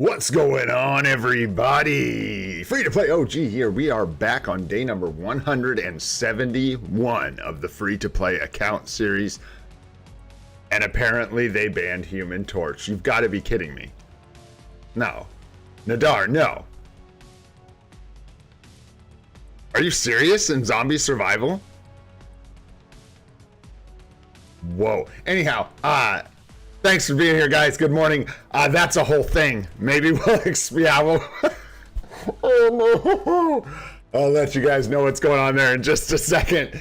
What's going on, everybody? Free to play OG here. We are back on day number 171 of the free to play account series. And apparently they banned Human Torch. You've got to be kidding me. No. Nadar, no. Are you serious in zombie survival? Whoa. Anyhow, thanks for being here, guys. Good morning. That's a whole thing. Maybe we'll, oh no. I'll let you guys know what's going on there in just a second.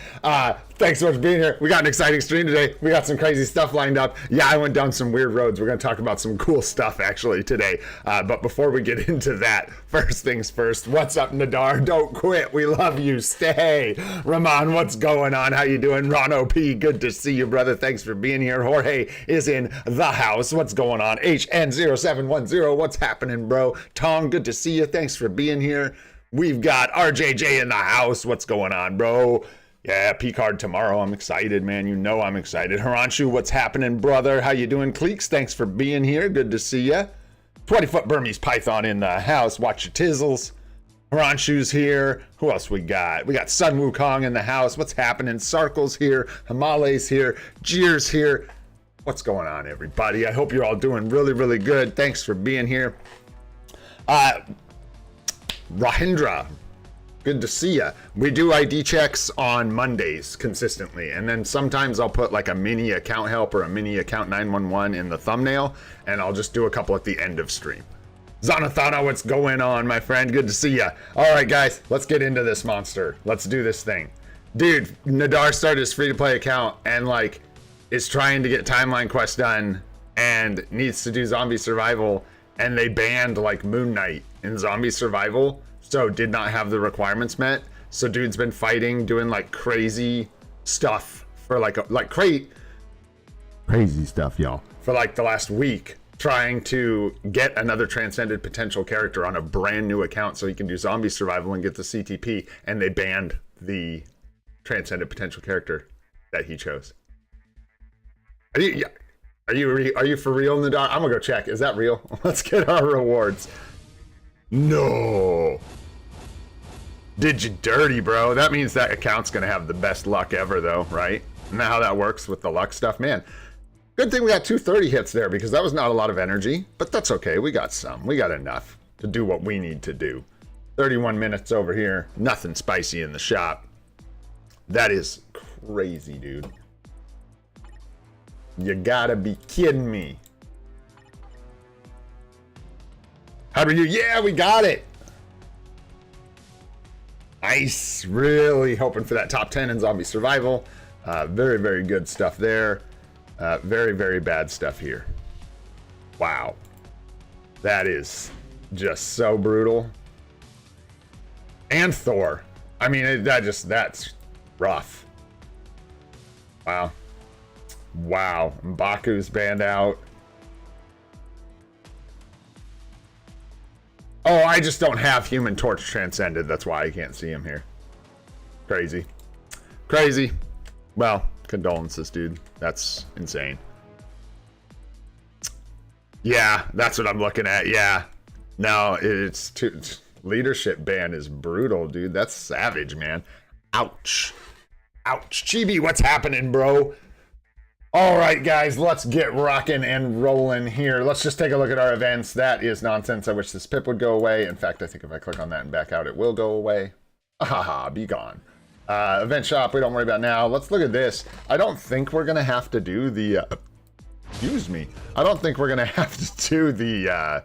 Thanks so much for being here. We got an exciting stream today. We got some crazy stuff lined up. Yeah, I went down some weird roads. We're going to talk about some cool stuff actually today. But before we get into that, first things first, what's up, Nadar? Don't quit. We love you. Stay. Rahman, what's going on? How you doing? Ron OP, good to see you, brother. Thanks for being here. Jorge is in the house. What's going on? HN0710, what's happening, bro? Tong, good to see you. Thanks for being here. We've got RJJ in the house. What's going on, bro? Yeah, P-Card tomorrow. I'm excited, man. You know I'm excited. Haranshu, what's happening, brother? How you doing? Cleeks, thanks for being here. Good to see ya. 20-foot Burmese Python in the house. Watch your tizzles. Haranshu's here. Who else we got? We got Sun Wukong in the house. What's happening? Sarkle's here. Himalay's here. Jeer's here. What's going on, everybody? I hope you're all doing really, really good. Thanks for being here. Rahindra, good to see ya. We do ID checks on Mondays consistently, and then sometimes I'll put like a mini account help or a mini account 911 in the thumbnail, and I'll just do a couple at the end of stream. Zanathana, what's going on, my friend? Good to see ya. All right, guys, let's get into this monster. Let's do this thing. Dude, Nadar started his free-to-play account and like is trying to get timeline quests done and needs to do zombie survival, and they banned like Moon Knight in zombie survival, so did not have the requirements met. So dude's been fighting, doing like crazy stuff for crazy stuff, y'all, for like the last week, trying to get another transcended potential character on a brand new account so he can do zombie survival and get the CTP, and they banned the transcended potential character that he chose. Are you for real, Nadar? I'm gonna go check. Is that real? Let's get our rewards. No. Did you dirty, bro? That means that account's gonna have the best luck ever, though, right? Isn't that how that works with the luck stuff? Man, good thing we got 230 hits there, because that was not a lot of energy, but that's okay. We got some. We got enough to do what we need to do. 31 minutes over here. Nothing spicy in the shop. That is crazy, dude. You gotta be kidding me. How do you? Yeah, we got it. Nice. Really hoping for that top 10 in zombie survival. Very, very good stuff there. Very, very bad stuff here. Wow. That is just so brutal. And Thor. I mean, that's rough. Wow. Wow. M'Baku's banned out. Oh, I just don't have Human Torch Transcended. That's why I can't see him here. Crazy. Crazy. Well, condolences, dude. That's insane. Yeah, that's what I'm looking at. Yeah. No, it's too... Leadership ban is brutal, dude. That's savage, man. Ouch. Ouch. Chibi, what's happening, bro? All right, guys, let's get rocking and rolling here. Let's just take a look at our events. That is nonsense. I wish this pip would go away. In fact, I think if I click on that and back out, it will go away. Haha, be gone. Event shop, we don't worry about now. Let's look at this. I don't think we're going to have to do the... excuse me. I don't think we're going to have to do the...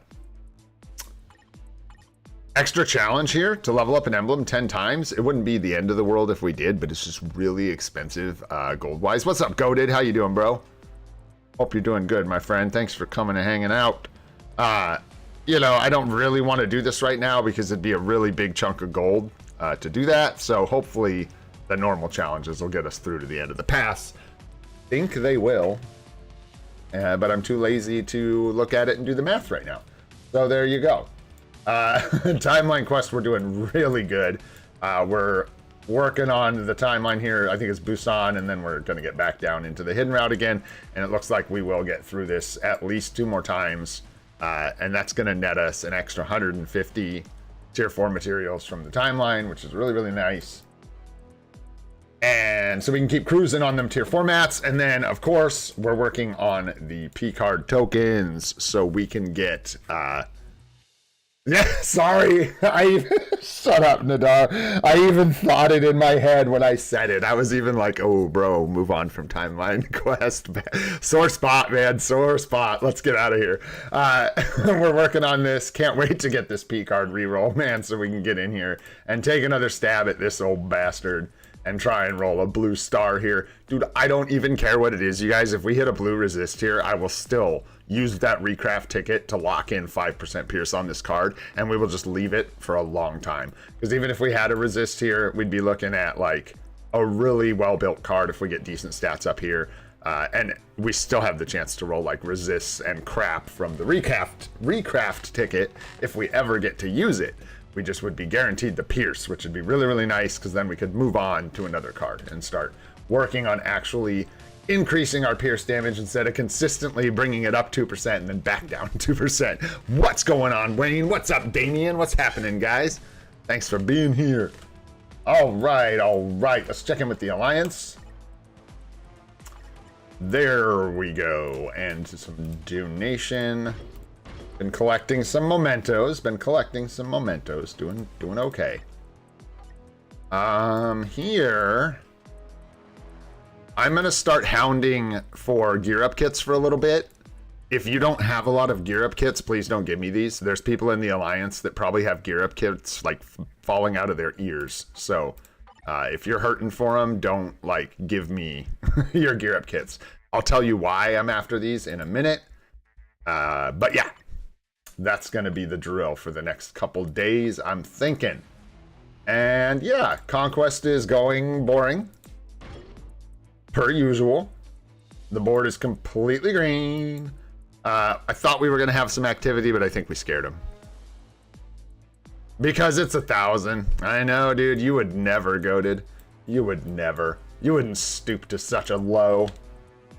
extra challenge here to level up an emblem 10 times. It wouldn't be the end of the world if we did, but it's just really expensive gold wise. What's up, Goated? How you doing, bro? Hope you're doing good, my friend. Thanks for coming and hanging out. You know, I don't really want to do this right now because it'd be a really big chunk of gold to do that. So hopefully the normal challenges will get us through to the end of the pass. Think they will, but I'm too lazy to look at it and do the math right now. So there you go. Timeline quest, we're doing really good. We're working on the timeline here. I think it's Busan, and then we're going to get back down into the hidden route again. And it looks like we will get through this at least 2 more times And that's going to net us an extra 150 tier 4 materials from the timeline, which is really, really nice. And so we can keep cruising on them tier 4 mats. And then, of course, we're working on the P card tokens so we can get... Yeah, sorry. Shut up, Nadar. I even thought it in my head when I said it. I was even like, oh, bro, move on from timeline quest. Sore spot, man. Sore spot. Let's get out of here. We're working on this. Can't wait to get this P card reroll, man, so we can get in here and take another stab at this old bastard and try and roll a blue star here. Dude, I don't even care what it is, you guys. If we hit a blue resist here, I will still use that recraft ticket to lock in 5% pierce on this card, and we will just leave it for a long time. Because even if we had a resist here, we'd be looking at like a really well-built card if we get decent stats up here. And we still have the chance to roll like resists and crap from the recraft ticket if we ever get to use it. We just would be guaranteed the pierce, which would be really, really nice, because then we could move on to another card and start working on actually increasing our pierce damage instead of consistently bringing it up 2% and then back down 2%. What's going on, Wayne? What's up, Damien? What's happening, guys? Thanks for being here. All right. Let's check in with the Alliance. There we go. And some donation. Been collecting some mementos. Doing okay. Here... I'm going to start hounding for gear up kits for a little bit. If you don't have a lot of gear up kits, please don't give me these. There's people in the Alliance that probably have gear up kits like falling out of their ears. So if you're hurting for them, don't like give me your gear up kits. I'll tell you why I'm after these in a minute. But yeah, that's going to be the drill for the next couple days, I'm thinking. And yeah, Conquest is going boring. Per usual. The board is completely green. I thought we were going to have some activity, but I think we scared him. Because it's 1,000. I know, dude. You would never, goated. You would never. You wouldn't stoop to such a low.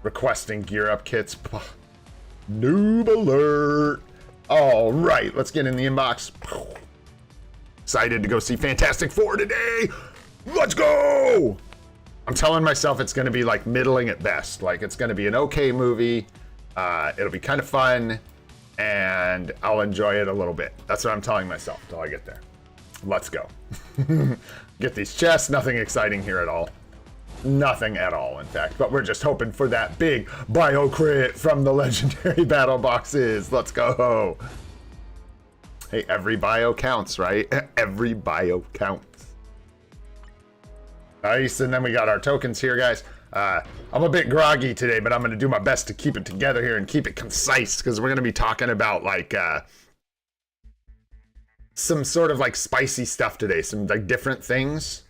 Requesting gear up kits. Noob alert. All right. Let's get in the inbox. Excited to go see Fantastic Four today. Let's go. I'm telling myself it's going to be like middling at best. Like it's going to be an okay movie. It'll be kind of fun and I'll enjoy it a little bit. That's what I'm telling myself till I get there. Let's go. Get these chests. Nothing exciting here at all. Nothing at all, in fact. But we're just hoping for that big bio crit from the legendary battle boxes. Let's go. Hey, every bio counts, right? Every bio counts. Nice, and then we got our tokens here, guys. I'm a bit groggy today, but I'm going to do my best to keep it together here and keep it concise, because we're going to be talking about, like, some sort of, like, spicy stuff today. Some, like, different things,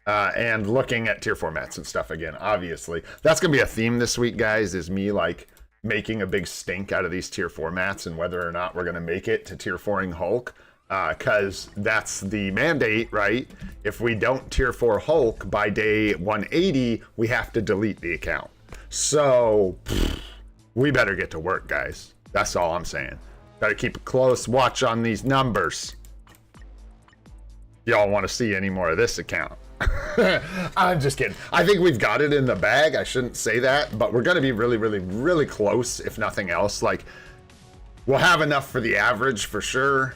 and looking at tier formats and stuff again, obviously. That's going to be a theme this week, guys, is me, like, making a big stink out of these tier formats and whether or not we're going to make it to tier 4ing Hulk. Because that's the mandate, right? If we don't tier 4 Hulk by day 180, we have to delete the account. So, we better get to work, guys. That's all I'm saying. Gotta keep a close watch on these numbers. Y'all want to see any more of this account? I'm just kidding. I think we've got it in the bag. I shouldn't say that, but we're gonna be really, really, really close, if nothing else. Like, we'll have enough for the average for sure.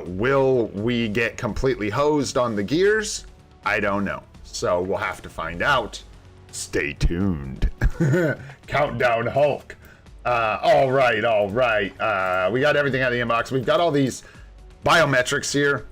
Will we get completely hosed on the gears? I don't know. So we'll have to find out. Stay tuned. Countdown Hulk. All right. We got everything out of the inbox. We've got all these biometrics here,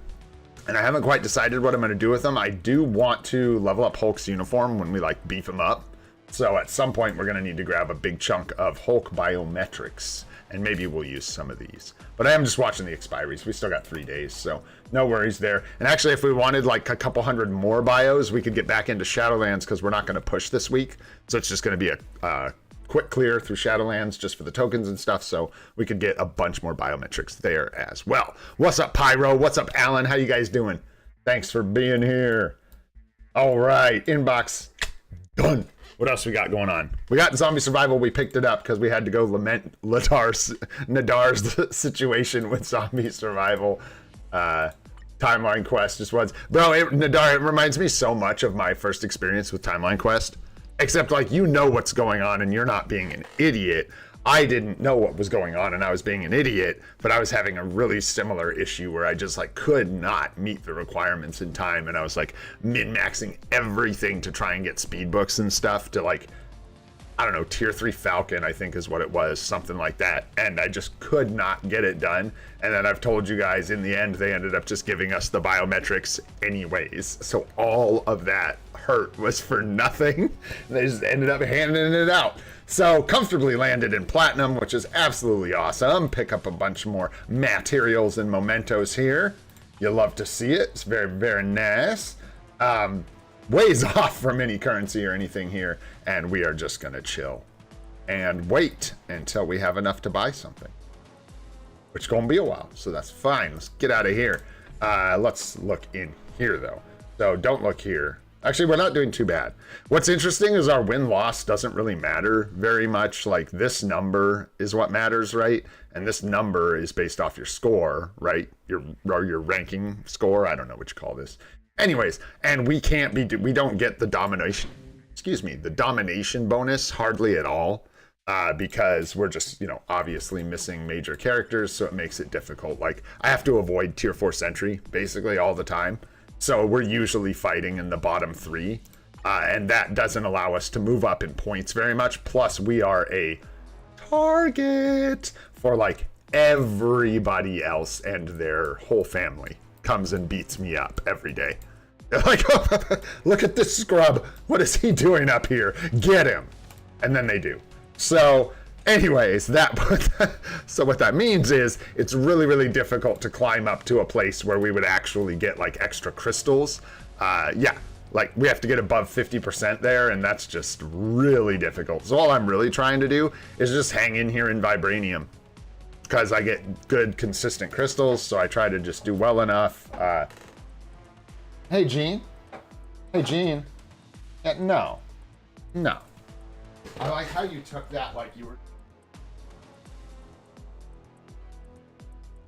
and I haven't quite decided what I'm going to do with them. I do want to level up Hulk's uniform when we like beef him up. So at some point, we're going to need to grab a big chunk of Hulk biometrics, and maybe we'll use some of these. But I am just watching the expiries. We still got 3 days, so no worries there. And actually, if we wanted like a couple hundred more bios, we could get back into Shadowlands because we're not going to push this week. So it's just going to be a quick clear through Shadowlands just for the tokens and stuff. So we could get a bunch more biometrics there as well. What's up, Pyro? What's up, Alan? How you guys doing? Thanks for being here. All right, inbox done. What else we got going on? We got zombie survival. We picked it up because we had to go lament Nadar's situation with zombie survival. Timeline Quest just was. Bro, Nadar, it reminds me so much of my first experience with Timeline Quest. Except, like, you know what's going on and you're not being an idiot. I didn't know what was going on and I was being an idiot, but I was having a really similar issue where I just, like, could not meet the requirements in time, and I was, like, min-maxing everything to try and get speed books and stuff to, like, I don't know, tier 3 Falcon, I think is what it was, something like that. And I just could not get it done. And then I've told you guys, in the end, they ended up just giving us the biometrics anyways. So all of that hurt was for nothing. They just ended up handing it out. So comfortably landed in platinum, which is absolutely awesome. Pick up a bunch more materials and mementos here. You love to see it. It's very, very nice. Ways off from any currency or anything here, and we are just gonna chill and wait until we have enough to buy something, which is gonna be a while, so that's fine. Let's get out of here. Let's look in here though. So don't look here. Actually, we're not doing too bad. What's interesting is our win-loss doesn't really matter very much. Like, this number is what matters, right? And this number is based off your score, right? Your ranking score. I don't know what you call this. Anyways, and we don't get the domination, the domination bonus hardly at all, because we're just, you know, obviously missing major characters, so it makes it difficult. Like, I have to avoid tier 4 sentry basically all the time, so we're usually fighting in the bottom 3, and that doesn't allow us to move up in points very much. Plus, we are a target for, like, everybody else and their whole family comes and beats me up every day. They're like, oh, look at this scrub. What is he doing up here? Get him. And then they do. So anyways, so what that means is it's really, really difficult to climb up to a place where we would actually get like extra crystals. Yeah, like we have to get above 50% there, and that's just really difficult. So all I'm really trying to do is just hang in here in Vibranium, because I get good, consistent crystals, so I try to just do well enough. Hey, Gene. Hey, Gene. No. No. I like how you took that like you were...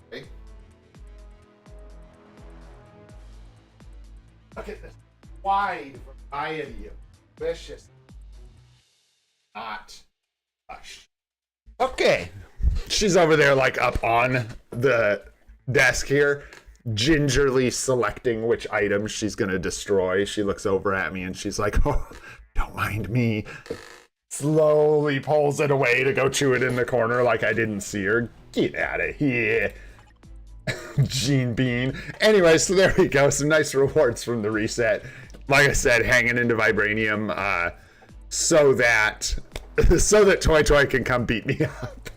Okay. Look at this wide variety of delicious... Not... Hush. Okay. She's over there, like, up on the desk here, gingerly selecting which items she's gonna destroy. She looks over at me and she's like, oh, don't mind me. Slowly pulls it away to go chew it in the corner like I didn't see her. Get out of here. Gene Bean. Anyway, so there we go. Some nice rewards from the reset. Like I said, hanging into Vibranium, so that Toy Toy can come beat me up.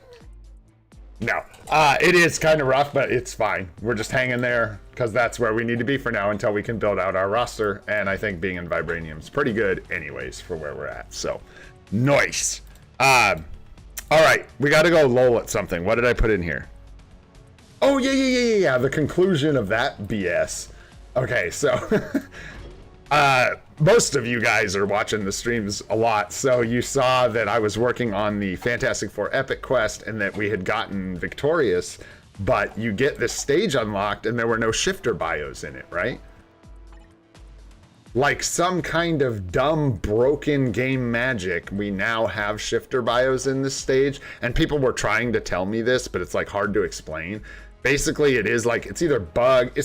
No, it is kind of rough, but it's fine. We're just hanging there because that's where we need to be for now until we can build out our roster. And I think being in Vibranium is pretty good anyways for where we're at. So, nice. All right, we got to go lol at something. What did I put in here? Oh, yeah. The conclusion of that BS. Okay, so most of you guys are watching the streams a lot, so you saw that I was working on the Fantastic Four Epic Quest and that we had gotten victorious, but you get this stage unlocked and there were no shifter bios in it, right? Like some kind of dumb, broken game magic, we now have shifter bios in this stage, and people were trying to tell me this, but it's like hard to explain. Basically, it is like, it's either bugged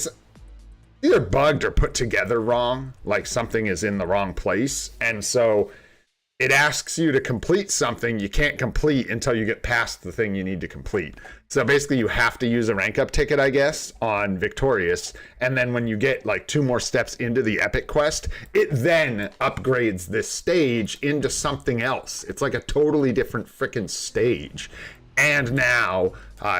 or put together wrong, like something is in the wrong place, and so it asks you to complete something you can't complete until you get past the thing you need to complete. So basically you have to use a rank up ticket, I guess, on Victorious, and then when you get like 2 more steps into the Epic Quest, it then upgrades this stage into something else. It's like a totally different freaking stage. And now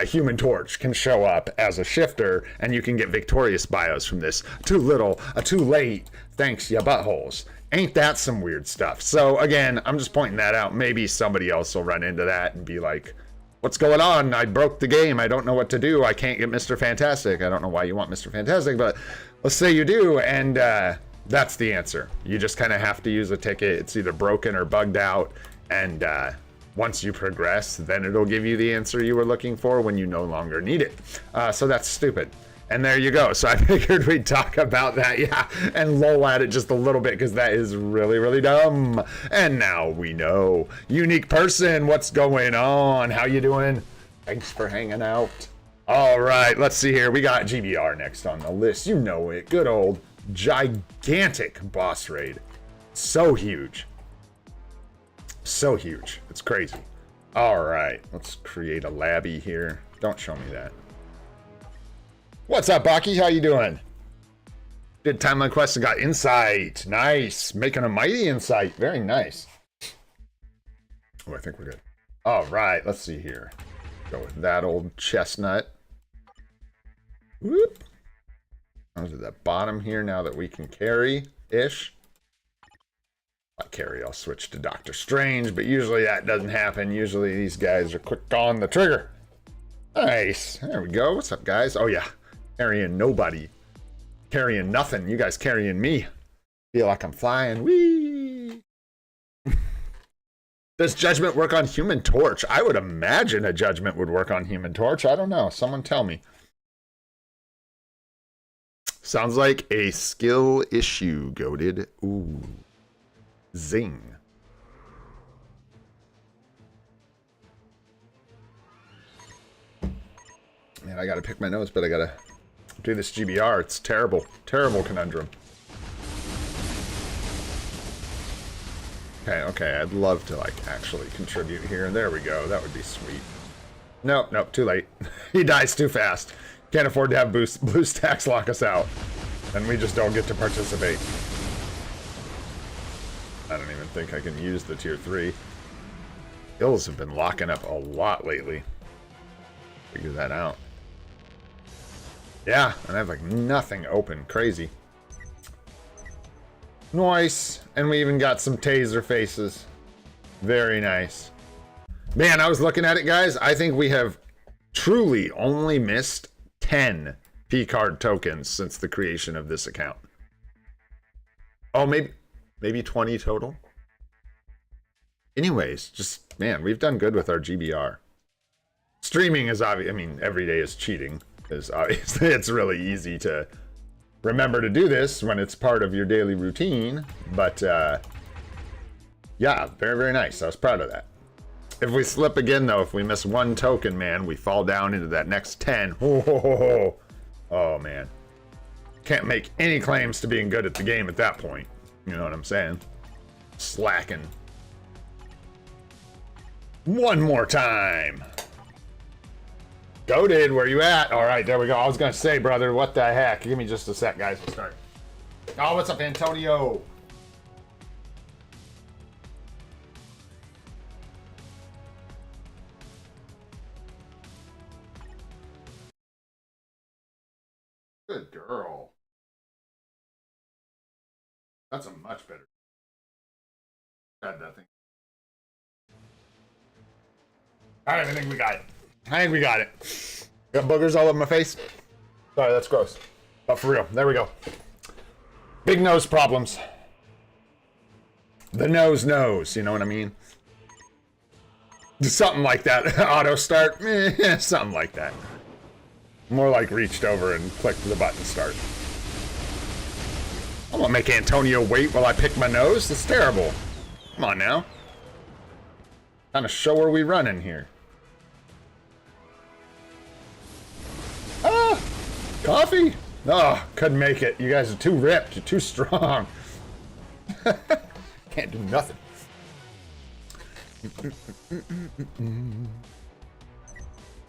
Human Torch can show up as a shifter, and you can get Victorious bios from this. Too little, too late. Thanks, ya buttholes. Ain't that some weird stuff? So again, I'm just pointing that out. Maybe somebody else will run into that and be like, what's going on? I broke the game. I don't know what to do. I can't get Mr. Fantastic. I don't know why you want Mr. Fantastic, but let's say you do. And That's the answer. You just kind of have to use a ticket. It's either broken or bugged out, and once you progress, then it'll give you the answer you were looking for when you no longer need it. So that's stupid. And there you go. So I figured we'd talk about that, yeah, and lol at it just a little bit because that is really, really dumb. And now we know. Unique person, what's going on? How you doing? Thanks for hanging out. All right, let's see here. We got GBR next on the list. You know it. Good old gigantic boss raid. So huge. So huge. It's crazy. All right, let's create a labby here. Don't show me that. What's up, Baki? How you doing? Did timeline quest and got insight. Nice. Making a mighty insight. Very nice. Oh, I think we're good. All right, let's see here. Go with that old chestnut. Whoop. Down to the bottom here now that we can carry-ish. Not carry, I'll switch to Doctor Strange, but usually that doesn't happen. Usually these guys are quick on the trigger. Nice. There we go. What's up, guys? Oh, yeah. Carrying nobody. Carrying nothing. You guys carrying me. Feel like I'm flying. Whee! Does Judgment work on Human Torch? I would imagine a Judgment would work on Human Torch. I don't know. Someone tell me. Sounds like a skill issue, goated. Ooh. Zing. Man, I gotta pick my nose, but I gotta do this GBR. It's terrible. Terrible conundrum. Okay, I'd love to, like, actually contribute here. There we go. That would be sweet. Nope, too late. He dies too fast. Can't afford to have blue stacks lock us out. And we just don't get to participate. I don't even think I can use the tier 3. Hills have been locking up a lot lately. Figure that out. Yeah, and I have like nothing open. Crazy. Nice. And we even got some taser faces. Very nice. Man, I was looking at it, guys. I think we have truly only missed 10 P-card tokens since the creation of this account. Oh, maybe 20 total. Anyways, just, man, we've done good with our GBR. Streaming is obvious. I mean, every day is cheating. Because obviously it's really easy to remember to do this when it's part of your daily routine. But, yeah, very, very nice. I was proud of that. If we slip again, though, if we miss one token, man, we fall down into that next 10. Oh, man. Can't make any claims to being good at the game at that point. You know what I'm saying? Slacking. One more time. Goated, where you at? All right, there we go. I was going to say, brother, what the heck? Give me just a sec, guys. We'll start. Oh, what's up, Antonio? Good girl. That's a much better. Got that thing. All right, I think we got it. Got boogers all over my face. Sorry, that's gross. But for real, there we go. Big nose problems. The nose knows, you know what I mean? Something like that. Auto start, something like that. More like reached over and clicked the button start. I won't make Antonio wait while I pick my nose. That's terrible. Come on now. Kind of show where we running here. Ah! Coffee? Oh, couldn't make it. You guys are too ripped. You're too strong. Can't do nothing.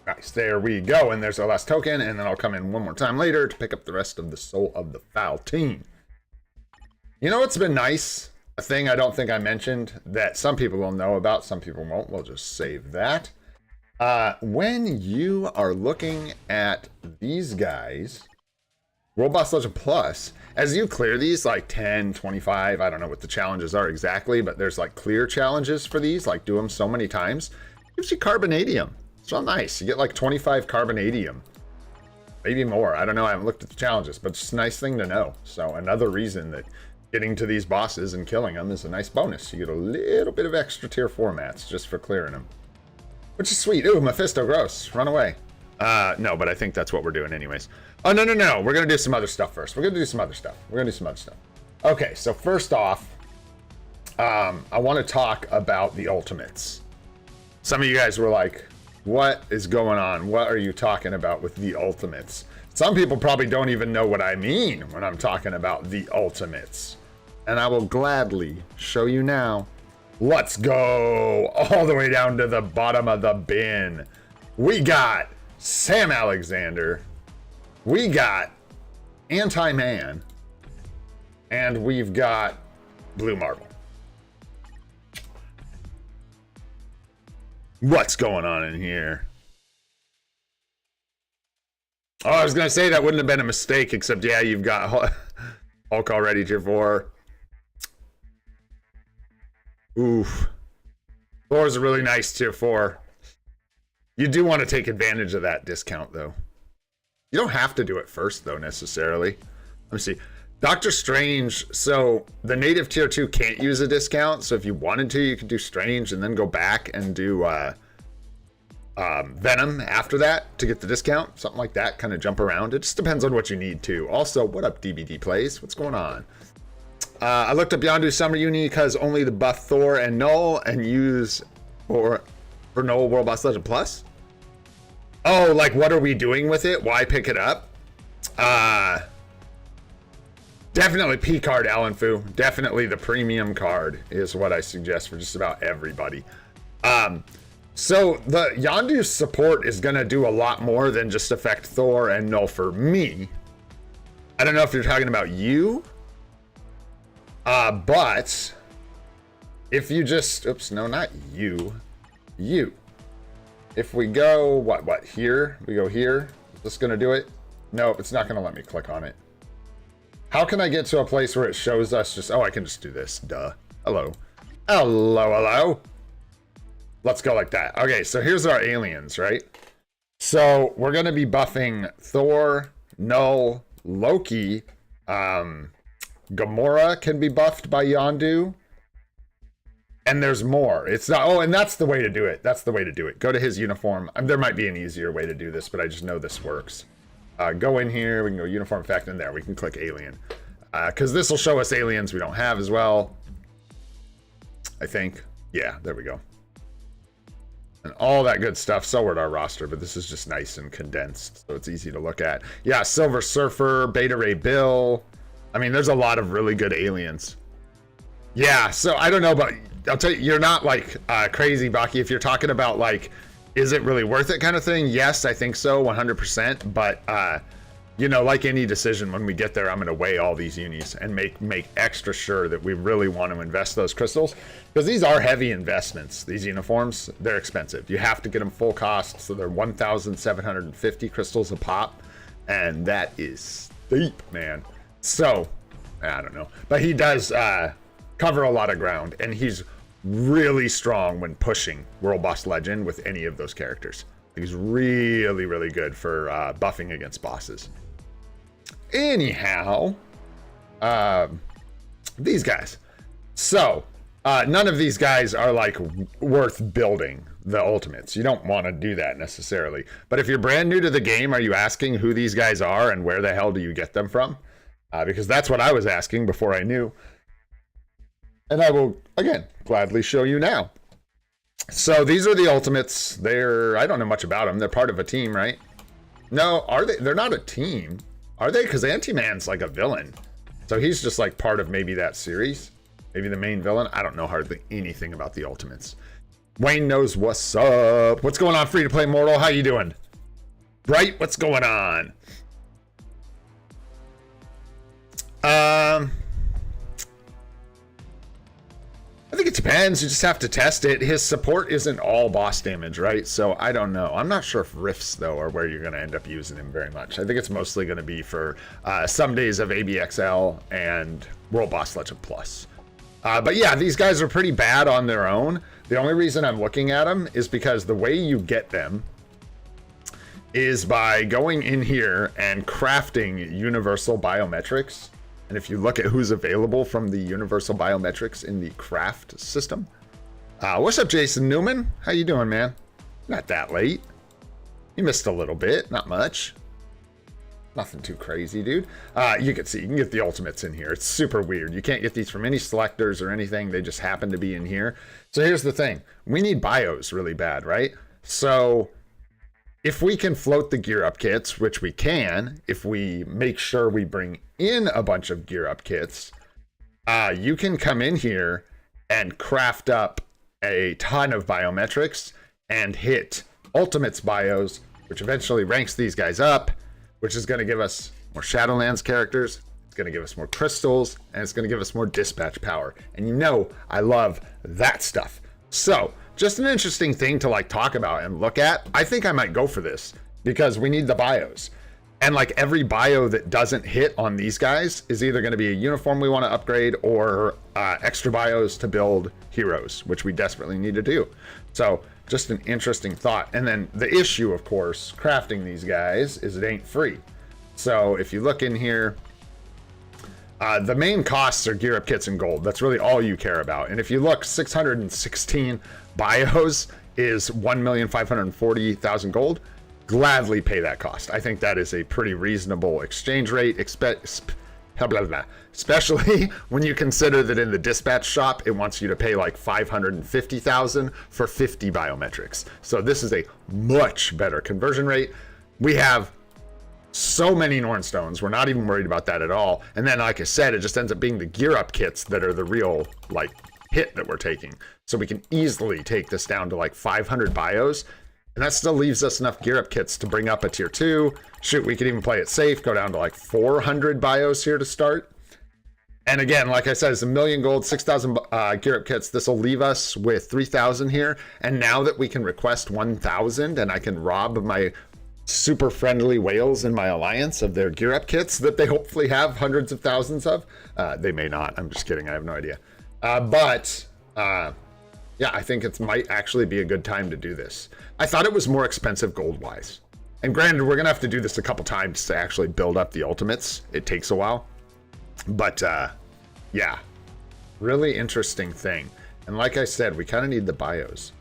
Nice. There we go. And there's our last token. And then I'll come in one more time later to pick up the rest of the Soul of the Foul team. You know what's been nice? A thing I don't think I mentioned that some people will know about, some people won't. We'll just save that. When you are looking at these guys, World Boss Legend Plus, as you clear these, like 10, 25, I don't know what the challenges are exactly, but there's like clear challenges for these, like do them so many times. Gives you carbonadium. It's real nice. You get like 25 carbonadium. Maybe more. I don't know. I haven't looked at the challenges, but it's a nice thing to know. So another reason that getting to these bosses and killing them is a nice bonus. You get a little bit of extra tier 4 mats just for clearing them. Which is sweet. Ooh, Mephisto, gross. Run away. No, but I think that's what we're doing anyways. Oh, no. We're going to do some other stuff first. Okay, so first off, I want to talk about the ultimates. Some of you guys were like, what is going on? What are you talking about with the ultimates? Some people probably don't even know what I mean when I'm talking about the ultimates. And I will gladly show you now. Let's go all the way down to the bottom of the bin. We got Sam Alexander. We got Anti-Man. And we've got Blue Marble. What's going on in here? Oh, I was going to say that wouldn't have been a mistake, except, yeah, you've got Hulk already, tier 4. Oof. Thor's a really nice tier 4. You do want to take advantage of that discount, though. You don't have to do it first, though, necessarily. Let me see. Doctor Strange, so the native tier 2 can't use a discount, so if you wanted to, you could do Strange and then go back and do Venom after that to get the discount. Something like that, kind of jump around. It just depends on what you need to. Also, what up, DBD Plays? What's going on? I looked up Yondu's Summer Uni because only the buff Thor and Knull and use for Knull World Boss Legend Plus. Oh, like what are we doing with it? Why pick it up? Definitely P card, Alan Fu. Definitely the premium card is what I suggest for just about everybody. So the Yondu's support is going to do a lot more than just affect Thor and Knull for me. I don't know if you're talking about you. But if you just, oops, no, not you. You. If we go, what, here? We go here. Is this going to do it? No, it's not going to let me click on it. How can I get to a place where it shows us just, oh, I can just do this. Duh. Hello. Hello. Let's go like that. Okay, so here's our aliens, right? So we're going to be buffing Thor, Knull, Loki. Gamora can be buffed by Yondu. And there's more. It's not, oh, and that's the way to do it. Go to his uniform. There might be an easier way to do this, but I just know this works. Go in here, we can go uniform effect, and there we can click alien. Because this will show us aliens we don't have as well. I think. Yeah, there we go. And all that good stuff. So would our roster, but this is just nice and condensed, so it's easy to look at. Yeah, Silver Surfer, Beta Ray Bill. I mean, there's a lot of really good aliens. Yeah, so I don't know, but I'll tell you, you're not like crazy, Baki. If you're talking about like, is it really worth it kind of thing? Yes, I think so, 100%. But, you know, like any decision, when we get there, I'm going to weigh all these unis and make extra sure that we really want to invest those crystals. Because these are heavy investments, these uniforms. They're expensive. You have to get them full cost. So they're 1,750 crystals a pop. And that is steep, man. So, I don't know. But he does cover a lot of ground. And he's really strong when pushing World Boss Legend with any of those characters. He's really, really good for buffing against bosses. Anyhow, these guys. So, none of these guys are like worth building the ultimates. You don't want to do that necessarily. But if you're brand new to the game, are you asking who these guys are and where the hell do you get them from? Because that's what I was asking before I knew. And I will, again, gladly show you now. So these are the ultimates. I don't know much about them. They're part of a team, right? No, are they? They're not a team. Are they? Because Anti-Man's like a villain. So he's just like part of maybe that series. Maybe the main villain. I don't know hardly anything about the ultimates. Wayne knows what's up. What's going on, Free to Play Mortal? How you doing? Bright, what's going on? I think it depends. You just have to test it. His support isn't all boss damage, right? So I don't know. I'm not sure if rifts, though, are where you're going to end up using him very much. I think it's mostly going to be for some days of ABXL and World Boss Legend Plus. But yeah, these guys are pretty bad on their own. The only reason I'm looking at them is because the way you get them is by going in here and crafting universal biometrics. And if you look at who's available from the universal biometrics in the craft system. What's up, Jason Newman? How you doing, man? Not that late. You missed a little bit, not much. Nothing too crazy, dude. You can see, you can get the ultimates in here. It's super weird. You can't get these from any selectors or anything. They just happen to be in here. So here's the thing. We need bios really bad, right? So if we can float the gear up kits, which we can, if we make sure we bring in a bunch of gear up kits, you can come in here and craft up a ton of biometrics and hit ultimates bios, which eventually ranks these guys up, which is going to give us more Shadowlands characters, it's going to give us more crystals, and it's going to give us more dispatch power. And you know I love that stuff. So just an interesting thing to like talk about and look at. I think I might go for this because we need the bios. And like every bio that doesn't hit on these guys is either going to be a uniform we want to upgrade or extra bios to build heroes, which we desperately need to do. So just an interesting thought. And then the issue, of course, crafting these guys is it ain't free. So if you look in here, the main costs are gear up kits and gold. That's really all you care about. And if you look, 616 bios is 1,540,000 gold. Gladly pay that cost. I think that is a pretty reasonable exchange rate, especially when you consider that in the dispatch shop, it wants you to pay like 550,000 for 50 biometrics. So this is a much better conversion rate. We have so many Nornstones. We're not even worried about that at all. And then, like I said, it just ends up being the gear up kits that are the real like hit that we're taking. So we can easily take this down to like 500 bios. And that still leaves us enough gear up kits to bring up a tier 2. Shoot, we could even play it safe, go down to like 400 bios here to start. And again, like I said, it's 1 million gold, 6,000 gear up kits. This will leave us with 3,000 here. And now that we can request 1,000 and I can rob my super friendly whales in my alliance of their gear up kits that they hopefully have hundreds of thousands of. They may not. I'm just kidding. I have no idea. Yeah, I think it might actually be a good time to do this. I thought it was more expensive gold-wise. And granted, we're going to have to do this a couple times to actually build up the ultimates. It takes a while. But, yeah. Really interesting thing. And like I said, we kind of need the bios.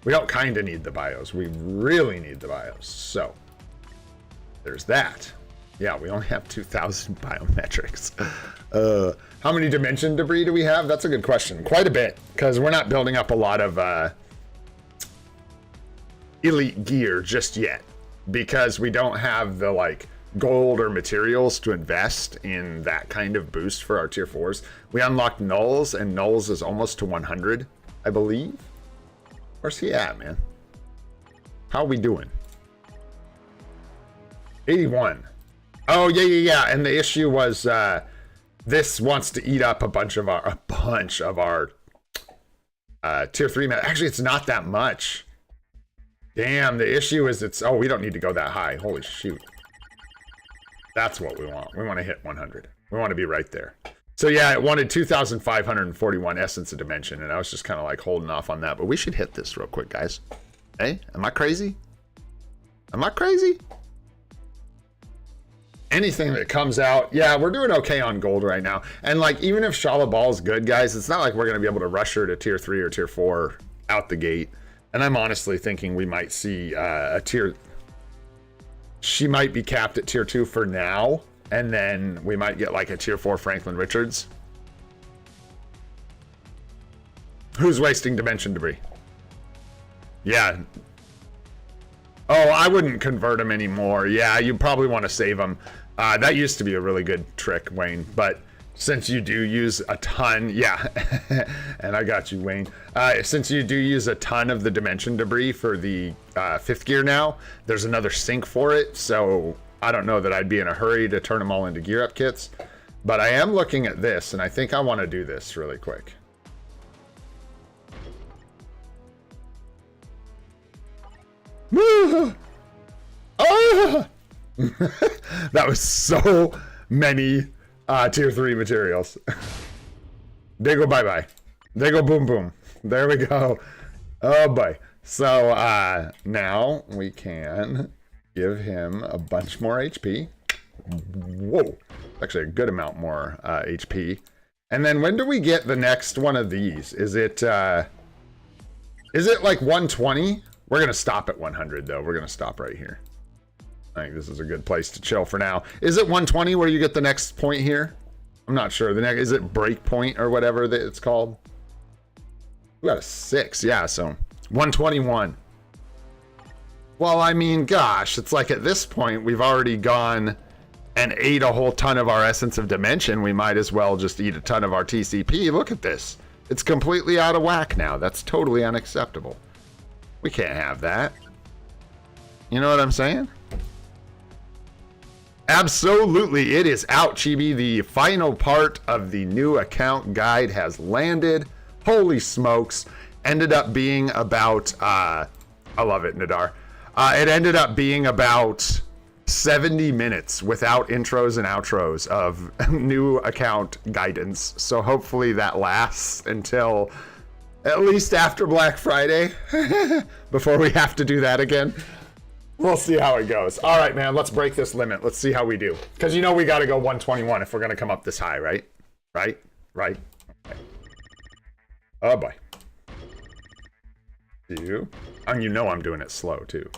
We don't kind of need the bios. We really need the bios. So, there's that. Yeah, we only have 2,000 biometrics. How many dimension debris do we have? That's a good question. Quite a bit, because we're not building up a lot of elite gear just yet, because we don't have the like gold or materials to invest in that kind of boost for our tier 4s. We unlocked Knulls, and Knulls is almost to 100, I believe. Where's he at, man? How are we doing? 81. Oh, yeah. And the issue was this wants to eat up a bunch of our tier 3 men. Actually, it's not that much. Damn, the issue is we don't need to go that high. Holy shoot. That's what we want. We want to hit 100. We want to be right there. So yeah, it wanted 2,541 essence of dimension, and I was just kind of like holding off on that. But we should hit this real quick, guys. Hey, am I crazy? Am I crazy? Anything that comes out, yeah, we're doing okay on gold right now. And like, even if Shala Ball's good, guys, it's not like we're going to be able to rush her to tier 3 or tier 4 out the gate. And I'm honestly thinking we might see a tier... She might be capped at tier 2 for now. And then we might get like a tier 4 Franklin Richards. Who's wasting dimension debris? Yeah. Oh, I wouldn't convert them anymore. Yeah, you probably want to save them. That used to be a really good trick, Wayne. But since you do use a ton, yeah, and I got you, Wayne. Since you do use a ton of the dimension debris for the 5th gear now, there's another sync for it. So I don't know that I'd be in a hurry to turn them all into gear up kits. But I am looking at this, and I think I want to do this really quick. Oh! That was so many tier 3 materials. They go bye-bye. They go boom boom. There we go. Oh boy. So now we can Give him a bunch more HP. Whoa. Actually, a good amount more HP. And then when do we get the next one of these? Is it like 120? We're going to stop at 100, though. We're going to stop right here. I think this is a good place to chill for now. Is it 120 where you get the next point here? I'm not sure. The next, is it break point or whatever that it's called? We got a 6. Yeah, so 121. Well, I mean, gosh, it's like at this point, we've already gone and ate a whole ton of our Essence of Dimension. We might as well just eat a ton of our TCP. Look at this. It's completely out of whack now. That's totally unacceptable. We can't have that. You know what I'm saying? Absolutely, it is out, Chibi. The final part of the new account guide has landed. Holy smokes. Ended up being about, I love it, Nadar. It ended up being about 70 minutes without intros and outros of new account guidance. So hopefully that lasts until at least after Black Friday before we have to do that again. We'll see how it goes. All right, man, let's break this limit. Let's see how we do. Because you know we got to go 121 if we're going to come up this high, right? Right? Okay. Oh, boy. You. And you know I'm doing it slow, too.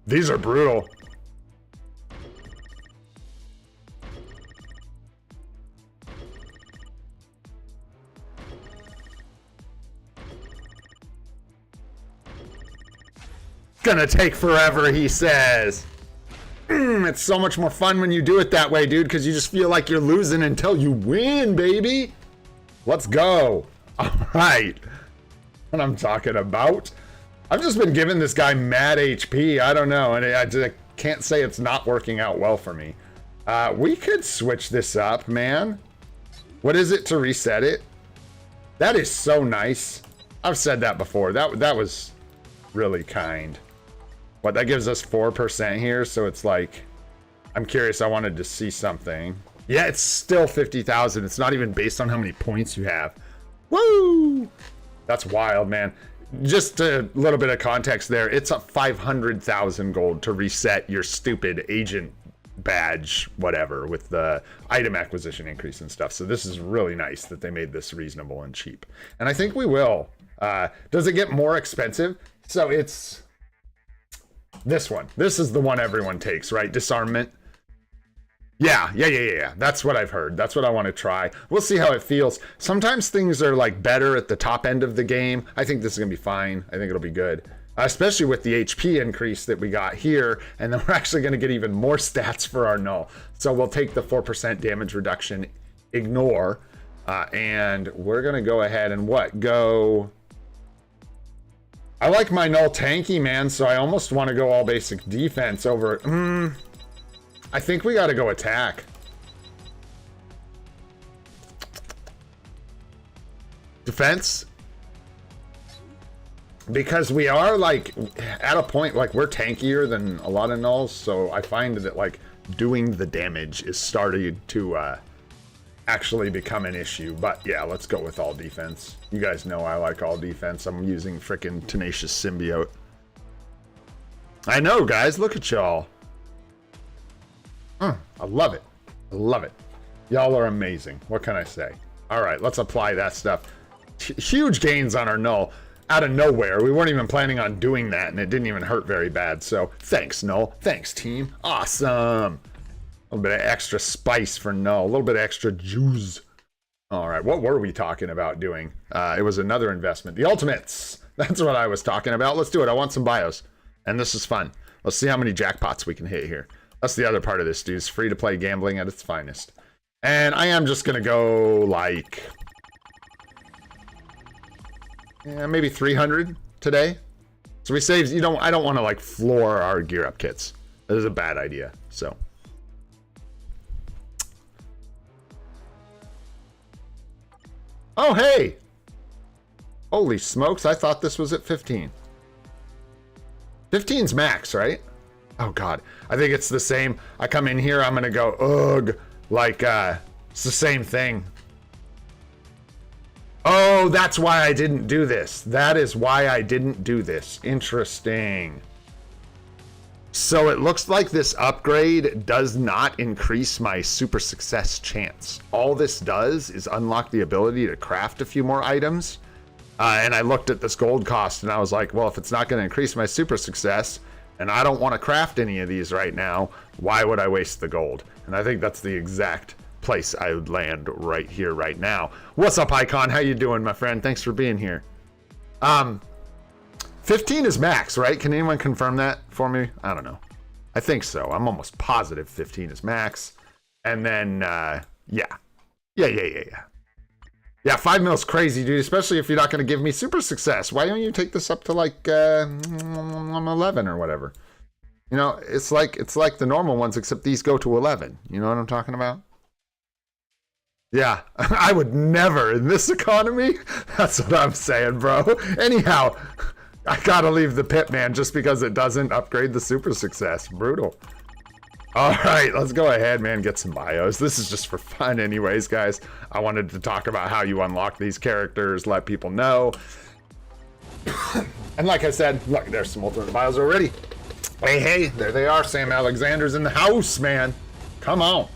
These are brutal. Gonna take forever, he says. It's so much more fun when you do it that way, dude, because you just feel like you're losing until you win, baby. Let's go. All right. What I'm talking about. I've just been giving this guy mad HP. I don't know, and I can't say it's not working out well for me. We could switch this up, man. What is it to reset it? That is so nice. I've said that before. That was really kind. What, that gives us 4% here, so it's like, I'm curious, I wanted to see something. Yeah, it's still 50,000. It's not even based on how many points you have. Woo! That's wild, man. Just a little bit of context there. It's a 500,000 gold to reset your stupid agent badge, whatever, with the item acquisition increase and stuff. So this is really nice that they made this reasonable and cheap. And I think we will. Does it get more expensive? So it's this one. This is the one everyone takes, right? Disarmament. Yeah. That's what I've heard. That's what I want to try. We'll see how it feels. Sometimes things are like better at the top end of the game. I think this is going to be fine. I think it'll be good. Especially with the HP increase that we got here. And then we're actually going to get even more stats for our Knull. So we'll take the 4% damage reduction, ignore, and we're going to go ahead and go... I like my Knull tanky, man, so I almost want to go all basic defense over... I think we got to go attack. Defense? Because we are, like, at a point, like, we're tankier than a lot of Knulls, so I find that, like, doing the damage is starting to actually become an issue. But, yeah, let's go with all defense. You guys know I like all defense. I'm using frickin' Tenacious Symbiote. I know, guys. Look at y'all. I love it. I love it. Y'all are amazing. What can I say? All right, let's apply that stuff. Huge gains on our Knull out of nowhere. We weren't even planning on doing that, and it didn't even hurt very bad. So thanks, Knull. Thanks, team. Awesome. A little bit of extra spice for Knull. A little bit of extra juice. All right, what were we talking about doing? It was another investment. The ultimates. That's what I was talking about. Let's do it. I want some bios, and this is fun. Let's see how many jackpots we can hit here. That's the other part of this, dude. It's free-to-play gambling at its finest. And I am just going to go, like... yeah, maybe 300 today. So we saved... I don't want to, like, floor our gear-up kits. That is a bad idea, so... oh, hey! Holy smokes, I thought this was at 15. 15's max, right? Oh God, I think it's the same. I come in here, I'm gonna go, ugh, like, it's the same thing. Oh, that's why I didn't do this. That is why I didn't do this. Interesting. So it looks like this upgrade does not increase my super success chance. All this does is unlock the ability to craft a few more items. And I looked at this gold cost and I was like, well, if it's not going to increase my super success and I don't want to craft any of these right now, why would I waste the gold? And I think that's the exact place I would land right here, right now. What's up, Icon? How you doing, my friend? Thanks for being here. 15 is max, right? Can anyone confirm that for me? I don't know. I think so. I'm almost positive 15 is max. And then, yeah. Yeah, 5 mil is crazy, dude, especially if you're not going to give me super success. Why don't you take this up to like 11 or whatever? You know, it's like the normal ones, except these go to 11. You know what I'm talking about? Yeah, I would never in this economy. That's what I'm saying, bro. Anyhow, I gotta leave the pit, man, just because it doesn't upgrade the super success. Brutal. All right, let's go ahead, man, get some bios. This is just for fun anyways, guys. I wanted to talk about how you unlock these characters, let people know. And like I said, look, there's some alternate bios already. Hey, there they are. Sam Alexander's in the house, man. Come on.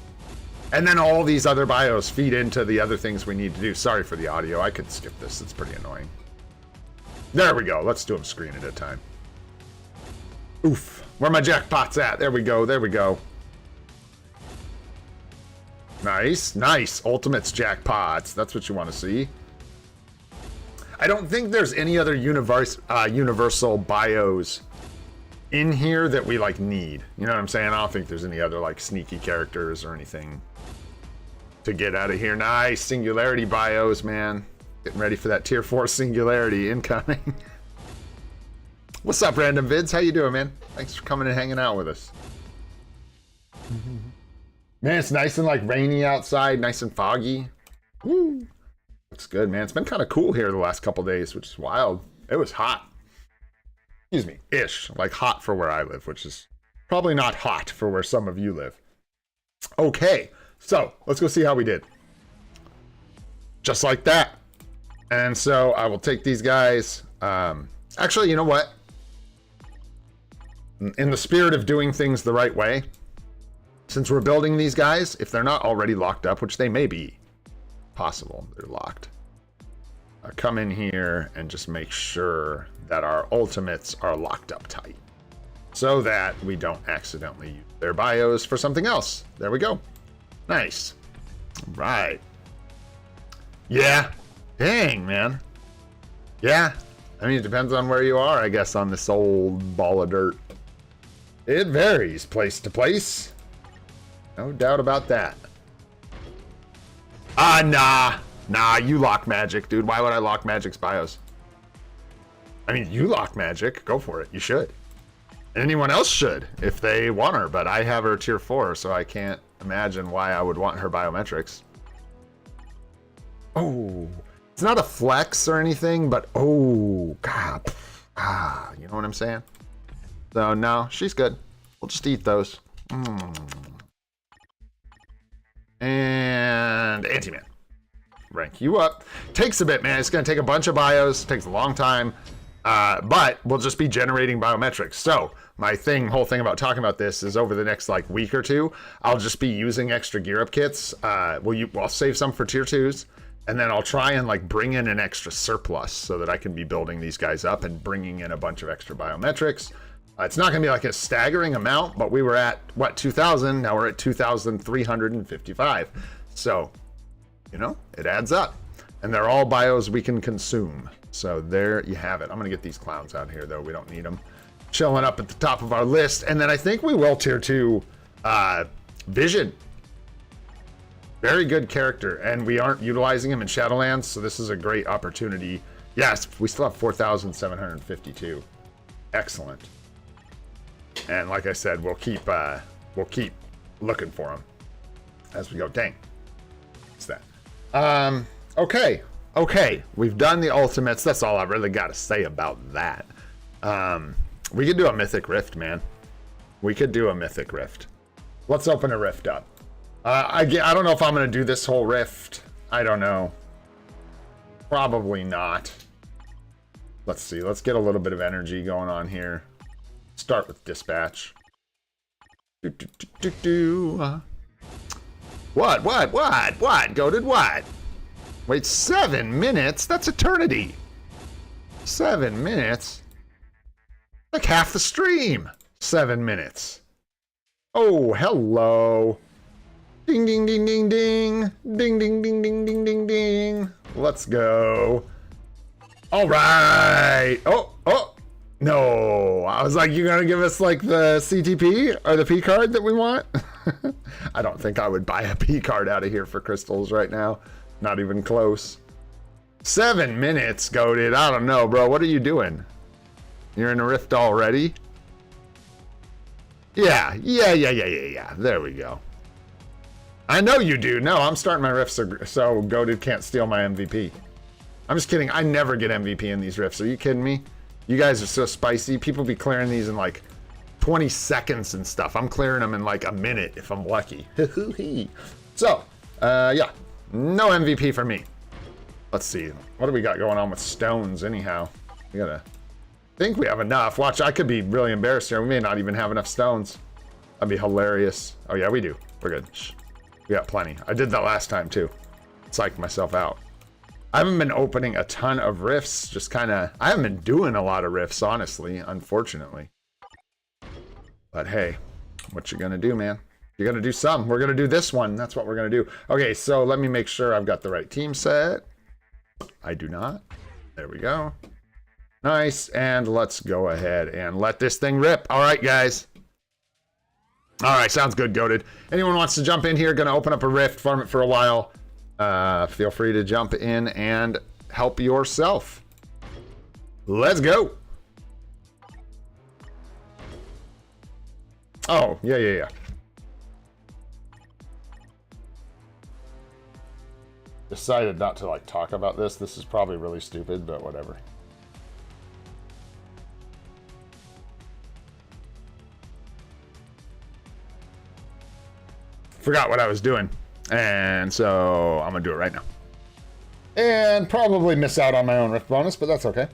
And then all these other bios feed into the other things we need to do. Sorry for the audio. I could skip this. It's pretty annoying. There we go. Let's do them screen at a time. Oof. Where my jackpots at? There we go. There we go. Nice. Nice. Ultimates jackpots. That's what you want to see. I don't think there's any other universal bios in here that we like need. You know what I'm saying? I don't think there's any other like sneaky characters or anything to get out of here. Nice singularity bios, man. Getting ready for that tier 4 singularity incoming. What's up, Random Vids? How you doing, man? Thanks for coming and hanging out with us. Man, it's nice and like rainy outside, nice and foggy. Woo. Looks good, man. It's been kind of cool here the last couple days, which is wild. It was hot. Excuse me, ish, like hot for where I live, which is probably not hot for where some of you live. Okay, so let's go see how we did. Just like that. And so I will take these guys. Actually, you know what? In the spirit of doing things the right way, since we're building these guys, if they're not already locked up, which they may be possible, they're locked. Come in here and just make sure that our ultimates are locked up tight so that we don't accidentally use their bios for something else. There we go. Nice. All right. Yeah. Dang, man. Yeah. I mean, it depends on where you are, I guess, on this old ball of dirt. It varies place to place. No doubt about that. Nah, you lock Magic, dude. Why would I lock Magic's bios? I mean, you lock Magic. Go for it. You should. And anyone else should if they want her, but I have her tier 4, so I can't imagine why I would want her biometrics. Oh, it's not a flex or anything, but oh, God. You know what I'm saying? So, no, she's good. We'll just eat those. And Anti-Man. Rank you up. Takes a bit, man. It's going to take a bunch of bios. Takes a long time. But we'll just be generating biometrics. So my whole thing about talking about this is over the next like week or two, I'll just be using extra gear up kits. I'll save some for tier 2s. And then I'll try and like bring in an extra surplus so that I can be building these guys up and bringing in a bunch of extra biometrics. It's not going to be like a staggering amount, but we were at, what, 2,000? Now we're at 2,355. So, you know, it adds up. And they're all bios we can consume. So there you have it. I'm going to get these clowns out here, though. We don't need them. Chilling up at the top of our list. And then I think we will tier 2 Vision. Very good character. And we aren't utilizing him in Shadowlands, so this is a great opportunity. Yes, we still have 4,752. Excellent. And like I said, we'll keep looking for him as we go. Dang. What's that? Okay. We've done the ultimates. That's all I really got to say about that. We could do a Mythic Rift, man. We could do a Mythic Rift. Let's open a Rift up. I don't know if I'm going to do this whole Rift. I don't know. Probably not. Let's see. Let's get a little bit of energy going on here. Start with Dispatch. What? Goated what? Wait, 7 minutes? That's eternity. 7 minutes? Like half the stream. 7 minutes. Oh, hello. Ding, ding, ding, ding, ding. Ding, ding, ding, ding, ding, ding, ding. Let's go. All right. Oh. No. I was like, you're going to give us like the CTP or the P card that we want? I don't think I would buy a P card out of here for crystals right now. Not even close. 7 minutes, goated. I don't know, bro. What are you doing? You're in a Rift already? Yeah. There we go. I know you do. No, I'm starting my Rift so goated can't steal my MVP. I'm just kidding. I never get MVP in these Rifts. Are you kidding me? You guys are so spicy. People be clearing these in like 20 seconds and stuff. I'm clearing them in like a minute if I'm lucky. So, yeah. No MVP for me. Let's see. What do we got going on with stones anyhow? We gotta think we have enough. Watch, I could be really embarrassed here. We may not even have enough stones. That'd be hilarious. Oh yeah, we do. We're good. Shh. We got plenty. I did that last time too. Psyched myself out. I haven't been opening a ton of rifts. Just kind of... I haven't been doing a lot of rifts, honestly, unfortunately. But hey, what you gonna do, man? You're gonna do some. We're gonna do this one. That's what we're gonna do. Okay, so let me make sure I've got the right team set. I do not. There we go. Nice. And let's go ahead and let this thing rip. All right, guys. All right, sounds good, goated. Anyone wants to jump in here, gonna open up a rift, farm it for a while. Feel free to jump in and help yourself. Let's go. Oh, yeah. Decided not to like talk about this. This is probably really stupid, but whatever. Forgot what I was doing. And so I'm gonna do it right now. And probably miss out on my own rift bonus, but that's okay.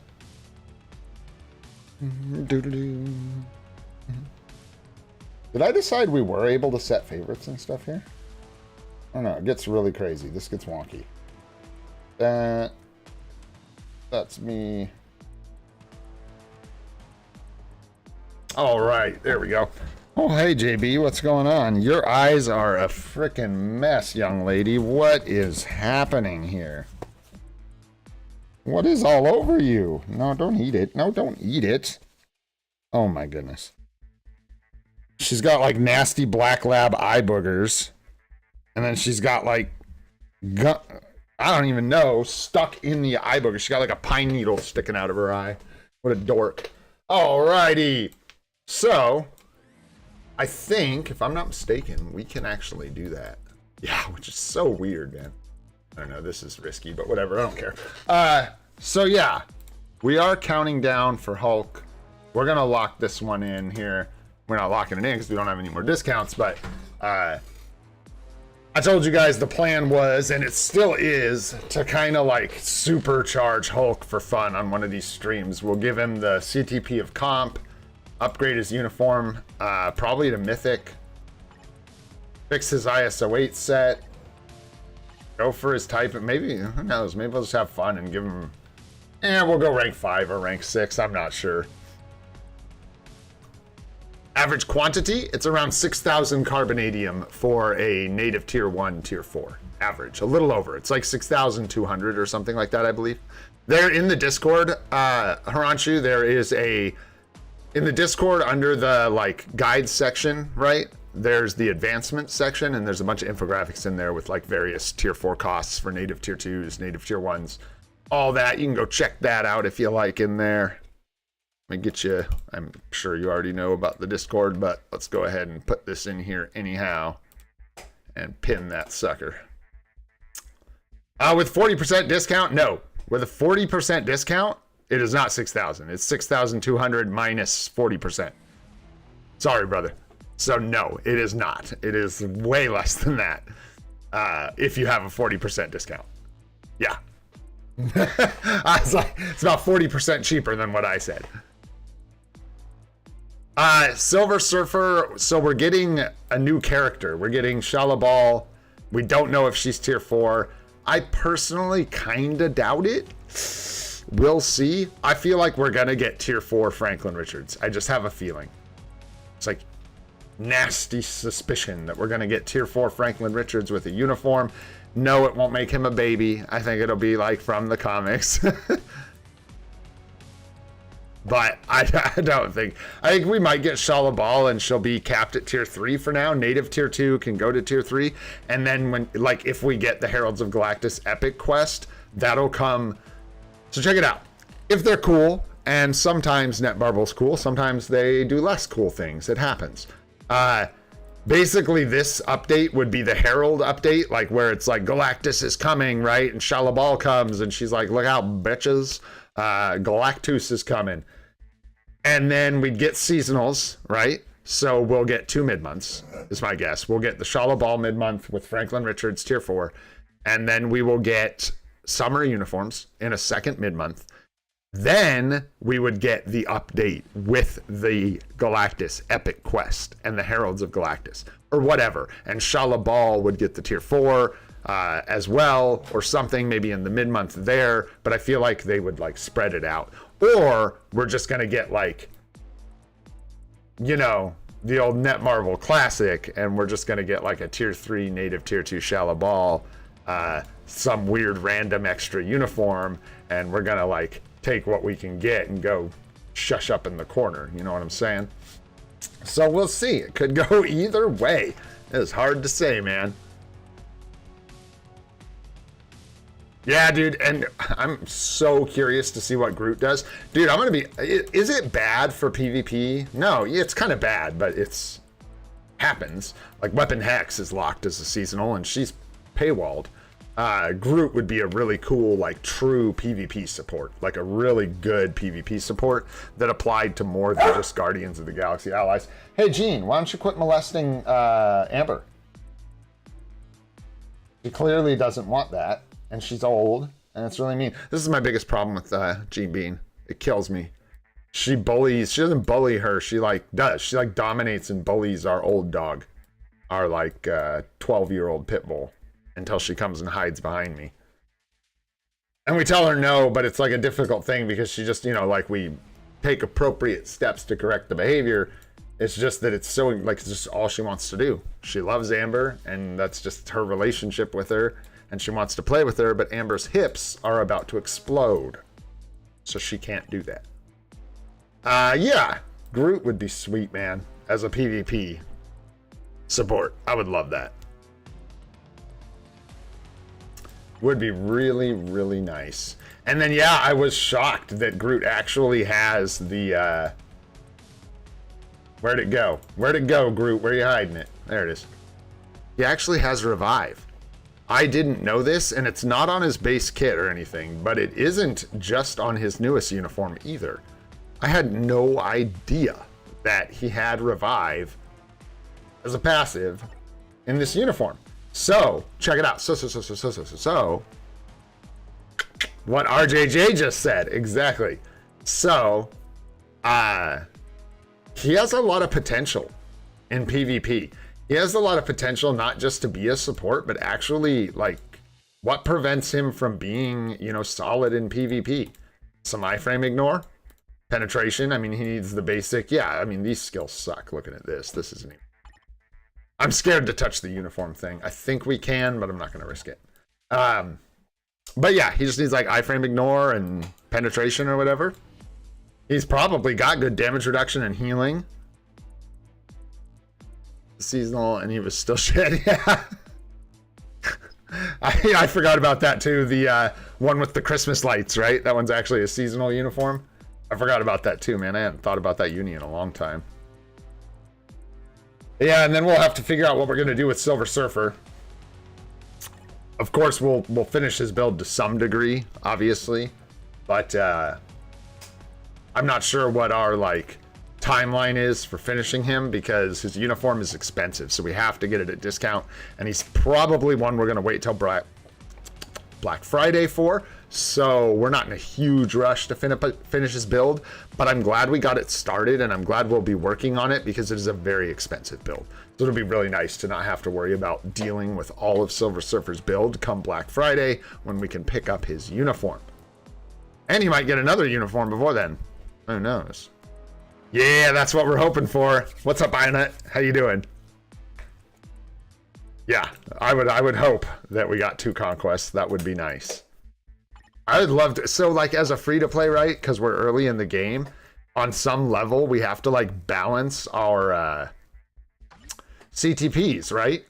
Did I decide we were able to set favorites and stuff here? I don't know, it gets really crazy. This gets wonky. That's me. All right, there we go. Oh, hey, JB, what's going on? Your eyes are a frickin' mess, young lady. What is happening here? What is all over you? No, don't eat it. No, don't eat it. Oh, my goodness. She's got, like, nasty black lab eye boogers. And then she's got, like, I don't even know, stuck in the eye booger. She's got, like, a pine needle sticking out of her eye. What a dork. Alrighty. So... I think, if I'm not mistaken, we can actually do that. Yeah, which is so weird, man. I don't know, this is risky, but whatever, I don't care. So yeah, we are counting down for Hulk. We're gonna lock this one in here. We're not locking it in because we don't have any more discounts, but I told you guys the plan was, and it still is, to kind of like supercharge Hulk for fun on one of these streams. We'll give him the CTP of comp, upgrade his uniform, probably to Mythic, fix his ISO 8 set, go for his type, maybe, who knows, maybe we'll just have fun and give him, we'll go rank 5 or rank 6, I'm not sure. Average quantity, it's around 6,000 carbonadium for a native tier 1, tier 4. Average, a little over, it's like 6,200 or something like that, I believe. There in the Discord, Haranshu, there is a... In the Discord, under the like guide section, right? There's the advancement section, and there's a bunch of infographics in there with like various tier 4 costs for native tier 2s, native tier 1s, all that. You can go check that out if you like in there. Let me get you, I'm sure you already know about the Discord, but let's go ahead and put this in here anyhow and pin that sucker. With 40% discount, no. With a 40% discount, it is not 6,000. It's 6,200 minus 40%. Sorry, brother. So no, it is not. It is way less than that. If you have a 40% discount. Yeah. I was like, it's about 40% cheaper than what I said. Silver Surfer, so we're getting a new character. We're getting Shalabal. We don't know if she's tier 4. I personally kind of doubt it. We'll see. I feel like we're going to get tier 4 Franklin Richards. I just have a feeling. It's like nasty suspicion that we're going to get tier 4 Franklin Richards with a uniform. No, it won't make him a baby. I think it'll be like from the comics. But I don't think. I think we might get Shalabal and she'll be capped at tier 3 for now. Native tier 2 can go to tier 3. And then when, like, if we get the Heralds of Galactus epic quest, that'll come. So check it out. If they're cool, and sometimes Netmarble's cool, sometimes they do less cool things. It happens. Basically, this update would be the Herald update, like where it's like Galactus is coming, right? And Shalabal comes, and she's like, "Look out, bitches! Galactus is coming." And then we'd get seasonals, right? So we'll get 2 mid-months, is my guess. We'll get the Shalabal mid-month with Franklin Richards tier 4, and then we will get summer uniforms in a second mid-month. Then we would get the update with the Galactus epic quest and the Heralds of Galactus or whatever. And Shalabal would get the tier 4 as well, or something maybe in the mid-month there. But I feel like they would like spread it out. Or we're just going to get like, you know, the old Netmarble classic, and we're just going to get like a tier 3 native tier 2 Shalabal, some weird random extra uniform, and we're going to like take what we can get and go shush up in the corner. You know what I'm saying? So we'll see. It could go either way. It's hard to say, man. Yeah, dude. And I'm so curious to see what Groot does. Dude, I'm going to be... Is it bad for PvP? No, it's kind of bad, but it's... happens. Like Weapon Hex is locked as a seasonal, and she's paywalled. Groot would be a really cool, like, true PvP support, like a really good PvP support that applied to more than just Guardians of the Galaxy allies. Hey, Gene, why don't you quit molesting Amber? She clearly doesn't want that, and she's old, and it's really mean. This is my biggest problem with Gene Bean. It kills me. She bullies. She doesn't bully her. She like does. She like dominates and bullies our old dog, our like 12-year-old pit bull, until she comes and hides behind me. And we tell her no, but it's like a difficult thing because she just, you know, like we take appropriate steps to correct the behavior. It's just that it's so, like, it's just all she wants to do. She loves Amber, and that's just her relationship with her, and she wants to play with her, but Amber's hips are about to explode. So she can't do that. Yeah, Groot would be sweet, man, as a PvP support. I would love that. Would be really, really nice. And then, yeah, I was shocked that Groot actually has the, where'd it go? Where'd it go, Groot? Where are you hiding it? There it is. He actually has Revive. I didn't know this, and it's not on his base kit or anything, but it isn't just on his newest uniform either. I had no idea that he had Revive as a passive in this uniform. So, check it out. So, what RJJ just said, exactly. So, he has a lot of potential in PvP. He has a lot of potential not just to be a support, but actually, like, what prevents him from being, you know, solid in PvP? Some iframe ignore, penetration. I mean, he needs the basic. Yeah, I mean, these skills suck. Looking at this, this isn't even. I'm scared to touch the uniform thing. I think we can, but I'm not going to risk it. But yeah, he just needs like iframe ignore and penetration or whatever. He's probably got good damage reduction and healing. Seasonal, and he was still shit. Yeah. I forgot about that too. The one with the Christmas lights, right? That one's actually a seasonal uniform. I forgot about that too, man. I hadn't thought about that uni in a long time. Yeah, and then we'll have to figure out what we're gonna do with Silver Surfer. Of course, we'll finish his build to some degree, obviously, but I'm not sure what our like timeline is for finishing him, because his uniform is expensive, so we have to get it at discount, and he's probably one we're going to wait till Black Friday for, so we're not in a huge rush to finish his build, but I'm glad we got it started, and I'm glad we'll be working on it, because it is a very expensive build. So it'll be really nice to not have to worry about dealing with all of Silver Surfer's build come Black Friday, when we can pick up his uniform. And he might get another uniform before then. Who knows? Yeah, that's what we're hoping for. What's up, Ionet? How you doing? Yeah, I would hope that we got 2 conquests. That would be nice. I would love to. So, like, as a free-to-play, right? Because we're early in the game, on some level, we have to, like, balance our CTPs, right?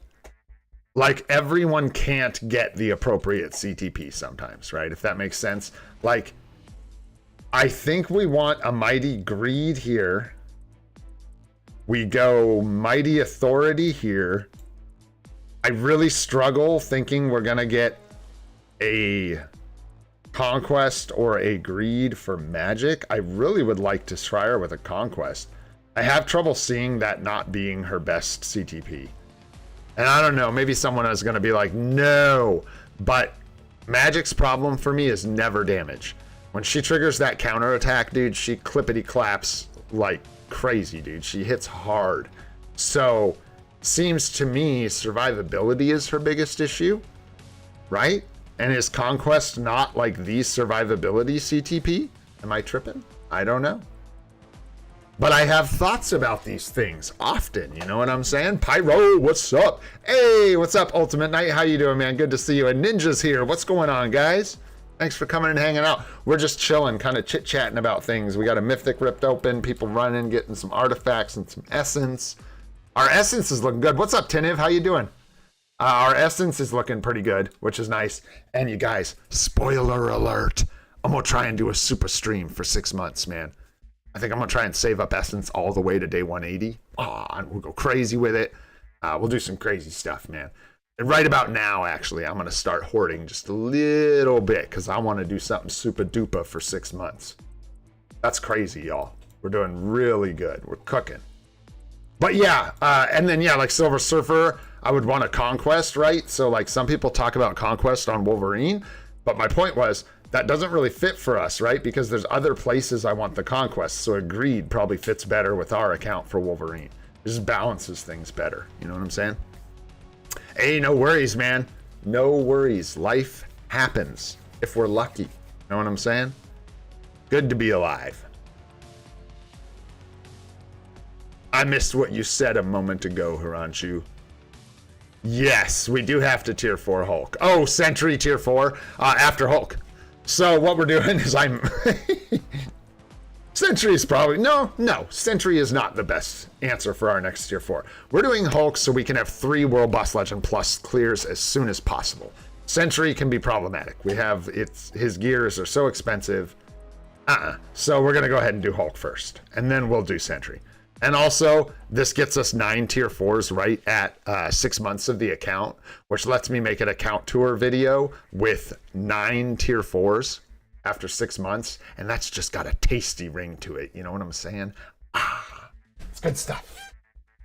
Like, everyone can't get the appropriate CTP sometimes, right? If that makes sense. Like, I think we want a Mighty Greed here. We go Mighty Authority here. I really struggle thinking we're going to get a Conquest or a Greed for Magic. I really would like to try her with a Conquest. I have trouble seeing that not being her best CTP. And I don't know, maybe someone is going to be like, no. But Magic's problem for me is never damage. When she triggers that counter attack, dude, she clippity claps like crazy, dude. She hits hard. So, seems to me survivability is her biggest issue, right? And is Conquest not like the survivability CTP? Am I tripping? I don't know. But I have thoughts about these things often, you know what I'm saying? Pyro, what's up? Hey, what's up, Ultimate Knight? How you doing, man? Good to see you. And Ninja's here. What's going on, guys? Thanks for coming and hanging out. We're just chilling, kind of chit-chatting about things. We got a Mythic ripped open, people running, getting some artifacts and some essence. Our essence is looking good. What's up, Tiniv? How you doing? Our essence is looking pretty good, which is nice. And you guys, spoiler alert, I'm going to try and do a super stream for 6 months, man. I think I'm going to try and save up essence all the way to day 180. And we'll go crazy with it. We'll do some crazy stuff, man. And right about now, actually, I'm going to start hoarding just a little bit because I want to do something super duper for 6 months. That's crazy, y'all. We're doing really good. We're cooking. But yeah, and then yeah, like Silver Surfer, I would want a Conquest, right? So like some people talk about Conquest on Wolverine, but my point was that doesn't really fit for us, right? Because there's other places I want the Conquest. So Agreed probably fits better with our account for Wolverine. It just balances things better. You know what I'm saying? Hey, no worries, man. No worries. Life happens if we're lucky. You know what I'm saying? Good to be alive. I missed what you said a moment ago, Hiranchu. Yes, we do have to tier 4 Hulk. Oh, Sentry tier 4 after Hulk. So what we're doing is I'm... Sentry is probably... No. Sentry is not the best answer for our next tier 4. We're doing Hulk so we can have 3 World Boss Legend plus clears as soon as possible. Sentry can be problematic. We have... his gears are so expensive. So we're going to go ahead and do Hulk first. And then we'll do Sentry. And also, this gets us 9 tier 4s right at 6 months of the account, which lets me make an account tour video with 9 tier 4s after 6 months. And that's just got a tasty ring to it. You know what I'm saying? It's good stuff.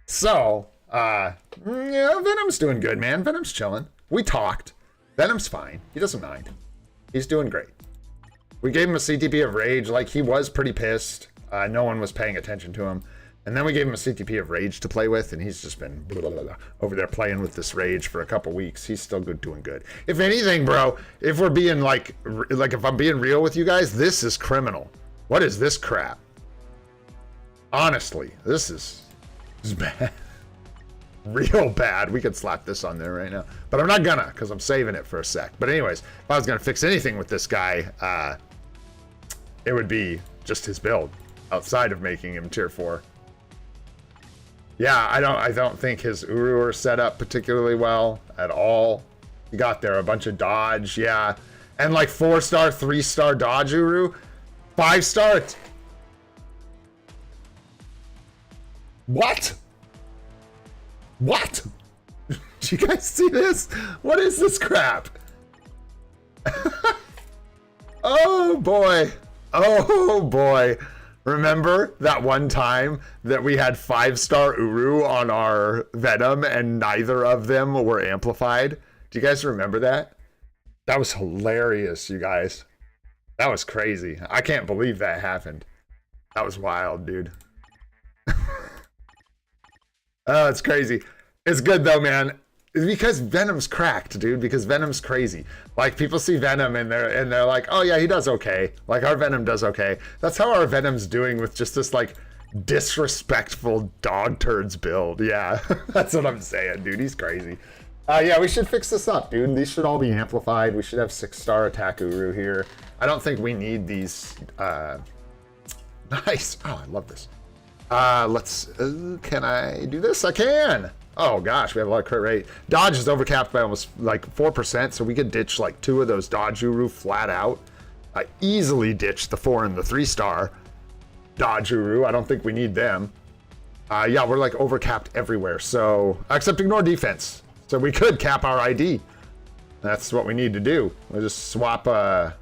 So, yeah, Venom's doing good, man. Venom's chilling. We talked. Venom's fine. He doesn't mind. He's doing great. We gave him a CTP of Rage. Like, he was pretty pissed. No one was paying attention to him. And then we gave him a CTP of Rage to play with, and he's just been over there playing with this Rage for a couple weeks. He's still doing good. If anything, bro, if we're being like if I'm being real with you guys, this is criminal. What is this crap? Honestly, this is bad. Real bad. We could slap this on there right now. But I'm not gonna, because I'm saving it for a sec. But anyways, if I was gonna fix anything with this guy, it would be just his build, outside of making him tier 4. Yeah, I don't think his Uru are set up particularly well at all. He got there a bunch of dodge, yeah. And like 4-star, 3-star dodge Uru. 5-star. What? What? Do you guys see this? What is this crap? Oh boy. Oh boy. Remember that one time that we had 5-star Uru on our Venom and neither of them were amplified? Do you guys remember that? That was hilarious, you guys. That was crazy. I can't believe that happened. That was wild, dude. Oh, it's crazy. It's good though, man. It's because Venom's cracked, dude. Because Venom's crazy. Like, people see Venom and they're like, oh yeah, he does okay. Like, our Venom does okay. That's how our Venom's doing with just this like disrespectful dog turds build. Yeah, that's what I'm saying, dude. He's crazy. Yeah, we should fix this up, dude. These should all be amplified. We should have 6-star attack Uru here. I don't think we need these. Nice. Oh, I love this. Let's, can I do this? I can. Oh gosh, we have a lot of crit rate. Dodge is overcapped by almost like 4%, so we could ditch like 2 of those Dodge Uru flat out. I easily ditch the 4 and the 3-star Dodge Uru. I don't think we need them. Yeah, we're like overcapped everywhere, so, except ignore defense. So we could cap our ID. That's what we need to do. We'll just swap out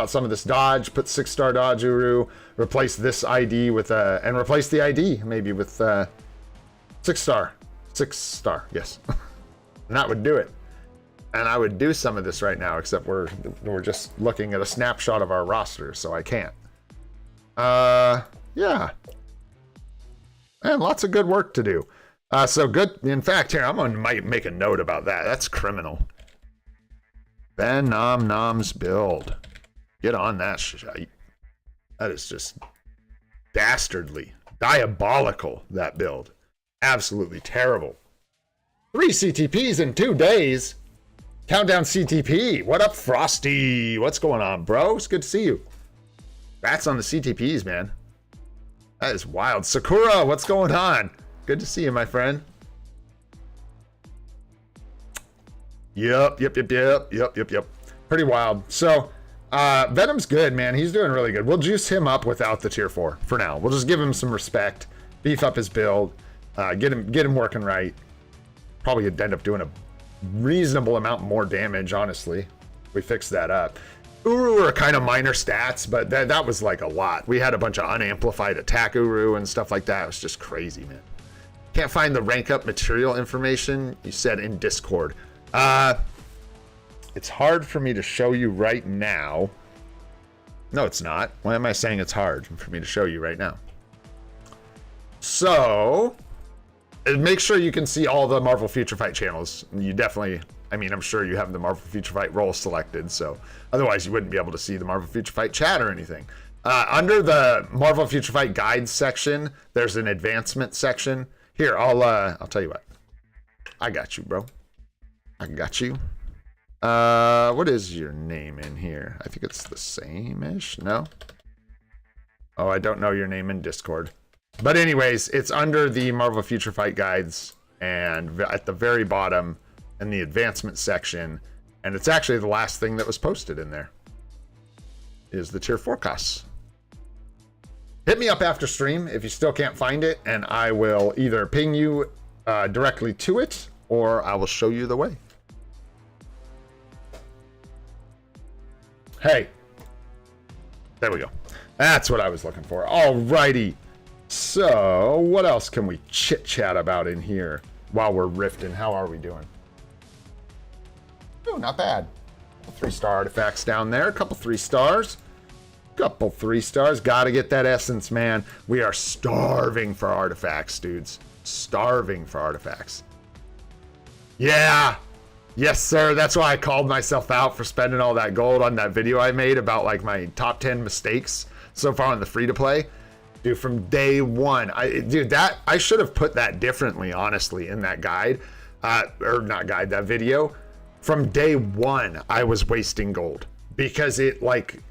some of this Dodge, put 6-star Dodge Uru, replace this ID with, and replace the ID maybe with 6-star. 6-star, yes. And that would do it. And I would do some of this right now, except we're just looking at a snapshot of our roster, so I can't. Yeah. And lots of good work to do. So good. In fact, here, I'm gonna make a note about that. That's criminal. Ben Nom Nom's build. Get on that shite. That is just dastardly, diabolical, that build. Absolutely terrible. 3 CTPs in 2 days. Countdown CTP. What up, Frosty? What's going on, bro? It's good to see you. Rats on the CTPs, man. That is wild. Sakura, what's going on? Good to see you, my friend. Yep. Pretty wild. So, Venom's good, man. He's doing really good. We'll juice him up without the tier 4 for now. We'll just give him some respect, beef up his build, get him working right. Probably end up doing a reasonable amount more damage, honestly. We fix that up. Uru are kind of minor stats, but that was like a lot. We had a bunch of unamplified attack Uru and stuff like that. It was just crazy, man. Can't find the rank up material information. You said in Discord. It's hard for me to show you right now. No, it's not. Why am I saying it's hard for me to show you right now? So, make sure you can see all the Marvel Future Fight channels. You definitely, I mean, I'm sure you have the Marvel Future Fight role selected, so otherwise you wouldn't be able to see the Marvel Future Fight chat or anything. Under the Marvel Future Fight guides section, there's an advancement section. Here, I'll tell you what. I got you, bro. I got you. What is your name in here? I think it's the same-ish. No? Oh, I don't know your name in Discord. But anyways, it's under the Marvel Future Fight guides and at the very bottom in the advancement section. And it's actually the last thing that was posted in there is the tier forecasts. Hit me up after stream if you still can't find it, and I will either ping you directly to it, or I will show you the way. Hey. There we go. That's what I was looking for. Alrighty. So, what else can we chit-chat about in here while we're rifting? How are we doing? Oh, not bad. 3-star artifacts down there. A couple 3-stars. Couple 3-stars. Gotta get that essence, man. We are starving for artifacts, dudes. Starving for artifacts. Yeah. Yes, sir. That's why I called myself out for spending all that gold on that video I made about like my top 10 mistakes so far on the free-to-play. Dude, from day one, I should have put that differently, honestly, in that guide, or not guide, that video. From day one, I was wasting gold because it, like,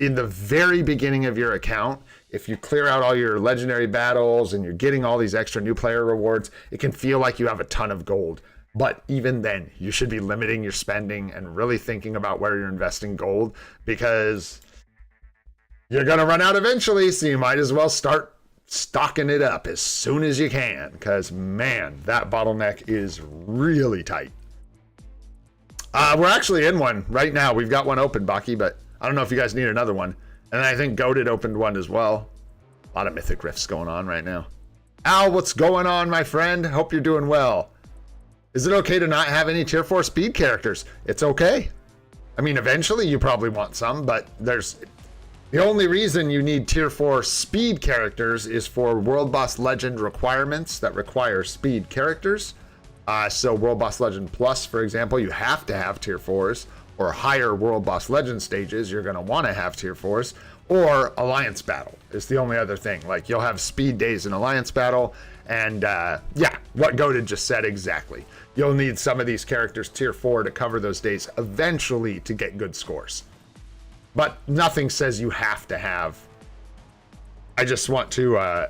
in the very beginning of your account, if you clear out all your legendary battles and you're getting all these extra new player rewards, it can feel like you have a ton of gold. But even then, you should be limiting your spending and really thinking about where you're investing gold, because you're going to run out eventually, so you might as well start stocking it up as soon as you can, because, man, that bottleneck is really tight. We're actually in one right now. We've got one open, Baki, but I don't know if you guys need another one. And I think Goated opened one as well. A lot of Mythic rifts going on right now. Al, what's going on, my friend? Hope you're doing well. Is it okay to not have any tier 4 speed characters? It's okay. I mean, eventually you probably want some, but there's... The only reason you need tier 4 speed characters is for World Boss Legend requirements that require speed characters. So World Boss Legend Plus, for example, you have to have tier 4s, or higher World Boss Legend stages, you're going to want to have tier 4s, or Alliance Battle is the only other thing. Like, you'll have speed days in Alliance Battle, and yeah, what Goated just said exactly. You'll need some of these characters tier 4 to cover those days eventually to get good scores. But nothing says you have to have. I just want to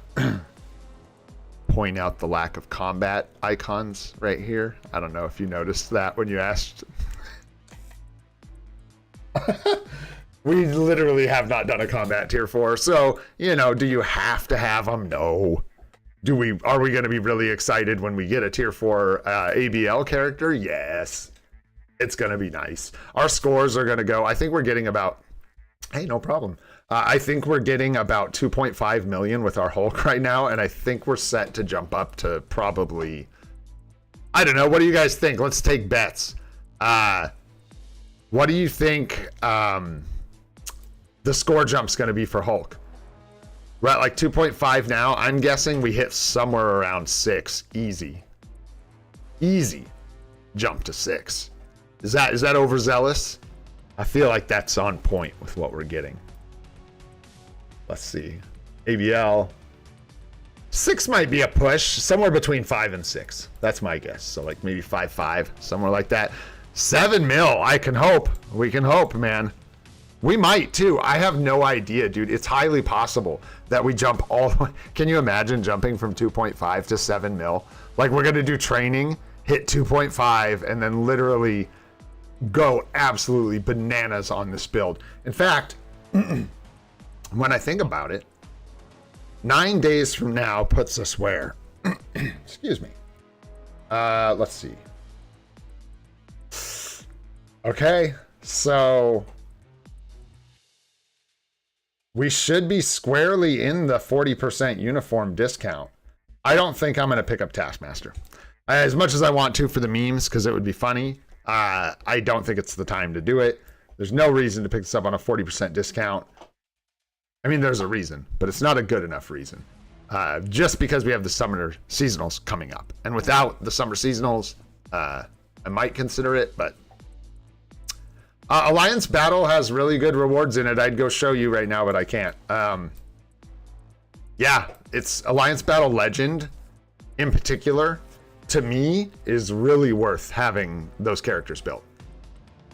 point out the lack of combat icons right here. I don't know if you noticed that when you asked. We literally have not done a combat tier 4. So, you know, do you have to have them? No. Are we going to be really excited when we get a tier 4 ABL character? Yes. It's going to be nice. Our scores are going to go, I think we're getting about, hey, no problem. I think we're getting about 2.5 million with our Hulk right now, and I think we're set to jump up to probably, I don't know, what do you guys think? Let's take bets. What do you think the score jump's going to be for Hulk? We're at like 2.5 now. I'm guessing we hit somewhere around 6. Easy. Easy jump to 6. Is that overzealous? I feel like that's on point with what we're getting. Let's see. ABL. 6 might be a push. Somewhere between 5 and 6. That's my guess. So like maybe 5.5, somewhere like that. 7 mil. I can hope. We can hope, man. We might too. I have no idea, dude. It's highly possible that we jump all the way. Can you imagine jumping from 2.5 to 7 mil? Like, we're going to do training, hit 2.5, and then literally go absolutely bananas on this build. In fact, when I think about it, 9 days from now puts us where? Excuse me. Let's see. Okay, so we should be squarely in the 40% uniform discount. I don't think I'm going to pick up Taskmaster. As much as I want to for the memes, because it would be funny, I don't think it's the time to do it. There's no reason to pick this up on a 40% discount. I mean, there's a reason, but it's not a good enough reason. Just because we have the summer seasonals coming up. And without the summer seasonals, I might consider it, but Alliance Battle has really good rewards in it. I'd go show you right now, but I can't. Yeah, it's Alliance Battle Legend in particular, to me, is really worth having those characters built.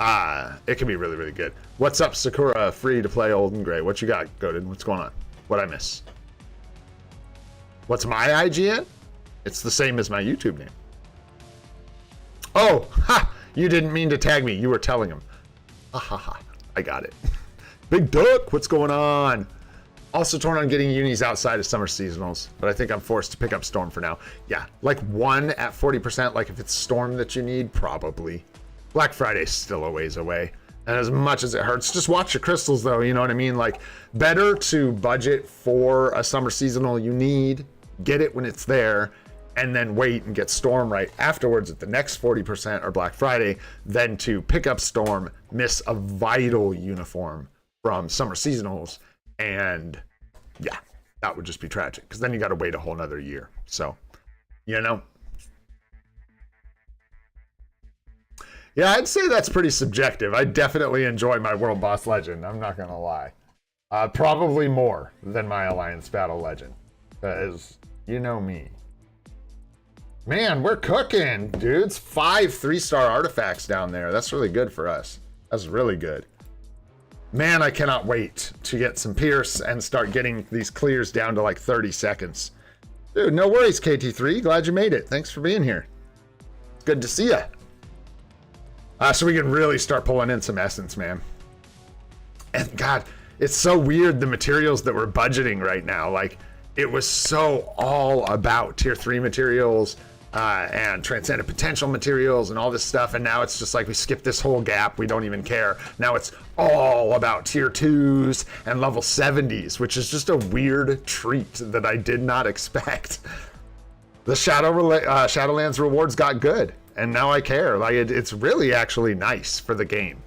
It can be really, really good. What's up, Sakura? Free to play old and gray. What you got, Goated? What's going on? What'd I miss? What's my IGN? It's the same as my YouTube name. Oh, ha! You didn't mean to tag me. You were telling him. Ha ha ha. I got it. Big Duck, what's going on? Also torn on getting unis outside of summer seasonals, but I think I'm forced to pick up Storm for now. Yeah, like 1 at 40%, like if it's Storm that you need, probably. Black Friday's still a ways away. And as much as it hurts, just watch your crystals though, you know what I mean? Like, better to budget for a summer seasonal you need, get it when it's there, and then wait and get Storm right afterwards at the next 40% or Black Friday, than to pick up Storm, miss a vital uniform from summer seasonals, and yeah, that would just be tragic, because then you got to wait a whole nother year. So, you know. Yeah, I'd say that's pretty subjective. I definitely enjoy my World Boss Legend, I'm not going to lie. Probably more than my Alliance Battle Legend, because you know me. Man, we're cooking, dudes. 5 3-star artifacts down there. That's really good for us. That's really good. Man, I cannot wait to get some Pierce and start getting these clears down to like 30 seconds. Dude, no worries, KT3. Glad you made it. Thanks for being here. It's good to see ya. So we can really start pulling in some essence, man. And God, it's so weird, the materials that we're budgeting right now. Like, it was so all about tier 3 materials, and transcendent potential materials and all this stuff. And now it's just like we skip this whole gap. We don't even care. Now it's all about tier 2s and level 70s, which is just a weird treat that I did not expect. The Shadowlands rewards got good, and now I care. Like it's really actually nice for the game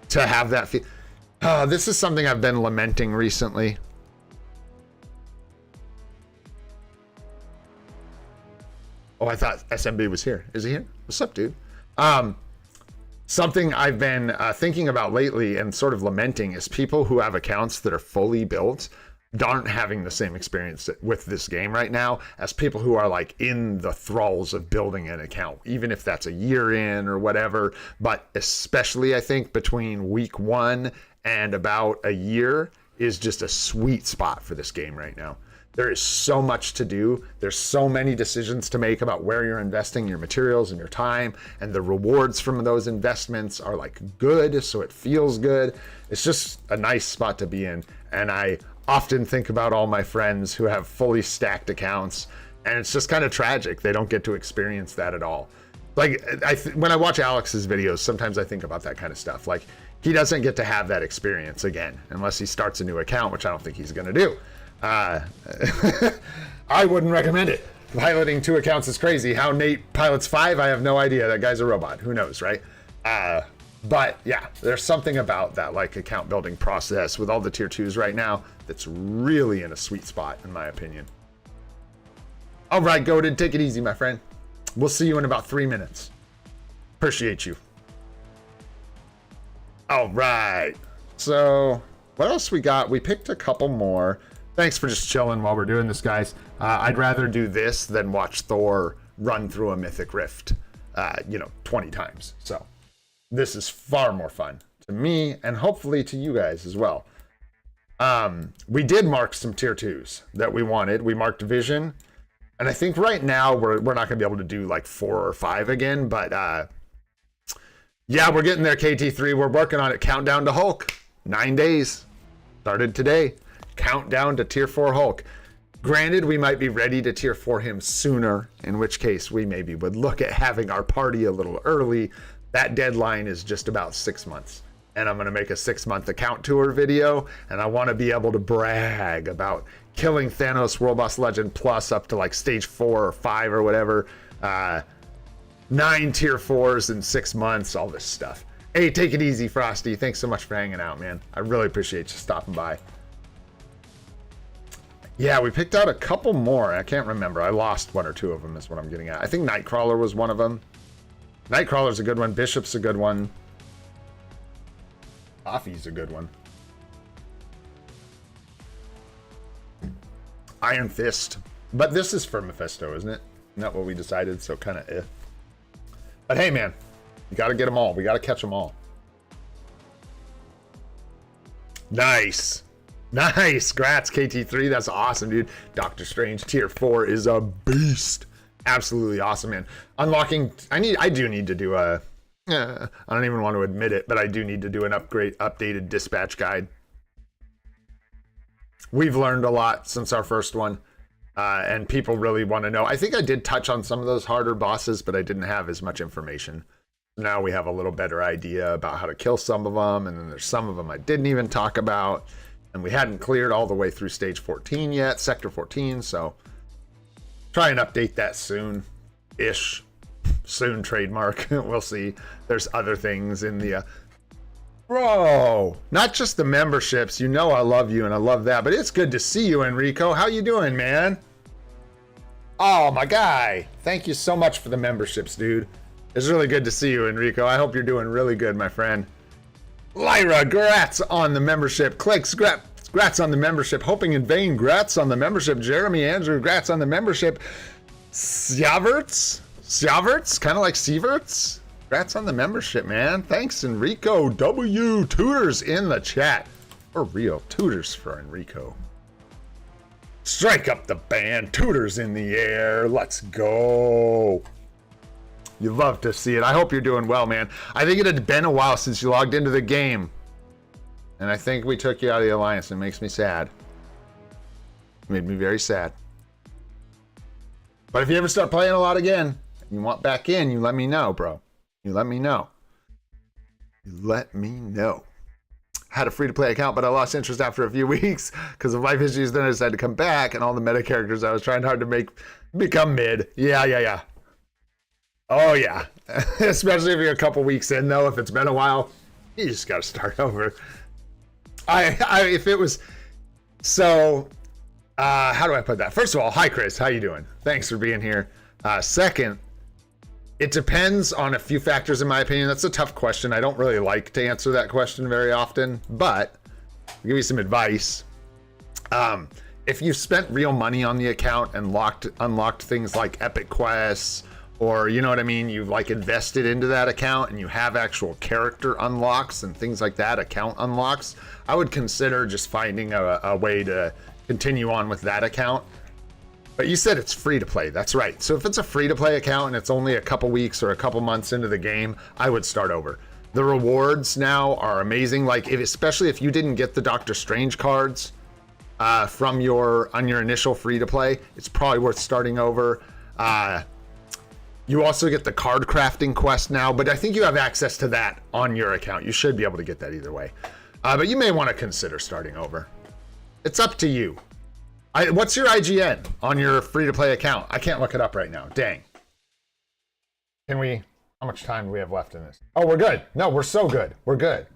to have that feel. This is something I've been lamenting recently. Oh, I thought SMB was here. Is he here? What's up, dude? Something I've been thinking about lately and sort of lamenting is people who have accounts that are fully built aren't having the same experience with this game right now as people who are like in the thralls of building an account, even if that's a year in or whatever. But especially I think between week 1 and about a year is just a sweet spot for this game right now. There is so much to do. There's so many decisions to make about where you're investing your materials and your time, and the rewards from those investments are like good, so it feels good. It's just a nice spot to be in. And I often think about all my friends who have fully stacked accounts, and it's just kind of tragic. They don't get to experience that at all. Like when I watch Alex's videos, sometimes I think about that kind of stuff. Like he doesn't get to have that experience again unless he starts a new account, which I don't think he's going to do. I wouldn't recommend it. Piloting 2 accounts is crazy. How Nate pilots 5, I have no idea. That guy's a robot. Who knows, right? But yeah, there's something about that like account building process with all the tier 2s right now that's really in a sweet spot, in my opinion. All right, Goated, take it easy, my friend. We'll see you in about 3 minutes. Appreciate you. All right. So what else we got? We picked a couple more. Thanks for just chilling while we're doing this, guys. I'd rather do this than watch Thor run through a Mythic Rift, 20 times. So this is far more fun to me and hopefully to you guys as well. We did mark some tier 2s that we wanted. We marked Vision. And I think right now we're not going to be able to do like 4 or 5 again. But yeah, we're getting there, KT3. We're working on it. Countdown to Hulk. 9 days. Started today. Countdown to tier 4 Hulk. Granted, we might be ready to tier 4 him sooner, in which case we maybe would look at having our party a little early. That deadline is just about 6 months. And I'm going to make a 6-month account tour video, and I want to be able to brag about killing Thanos World Boss Legend Plus up to like stage 4 or 5 or whatever. 9 tier 4s in 6 months, all this stuff. Hey, take it easy, Frosty. Thanks so much for hanging out, man. I really appreciate you stopping by. Yeah, we picked out a couple more. I can't remember. I lost 1 or 2 of them is what I'm getting at. I think Nightcrawler was one of them. Nightcrawler's a good one. Bishop's a good one. Coffee's a good one. Iron Fist. But this is for Mephisto, isn't it? Not what we decided, so kind of eh. But hey, man. You got to get them all. We got to catch them all. Nice. Nice. Grats, KT3. That's awesome, dude. Doctor Strange tier 4 is a beast. Absolutely awesome, man. Unlocking. I do need to do a. I don't even want to admit it, but I do need to do an updated dispatch guide. We've learned a lot since our first one, and people really want to know. I think I did touch on some of those harder bosses, but I didn't have as much information. Now we have a little better idea about how to kill some of them, and then there's some of them I didn't even talk about. And we hadn't cleared all the way through stage 14 yet, sector 14, so try and update that soon-ish. Soon trademark. We'll see. There's other things in the... Bro! Not just the memberships. You know I love you and I love that, but it's good to see you, Enrico. How you doing, man? Oh, my guy. Thank you so much for the memberships, dude. It's really good to see you, Enrico. I hope you're doing really good, my friend. Lyra, grats on the membership. Clicks, grats on the membership. Hoping in vain, grats on the membership. Jeremy Andrew, grats on the membership. Sjaverts, kind of like Sieverts. Grats on the membership, man. Thanks, Enrico W. Tutors in the chat. For real, tutors for Enrico. Strike up the band. Tutors in the air. Let's go. You love to see it. I hope you're doing well, man. I think it had been a while since you logged into the game. And I think we took you out of the Alliance. It makes me sad. It made me very sad. But if you ever start playing a lot again, You want back in, you let me know, bro. You let me know. You let me know. Had a free-to-play account, but I lost interest after a few weeks because of life issues. Then I decided to come back, and all the meta characters I was trying hard to make become mid. Yeah. Oh, yeah. Especially if you're a couple weeks in, though. If it's been a while, you just got to start over. If it was... So, how do I put that? First of all, hi, Chris. How you doing? Thanks for being here. Second, it depends on a few factors, in my opinion. That's a tough question. I don't really like to answer that question very often, but I'll give you some advice. If you spent real money on the account and unlocked things like epic quests, or you know what I mean, you've like invested into that account and you have actual character unlocks and things like that, account unlocks, I would consider just finding a way to continue on with that account. But you said it's free to play. That's right. So if it's a free to play account and it's only a couple weeks or a couple months into the game, I would start over. The rewards now are amazing. Like especially if you didn't get the Doctor Strange cards on your initial free to play, it's probably worth starting over. You also get the card crafting quest now, but I think you have access to that on your account. You should be able to get that either way. But you may want to consider starting over. It's up to you. What's your IGN on your free-to-play account? I can't look it up right now. Dang. Can we... How much time do we have left in this? Oh, we're good. No, we're so good. We're good.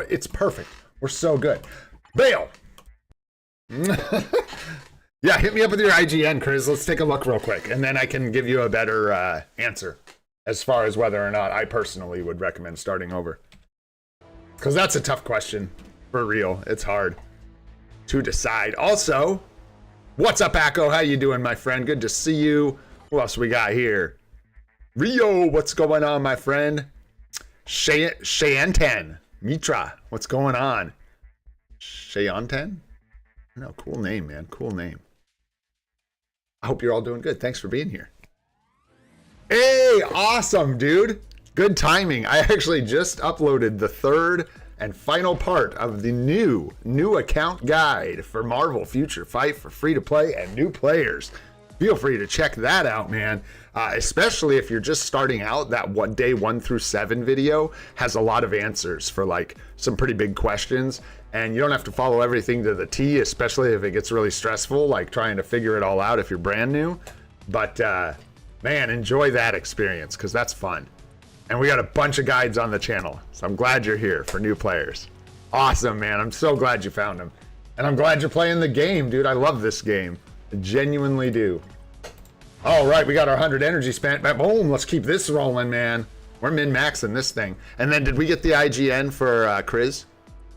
It's perfect. We're so good. Bail! Yeah, hit me up with your IGN, Chris. Let's take a look real quick, and then I can give you a better answer as far as whether or not I personally would recommend starting over. Because that's a tough question. For real. It's hard to decide. Also, what's up, Akko? How you doing, my friend? Good to see you. Who else we got here? Rio, what's going on, my friend? Shayantan Mitra, what's going on? Shayantan? No, cool name, man. Cool name. I hope you're all doing good. Thanks for being here. Hey, awesome, dude. Good timing. I actually just uploaded the third and final part of the new account guide for Marvel Future Fight for free to play and new players. Feel free to check that out, man. Especially if you're just starting out, that day 1 through 7 video has a lot of answers for like some pretty big questions, and you don't have to follow everything to the T, especially if it gets really stressful, like trying to figure it all out if you're brand new. But man, enjoy that experience because that's fun. And we got a bunch of guides on the channel, so I'm glad you're here for new players. Awesome, man. I'm so glad you found them. And I'm glad you're playing the game, dude. I love this game. I genuinely do. All right, we got our 100 energy spent. Boom, let's keep this rolling, man. We're min-maxing this thing. And then did we get the IGN for Chris?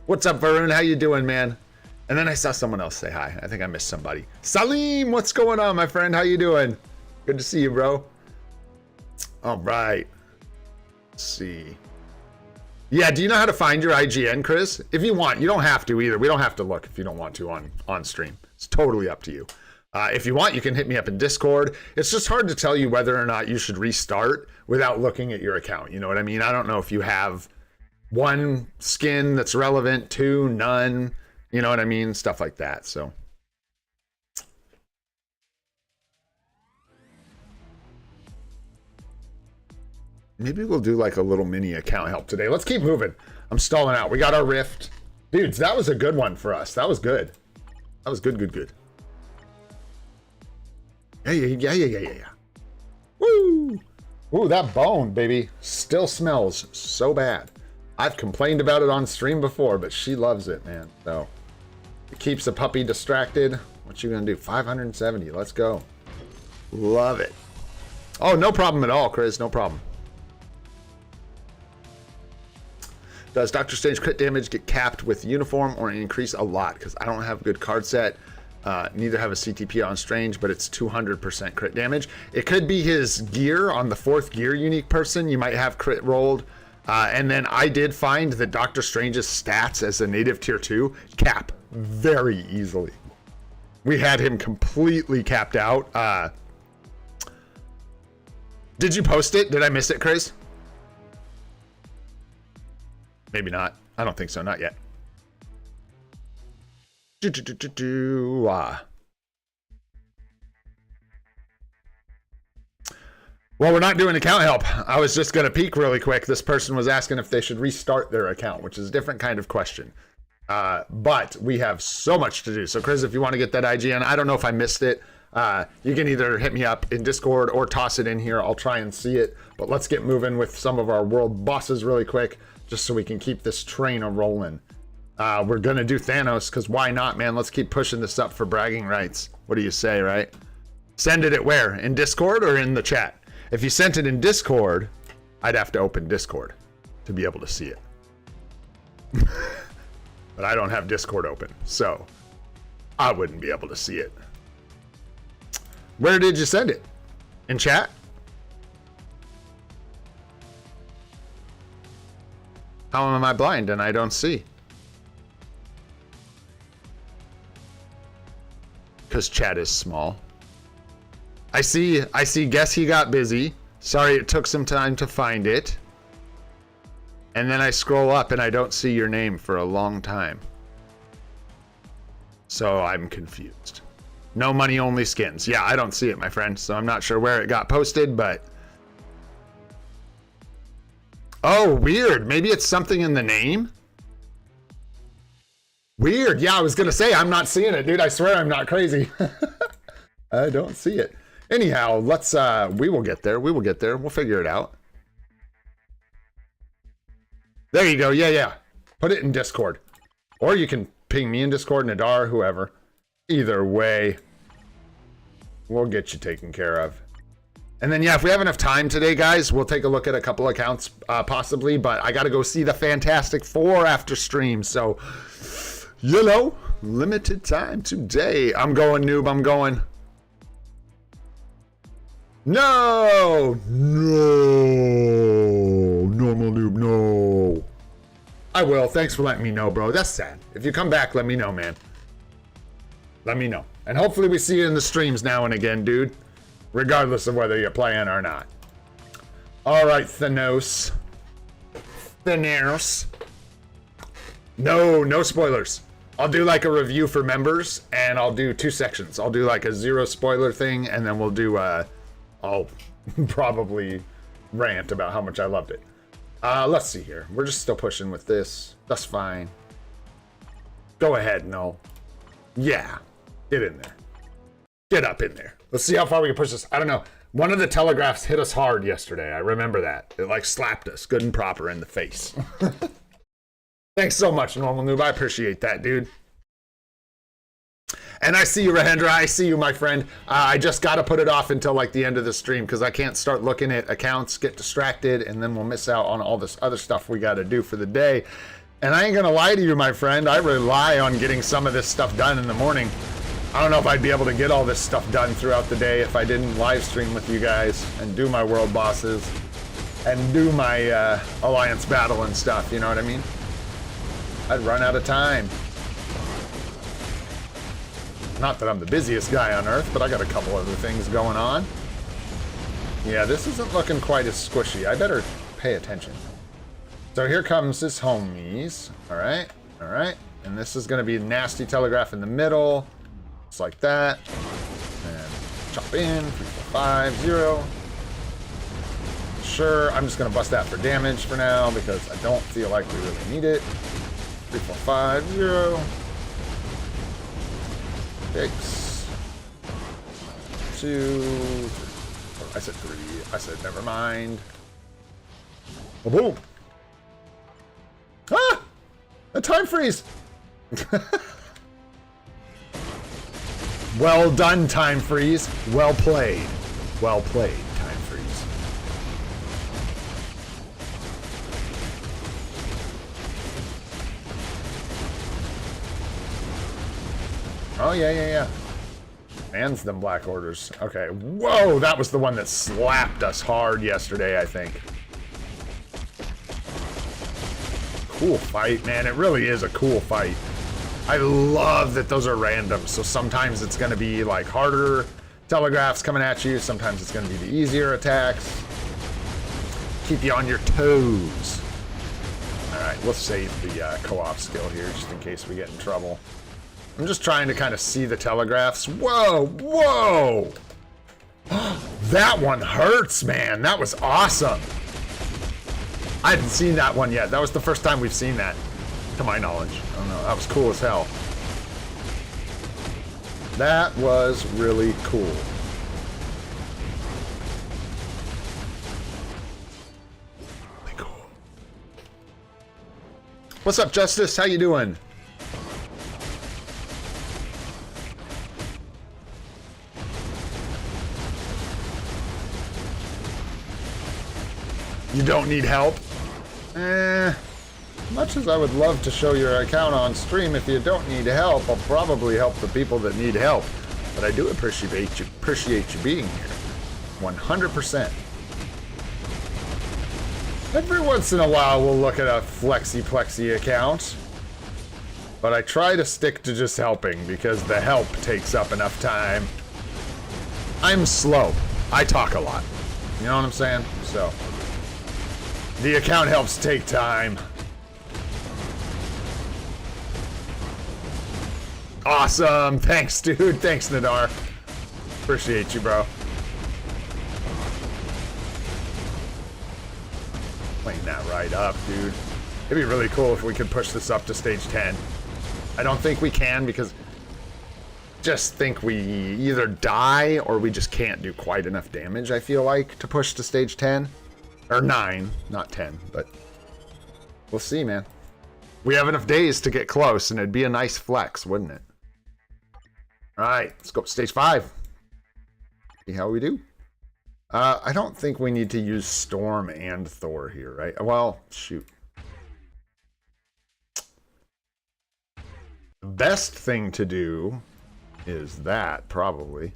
What's up, Varun? How you doing, man? And then I saw someone else say hi. I think I missed somebody. Salim, what's going on, my friend? How you doing? Good to see you, bro. All right. Let's see. Yeah, do you know how to find your IGN, Chris? If you want, you don't have to either. We don't have to look if you don't want to on stream. It's totally up to you. If you want, you can hit me up in Discord. It's just hard to tell you whether or not you should restart without looking at your account. You know what I mean? I don't know if you have one skin that's relevant, 2, none. You know what I mean? Stuff like that. So. Maybe we'll do like a little mini account help today. Let's keep moving. I'm stalling out. We got our Rift. Dudes, that was a good one for us. That was good. That was good. Yeah. Woo! Ooh, that bone, baby, still smells so bad. I've complained about it on stream before, but she loves it, man. So it keeps the puppy distracted. What you gonna do? 570. Let's go. Love it. Oh, no problem at all, Chris. No problem. Does Doctor Strange crit damage get capped with uniform or increase a lot? Because I don't have a good card set. Neither have a CTP on Strange, but it's 200% crit damage. It could be his gear on the 4th gear unique person. You might have crit rolled. And then I did find that Doctor Strange's stats as a native tier 2 cap very easily. We had him completely capped out. Did you post it? Did I miss it, Chris? Maybe not. I don't think so. Not yet. Well, we're not doing account help. I was just going to peek really quick. This person was asking if they should restart their account, which is a different kind of question. But we have so much to do. So, Chris, if you want to get that IGN, I don't know if I missed it. You can either hit me up in Discord or toss it in here. I'll try and see it. But let's get moving with some of our world bosses really quick, just so we can keep this train a-rolling. We're going to do Thanos, because why not, man? Let's keep pushing this up for bragging rights. What do you say, right? Send it at where? In Discord or in the chat? If you sent it in Discord, I'd have to open Discord to be able to see it. But I don't have Discord open, so I wouldn't be able to see it. Where did you send it? In chat? How am I blind and I don't see? Because chat is small. I see, guess he got busy. Sorry it took some time to find it. And then I scroll up and I don't see your name for a long time. So I'm confused. No money, only skins. Yeah, I don't see it, my friend. So I'm not sure where it got posted, but... Oh, weird. Maybe it's something in the name? Weird. Yeah, I was going to say, I'm not seeing it, dude. I swear I'm not crazy. I don't see it. Anyhow, let's, we will get there. We will get there. We'll figure it out. There you go. Yeah. Put it in Discord. Or you can ping me in Discord, Nadar, whoever. Either way, we'll get you taken care of. And then, yeah, if we have enough time today, guys, we'll take a look at a couple accounts, possibly. But I got to go see the Fantastic Four after stream. So, you know, limited time today. I'm going, noob. I'm going. No! Normal noob, no. I will. Thanks for letting me know, bro. That's sad. If you come back, let me know, man. Let me know. And hopefully we see you in the streams now and again, dude. Regardless of whether you're playing or not. Alright, Thanos. No spoilers. I'll do like a review for members, and I'll do 2 sections. I'll do like a 0 spoiler thing, and then we'll do, I'll probably rant about how much I loved it. Let's see here. We're just still pushing with this. That's fine. Go ahead, Knull. Yeah. Get in there. Get up in there. Let's see how far we can push this. I don't know. One of the telegraphs hit us hard yesterday. I remember that. It like slapped us good and proper in the face. Thanks so much, Normal Noob. I appreciate that, dude. And I see you, Rahendra. I see you, my friend. I just got to put it off until like the end of the stream because I can't start looking at accounts, get distracted, and then we'll miss out on all this other stuff we got to do for the day. And I ain't going to lie to you, my friend. I rely on getting some of this stuff done in the morning. I don't know if I'd be able to get all this stuff done throughout the day if I didn't live stream with you guys and do my world bosses and do my alliance battle and stuff. You know what I mean? I'd run out of time. Not that I'm the busiest guy on Earth, but I got a couple other things going on. Yeah, this isn't looking quite as squishy. I better pay attention. So here comes his homies. All right. And this is going to be a nasty telegraph in the middle. Just like that. And chop in. 3, 4, 5, 0. Sure, I'm just going to bust that for damage for now because I don't feel like we really need it. 3, 4, 5, 0. 6, 2, 3. I said 3. I said never mind. Oh, boom! Ah! A time freeze! Well done, time freeze. Well played. Well played, time freeze. Oh, yeah. Man's them black orders. Okay. Whoa, that was the one that slapped us hard yesterday, I think. Cool fight, man. It really is a cool fight. I love that those are random. So sometimes it's going to be like harder telegraphs coming at you. Sometimes it's going to be the easier attacks. Keep you on your toes. All right, we'll save the co-op skill here just in case we get in trouble. I'm just trying to kind of see the telegraphs. Whoa! That one hurts, man. That was awesome. I hadn't seen that one yet. That was the first time we've seen that, to my knowledge. I don't know. That was cool as hell. That was really cool. Really cool. What's up, Justice? How you doing? You don't need help? Much as I would love to show your account on stream, if you don't need help, I'll probably help the people that need help. But I do appreciate you being here. 100%. Every once in a while, we'll look at a Flexi account. But I try to stick to just helping, because the help takes up enough time. I'm slow. I talk a lot. You know what I'm saying? So, the account helps take time. Awesome. Thanks, dude. Thanks, Nadar. Appreciate you, bro. Clean that right up, dude. It'd be really cool if we could push this up to stage 10. I don't think we can, because just think we either die or we just can't do quite enough damage, I feel like, to push to stage 10. Or 9, not 10, but we'll see, man. We have enough days to get close, and it'd be a nice flex, wouldn't it? All right, let's go to stage 5. See how we do. I don't think we need to use Storm and Thor here, right? Well, shoot. The best thing to do is that, probably.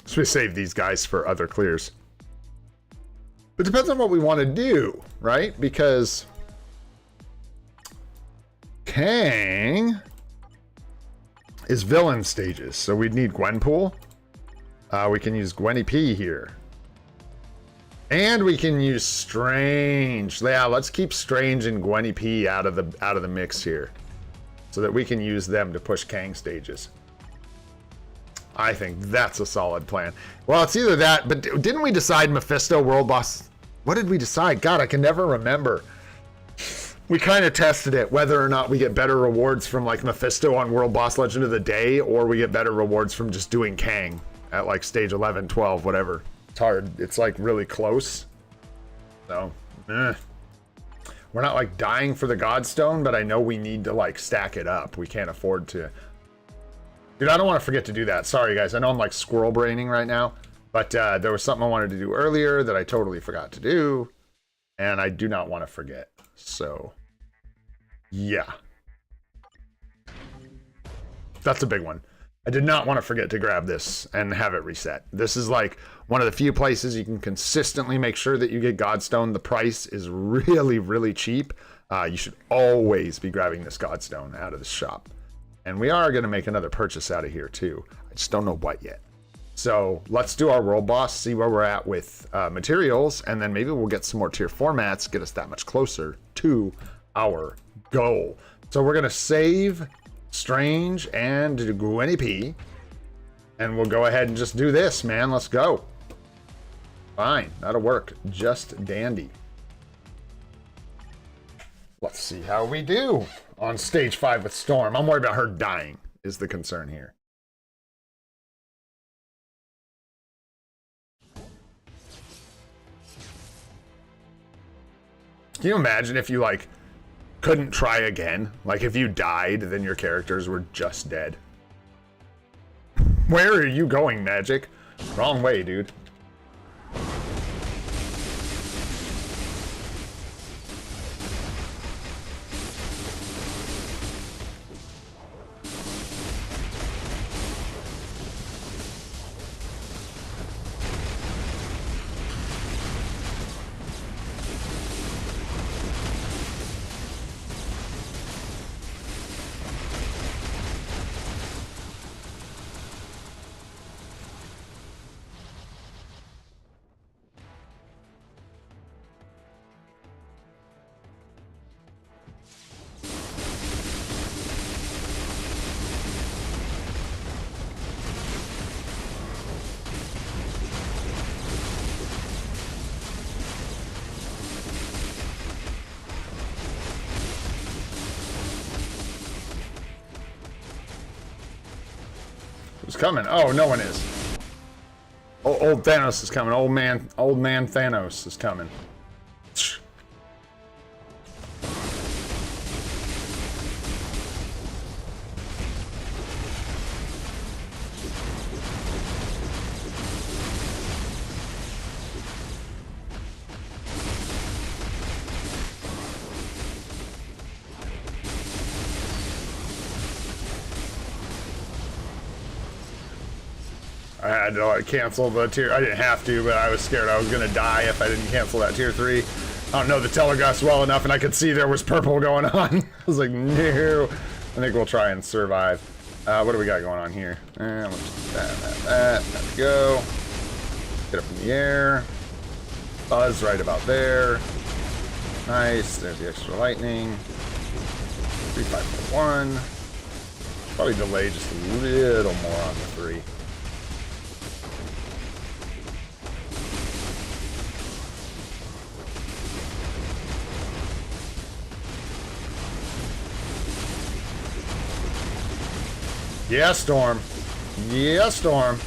So we save these guys for other clears. It depends on what we want to do, right? Because Kang is villain stages, so we'd need Gwenpool. We can use Gwenny P here. And we can use Strange. Yeah, let's keep Strange and Gwenny P out of the mix here, so that we can use them to push Kang stages. I think that's a solid plan. Well, it's either that, but didn't we decide Mephisto World Boss? What did we decide? God, I can never remember. We kind of tested it, whether or not we get better rewards from like Mephisto on World Boss Legend of the Day, or we get better rewards from just doing Kang at like stage 11, 12, whatever. It's hard. It's like really close. So, we're not like dying for the Godstone, but I know we need to like stack it up. We can't afford to. Dude, I don't want to forget to do that. Sorry, guys. I know I'm like squirrel braining right now, but there was something I wanted to do earlier that I totally forgot to do, and I do not want to forget. So, yeah. That's a big one. I did not want to forget to grab this and have it reset. This is like one of the few places you can consistently make sure that you get Godstone. The price is really, really cheap. You should always be grabbing this Godstone out of the shop. And we are going to make another purchase out of here too. I just don't know what yet. So let's do our world boss, see where we're at with materials, and then maybe we'll get some more tier formats, get us that much closer to our goal. So we're going to save Strange and Gwenny P, and we'll go ahead and just do this, man. Let's go. Fine, that'll work. Just dandy. Let's see how we do on stage 5 with Storm. I'm worried about her dying is the concern here. Can you imagine if you like couldn't try again? Like if you died, then your characters were just dead. Where are you going, Magic? Wrong way, dude. Who's coming? Oh, no one is. Oh, old Thanos is coming. Old man Thanos is coming. I had to cancel the tier. I didn't have to, but I was scared I was gonna die if I didn't cancel that tier 3. I don't know the telegraphs well enough, and I could see there was purple going on. I was like, no. I think we'll try and survive. What do we got going on here? Let's just that. There we go. Get up in the air. Buzz right about there. Nice. There's the extra lightning. 3, 5, 4, 1. Probably delay just a little more on the 3. Yeah, Storm. Yeah, Storm.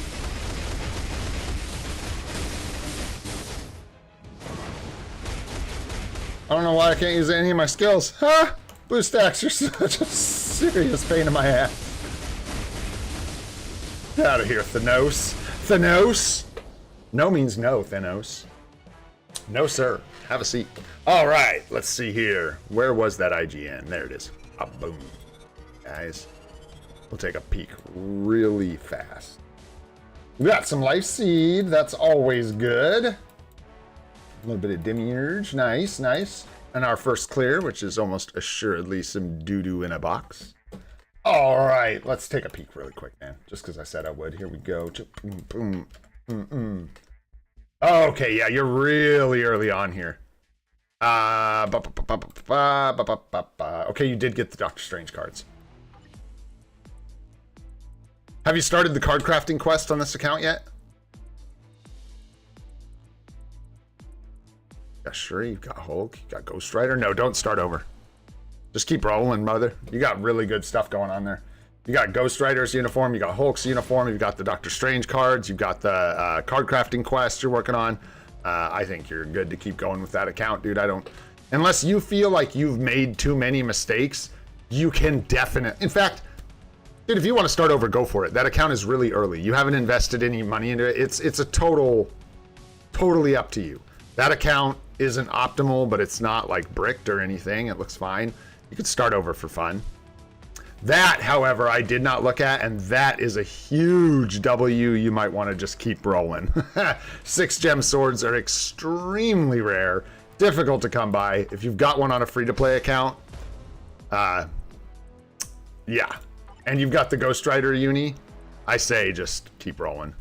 I don't know why I can't use any of my skills. Huh? Blue stacks, you're such a serious pain in my ass. Get out of here, Thanos. Thanos? No means no, Thanos. No, sir. Have a seat. All right, let's see here. Where was that IGN? There it is. Ah, boom. Guys. We'll take a peek really fast. We got some life seed. That's always good. A little bit of demiurge. Nice, nice. And our first clear, which is almost assuredly some doo-doo in a box. All right, let's take a peek really quick, man. Just because I said I would. Here we go. Boom, boom. Okay, yeah, you're really early on here. Okay, you did get the Doctor Strange cards. Have you started the card crafting quest on this account yet? Yeah, sure, you've got Hulk, you got Ghost Rider. No, don't start over. Just keep rolling, mother. You got really good stuff going on there. You got Ghost Rider's uniform, you got Hulk's uniform, you've got the Doctor Strange cards, you've got the card crafting quest you're working on. I think you're good to keep going with that account, dude. Unless you feel like you've made too many mistakes, you can definitely, in fact, dude, if you want to start over, go for it. That account is really early. You haven't invested any money into it. It's a totally up to you. That account isn't optimal, but it's not like bricked or anything. It looks fine. You could start over for fun. That, however, I did not look at, and that is a huge W. You might want to just keep rolling. 6 gem swords are extremely rare, difficult to come by. If you've got one on a free-to-play account, yeah. And you've got the Ghost Rider uni, I say just keep rolling.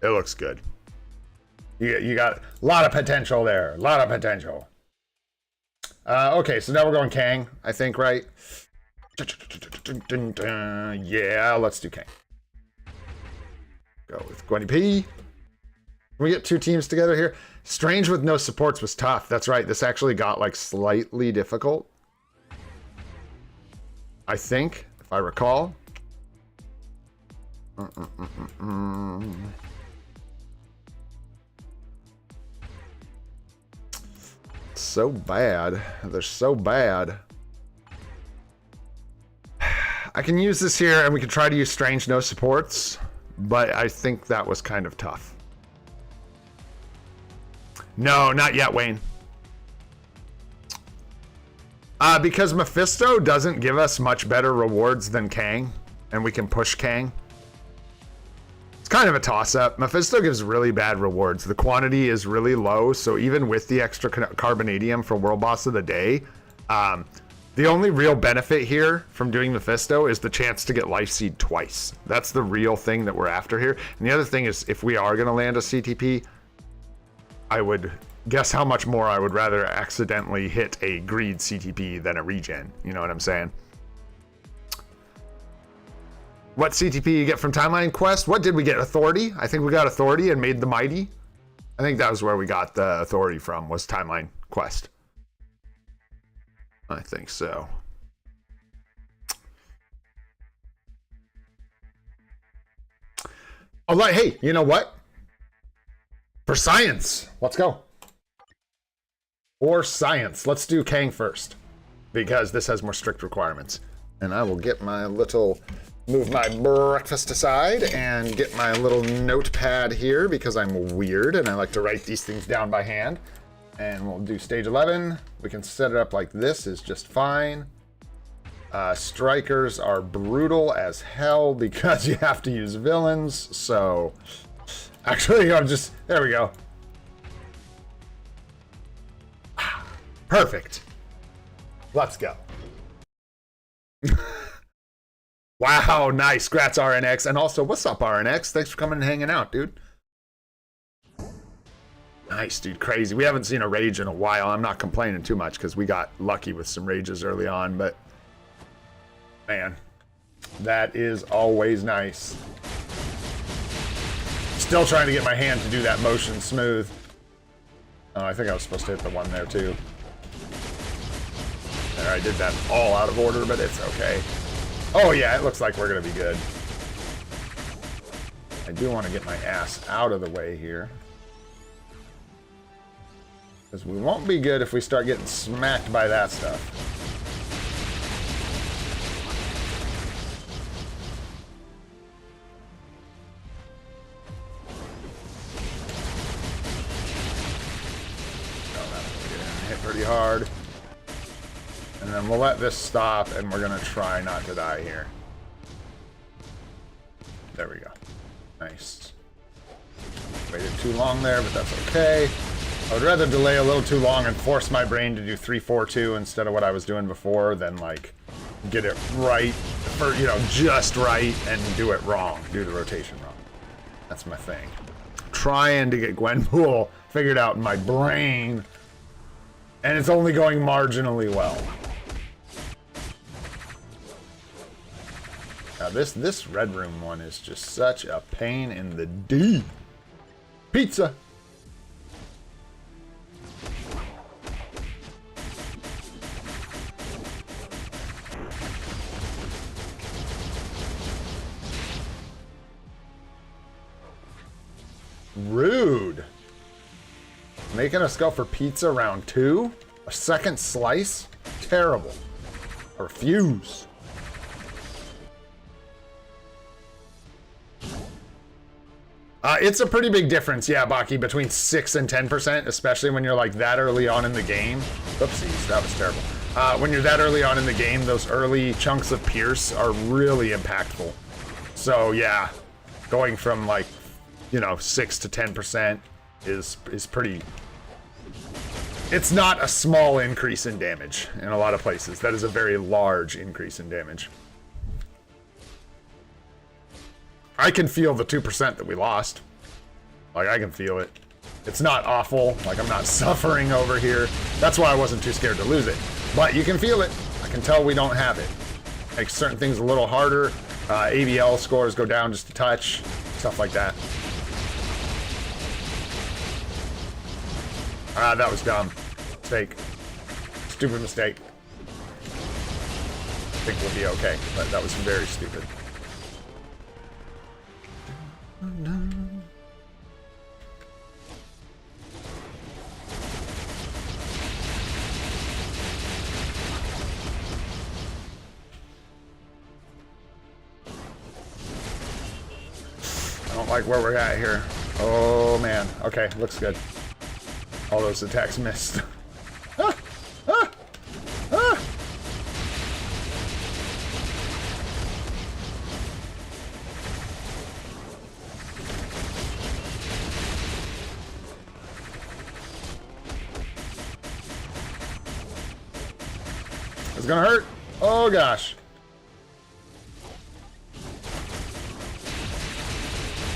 It looks good. You got a lot of potential there. A lot of potential. Okay, so now we're going Kang, I think, right? Yeah, let's do Kang. Go with Gwenny P. Can we get 2 teams together here? Strange with no supports was tough. That's right. This actually got like slightly difficult. I think. If I recall. So bad. They're so bad. I can use this here, and we can try to use Strange no supports, but I think that was kind of tough. No, not yet, Wayne. Because Mephisto doesn't give us much better rewards than Kang, and we can push Kang. It's kind of a toss-up. Mephisto gives really bad rewards. The quantity is really low, so even with the extra carbonadium for World Boss of the Day, the only real benefit here from doing Mephisto is the chance to get Life Seed twice. That's the real thing that we're after here. And the other thing is, if we are going to land a CTP, I would guess how much more I would rather accidentally hit a greed CTP than a regen. You know what I'm saying? What CTP you get from Timeline Quest? What did we get? Authority? I think we got Authority and made the Mighty. I think that was where we got the Authority from, was Timeline Quest. I think so. All right, hey, you know what? For science, let's go. For science, let's do Kang first, because this has more strict requirements. And I will get my little, move my breakfast aside and get my little notepad here because I'm weird and I like to write these things down by hand. And we'll do stage 11. We can set it up like this is just fine. Strikers are brutal as hell because you have to use villains. So actually, I'm just, there we go. Perfect. Let's go. Wow, nice. Grats, RNX. And also, what's up, RNX? Thanks for coming and hanging out, dude. Nice, dude. Crazy. We haven't seen a rage in a while. I'm not complaining too much because we got lucky with some rages early on, but man, that is always nice. Still trying to get my hand to do that motion smooth. Oh, I think I was supposed to hit the one there too. There, I did that all out of order, but it's okay. Oh yeah, it looks like we're gonna be good. I do want to get my ass out of the way here, because we won't be good if we start getting smacked by that stuff. Oh, that'll get hit pretty hard. And then we'll let this stop, and we're gonna try not to die here. There we go. Nice. Waited too long there, but that's okay. I would rather delay a little too long and force my brain to do 3-4-2 instead of what I was doing before than like get it right, for, you know, just right and do it wrong, do the rotation wrong. That's my thing. Trying to get Gwenpool figured out in my brain, and it's only going marginally well. Now this Red Room one is just such a pain in the D. Pizza. Rude. Making us go for pizza round 2? A second slice? Terrible. I refuse. It's a pretty big difference, yeah, Baki, between 6 and 10%, especially when you're like that early on in the game. Oopsies, that was terrible. When you're that early on in the game, those early chunks of Pierce are really impactful. So yeah, going from like, you know, 6 to 10% is pretty... It's not a small increase in damage in a lot of places. That is a very large increase in damage. I can feel the 2% that we lost. Like, I can feel it. It's not awful. Like, I'm not suffering over here. That's why I wasn't too scared to lose it. But you can feel it. I can tell we don't have it. Makes certain things a little harder. ABL scores go down just a touch. Stuff like that. That was dumb. Mistake. Stupid mistake. I think we'll be okay, but that was very stupid. I don't like where we're at here. Oh man. Okay, looks good. All those attacks missed. Ah! Ah! Ah! It's gonna hurt. Oh gosh.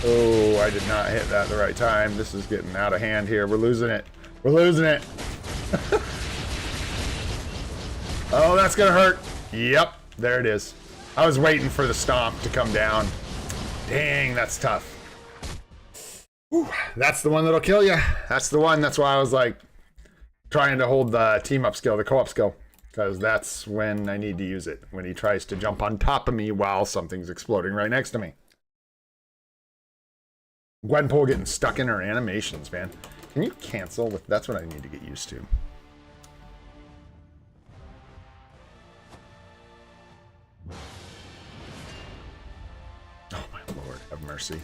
Oh, I did not hit that the right time. This is getting out of hand here. We're losing it. We're losing it. Oh, that's gonna hurt. Yep, there it is. I was waiting for the stomp to come down. Dang, that's tough. Whew, that's the one that'll kill you. That's the one. That's why I was like trying to hold the team up skill, the co-op skill, because that's when I need to use it. When he tries to jump on top of me while something's exploding right next to me. Gwenpool getting stuck in her animations, man. Can you cancel with? That's what I need to get used to. Oh my lord, have mercy.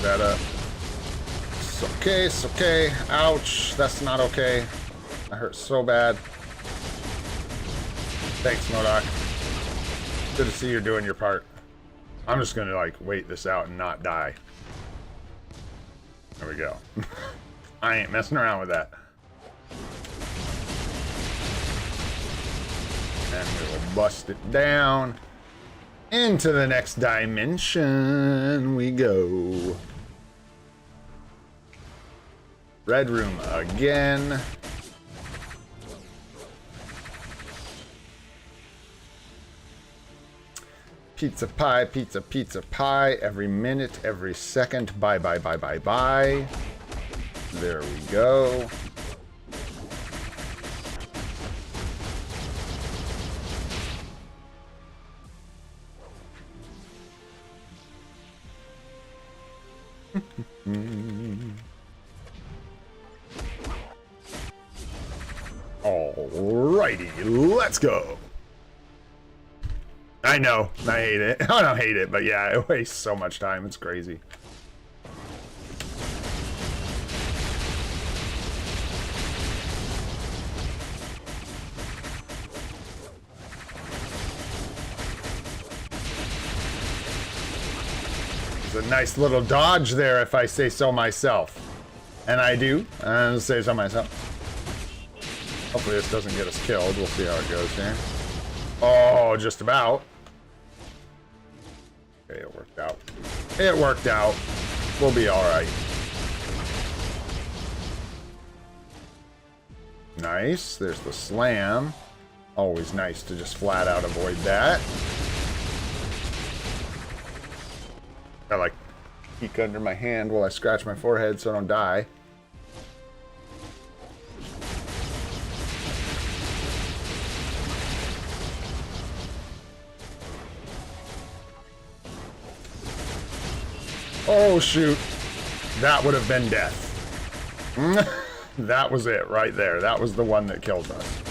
That up. It's okay, it's okay. Ouch, that's not okay. That hurt so bad. Thanks, MODOK. Good to see you're doing your part. I'm just gonna like wait this out and not die. There we go. I ain't messing around with that. And we will bust it down. Into the next dimension we go. Red room again. Pizza pie, pizza, pizza pie. Every minute, every second. Bye, bye, bye, bye, bye. There we go. Alrighty, let's go. I know, I hate it. I don't hate it, but yeah, it wastes so much time. It's crazy. It's a nice little dodge there, if I say so myself. And I do. I'll say so myself. Hopefully this doesn't get us killed. We'll see how it goes here. Oh, just about. Okay, it worked out. It worked out. We'll be alright. Nice. There's the slam. Always nice to just flat out avoid that. I like peek under my hand while I scratch my forehead so I don't die. Oh shoot, that would have been death. That was it right there. That was the one that killed us.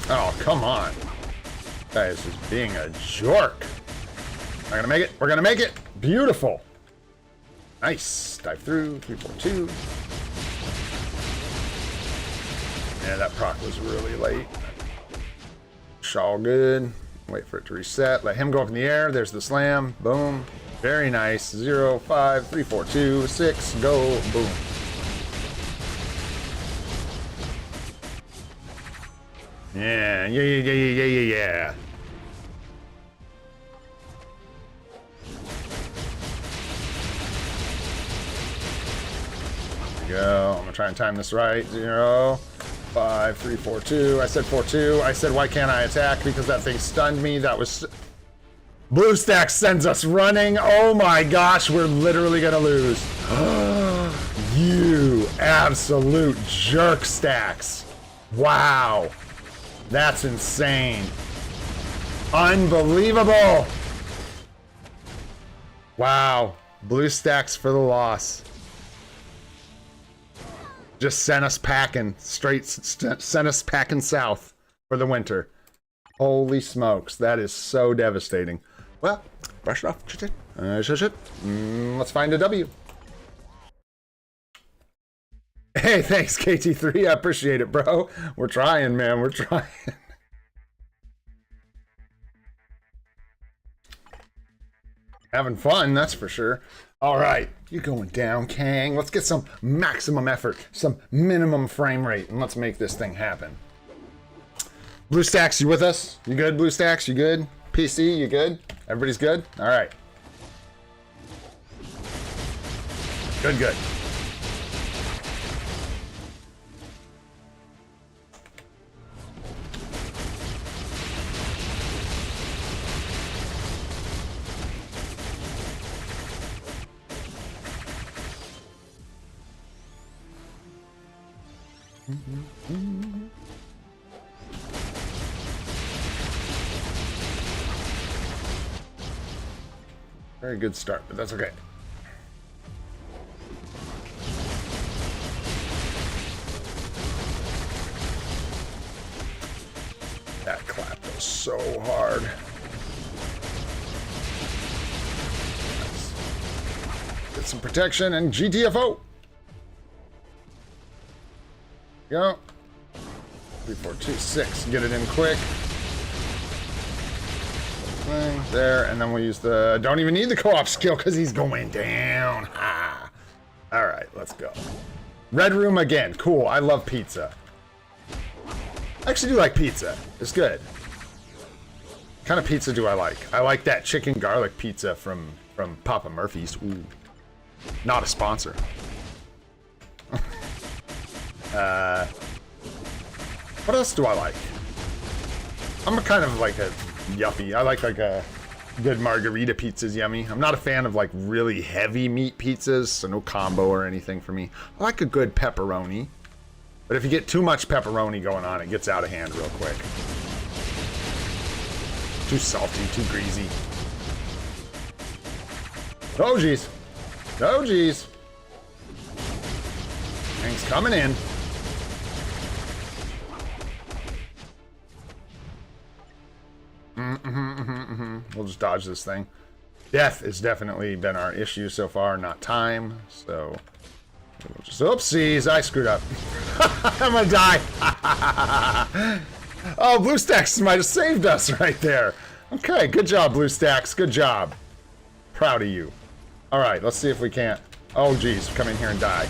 Oh, come on. That is just being a jerk. We're gonna make it. We're gonna make it. Beautiful. Nice. Dive through. 342. Yeah, that proc was really late. It's all good. Wait for it to reset. Let him go up in the air. There's the slam. Boom. Very nice. 0, 5, 3, 4, 2, 6. Go. Boom. Yeah. Yeah. There we go. I'm gonna try and time this right. 0, 5, 3, 4, 2. I said 4, 2. I said, why can't I attack? Because that thing stunned me. That was... BlueStacks sends us running. Oh my gosh, we're literally gonna lose. You absolute jerk, Stacks. Wow. That's insane. Unbelievable. Wow. BlueStacks for the loss. Just sent us packing, sent us packing south for the winter. Holy smokes, that is so devastating. Well, brush it off. Let's find a W. Hey, thanks, KT3. I appreciate it, bro. We're trying, man. We're trying. Having fun, that's for sure. All right, you're going down, Kang. Let's get some maximum effort, some minimum frame rate, and let's make this thing happen. BlueStacks, you with us? You good, BlueStacks? You good? PC, you good? Everybody's good? All right. Good, good. Very good start, but that's okay. That clap was so hard. Nice. Get some protection and GTFO. Go. 3, 4, 2, 6. Get it in quick. There, and then we'll use the... Don't even need the co-op skill because he's going down. Ah. All right, let's go. Red room again. Cool. I love pizza. I actually do like pizza. It's good. What kind of pizza do I like? I like that chicken garlic pizza from Papa Murphy's. Ooh. Not a sponsor. What else do I like? I'm a kind of like a yuppie. I like a good margarita pizza's yummy. I'm not a fan of like really heavy meat pizzas, so no combo or anything for me. I like a good pepperoni. But if you get too much pepperoni going on, it gets out of hand real quick. Too salty, too greasy. Oh, geez. Oh, geez. Things coming in. We'll just dodge this thing. Death has definitely been our issue so far, not time. So, we'll just... Oopsies, I screwed up. I'm gonna die. Oh, BlueStacks might have saved us right there. Okay, good job, BlueStacks. Good job. Proud of you. All right, let's see if we can't... Oh, geez, come in here and die.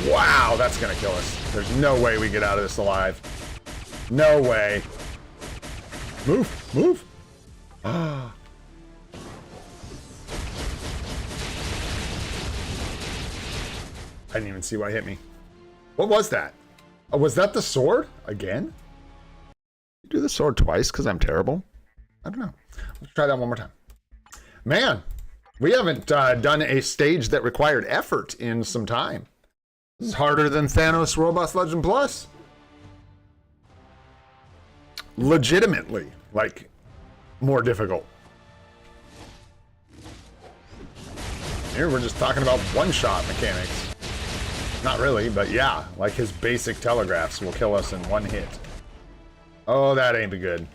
Wow, that's gonna kill us. There's no way we get out of this alive. No way. Move, move. Ah. I didn't even see what hit me. What was that? Oh, was that the sword? Again? You do the sword twice because I'm terrible? I don't know. Let's try that one more time. Man, we haven't done a stage that required effort in some time. This is harder than Thanos Robots Legend Plus. Legitimately, like, more difficult. Here we're just talking about one-shot mechanics. Not really, but yeah, like his basic telegraphs will kill us in one hit. Oh, that ain't good.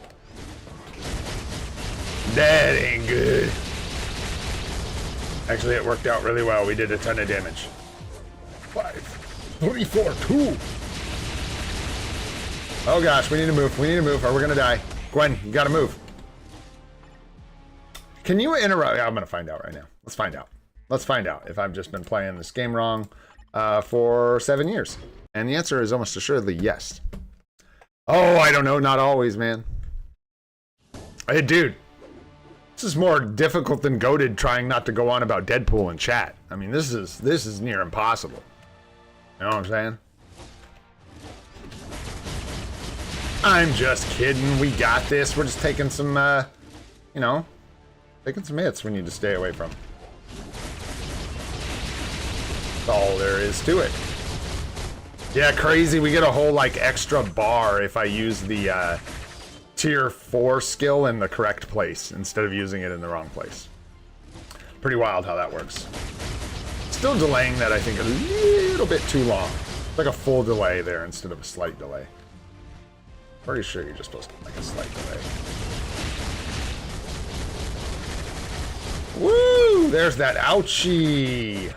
That ain't good. Actually, it worked out really well. We did a ton of damage. 5, 3, 4, 2. Oh gosh, we need to move. We need to move or we're gonna die. Gwen, you gotta move. Can you interrupt? I'm gonna find out right now. Let's find out. Let's find out if I've just been playing this game wrong for 7 years. And the answer is almost assuredly yes. Oh, I don't know. Not always, man. Hey, dude. This is more difficult than Goated trying not to go on about Deadpool in chat. I mean, this is near impossible. You know what I'm saying? I'm just kidding. We got this. We're just taking some, you know, taking some hits we need to stay away from. That's all there is to it. Yeah, crazy. We get a whole, like, extra bar if I use the, tier 4 skill in the correct place instead of using it in the wrong place. Pretty wild how that works. Still delaying that, I think, a little bit too long. Like a full delay there instead of a slight delay. Pretty sure you're just supposed to make a slight delay. Woo! There's that ouchie!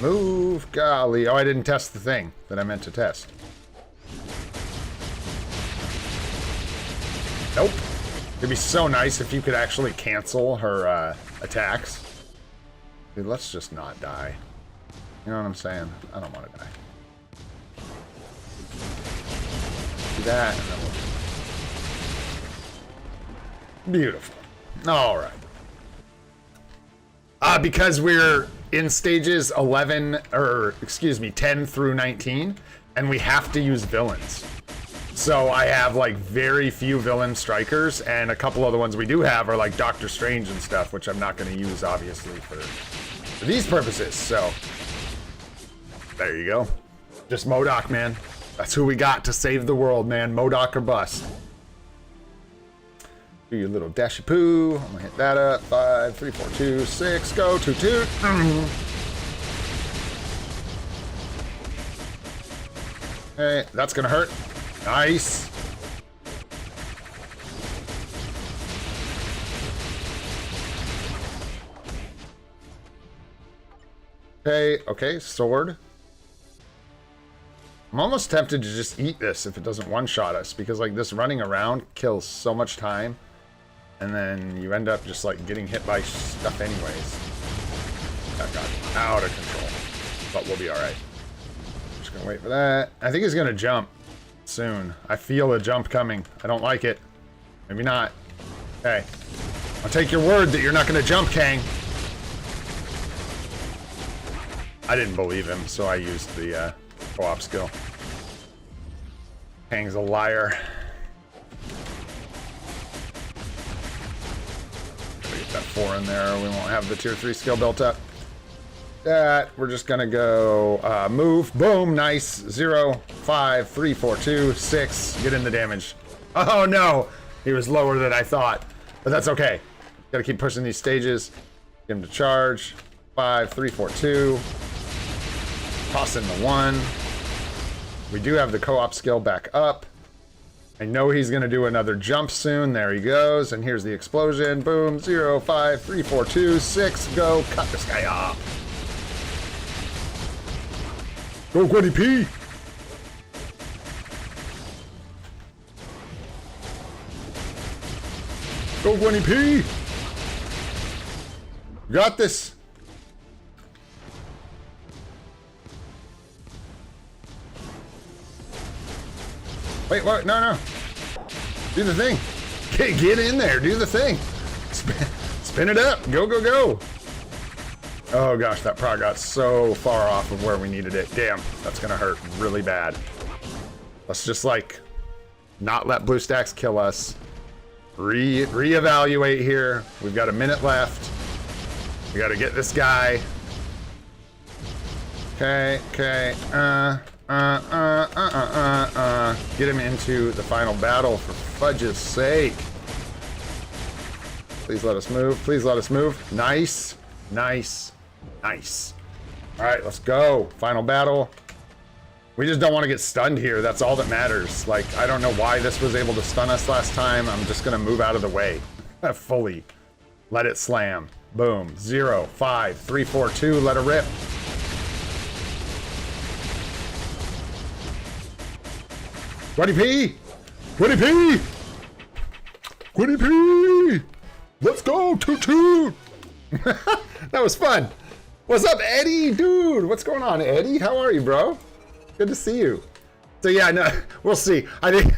Move, golly. Oh, I didn't test the thing that I meant to test. Nope. It'd be so nice if you could actually cancel her attacks. Dude, let's just not die. You know what I'm saying? I don't want to die. Do that, and then we'll... Beautiful. All right. Because we're in stages 11, or excuse me, 10 through 19, and we have to use villains. So I have like very few villain strikers, and a couple of the ones we do have are like Doctor Strange and stuff, which I'm not going to use obviously for these purposes. So there you go. Just MODOK, man. That's who we got to save the world, man. MODOK or bust. Do your little dashy poo. I'm gonna hit that up. 5, 3, 4, 2, 6. Go. Toot toot. Okay, that's gonna hurt. Nice. Okay, sword. I'm almost tempted to just eat this if it doesn't one-shot us, because like this running around kills so much time, and then you end up just like getting hit by stuff anyways. That got out of control, but we'll be all right. Just gonna wait for that. I think he's gonna jump soon. I feel a jump coming. I don't like it. Maybe not. Okay. I'll take your word that you're not gonna jump, Kang. I didn't believe him, so I used the co-op skill. Kang's a liar. Get that 4 in there. We won't have the tier 3 skill built up. That we're just gonna go move. Boom, nice. 0, 5, 3, 4, 2, 6. Get in the damage. Oh no, he was lower than I thought, but that's okay. Gotta keep pushing these stages. Get him to charge. 5, 3, 4, 2. Toss in the 1. We do have the co-op skill back up. I know he's gonna do another jump soon. There he goes, and here's the explosion. Boom. 0, 5, 3, 4, 2, 6. Go. Cut this guy off. Go, Gwenny P! Go, Gwenny P! You got this! Wait, what? No, no. Do the thing. Get in there. Do the thing. Spin it up. Go, go, go. Oh gosh, that prog got so far off of where we needed it. Damn, that's gonna hurt really bad. Let's just like not let BlueStacks kill us. Reevaluate here. We've got a minute left. We gotta get this guy. Okay, okay. Get him into the final battle for fudge's sake. Please let us move. Please let us move. Nice. Nice. Nice. All right, let's go. Final battle. We just don't want to get stunned here. That's all that matters. Like, I don't know why this was able to stun us last time. I'm just going to move out of the way. Fully. Let it slam. Boom. 0, 5, 3, 4, 2. Let it rip. Gwenny P! Gwenny P! Gwenny P! Let's go! Toot toot! That was fun. What's up, Eddie? Dude, what's going on, Eddie? How are you, bro? Good to see you. So yeah, no, we'll see. I think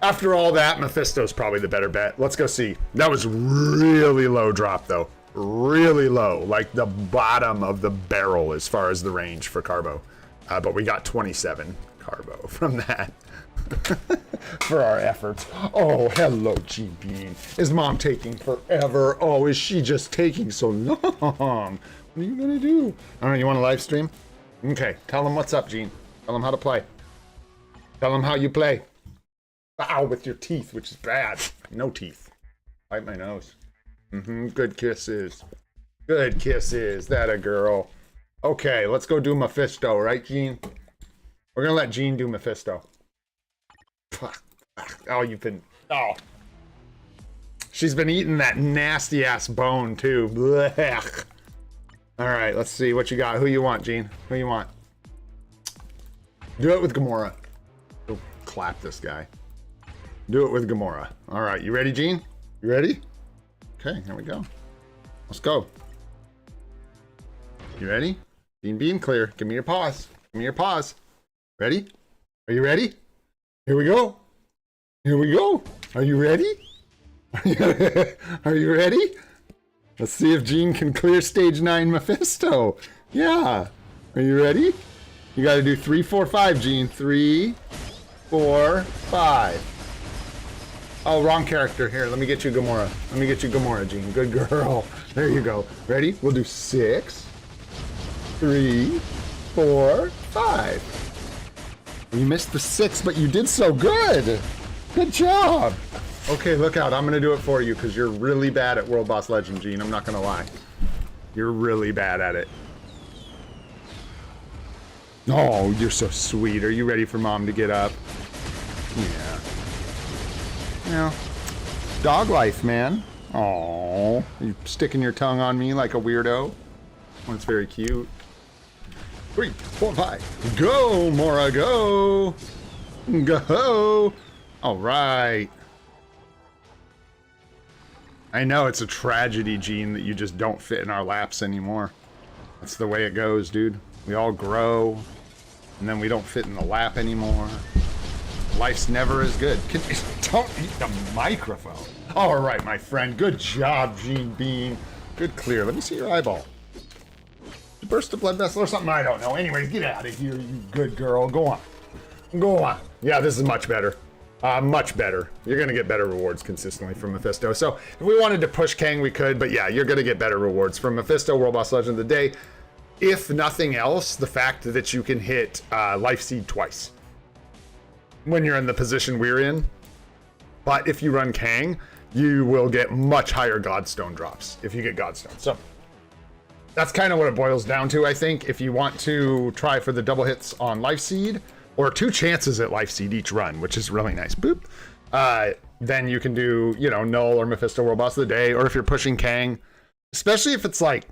after all that, Mephisto's probably the better bet. Let's go see. That was really low drop, though. Really low. Like the bottom of the barrel as far as the range for Carbo. But we got 27 Carbo from that. For our efforts. Oh, hello, G Bean. Is mom taking forever? Oh, is she just taking so long? What are you gonna do? I don't know, you want to live stream? Okay, tell them what's up, Gene. Tell them how to play. Tell them how you play. Ow, with your teeth, which is bad. No teeth. Bite my nose. Good kisses. Good kisses. That a girl. Okay, let's go do Mephisto, right, Gene? We're gonna let Gene do Mephisto. Oh, you've been... Oh. She's been eating that nasty-ass bone, too. Blech. All right, let's see what you got. Who you want, Gene? Who you want? Do it with Gamora. Go clap this guy. Do it with Gamora. All right, you ready, Gene? You ready? Okay, here we go. Let's go. You ready? Bean, clear. Give me your paws. Give me your paws. Ready? Are you ready? Here we go. Here we go. Are you ready? Are you ready? Let's see if Gene can clear stage 9 Mephisto. Yeah. Are you ready? You got to do 3, 4, 5, Gene. 3, 4, 5. Oh, wrong character. Here, let me get you Gamora. Let me get you Gamora, Gene. Good girl. There you go. Ready? We'll do 6, 3, 4, 5. You missed the 6, but you did so good. Good job. Okay, look out. I'm going to do it for you because you're really bad at World Boss Legend, Gene. I'm not going to lie. You're really bad at it. Oh, you're so sweet. Are you ready for Mom to get up? Yeah. Yeah. Dog life, man. Oh, you sticking your tongue on me like a weirdo. Oh, it's very cute. 3, 4, 5. Go, Mora, go. Go. All right. I know it's a tragedy, Gene, that you just don't fit in our laps anymore. That's the way it goes, dude. We all grow, and then we don't fit in the lap anymore. Life's never as good. Don't eat the microphone. All right, my friend. Good job, Gene Bean. Good clear. Let me see your eyeball. You burst a blood vessel or something? I don't know. Anyways, get out of here, you good girl. Go on. Go on. Yeah, this is much better. Much better. You're going to get better rewards consistently from Mephisto. So if we wanted to push Kang, we could. But yeah, you're going to get better rewards from Mephisto, World Boss Legend of the Day. If nothing else, the fact that you can hit Life Seed twice when you're in the position we're in. But if you run Kang, you will get much higher Godstone drops if you get Godstone. So that's kind of what it boils down to, I think. If you want to try for the double hits on Life Seed, or 2 chances at Life Seed each run, which is really nice. Boop. Then you can do, you know, Knull or Mephisto World Boss of the Day, or if you're pushing Kang, especially if it's like,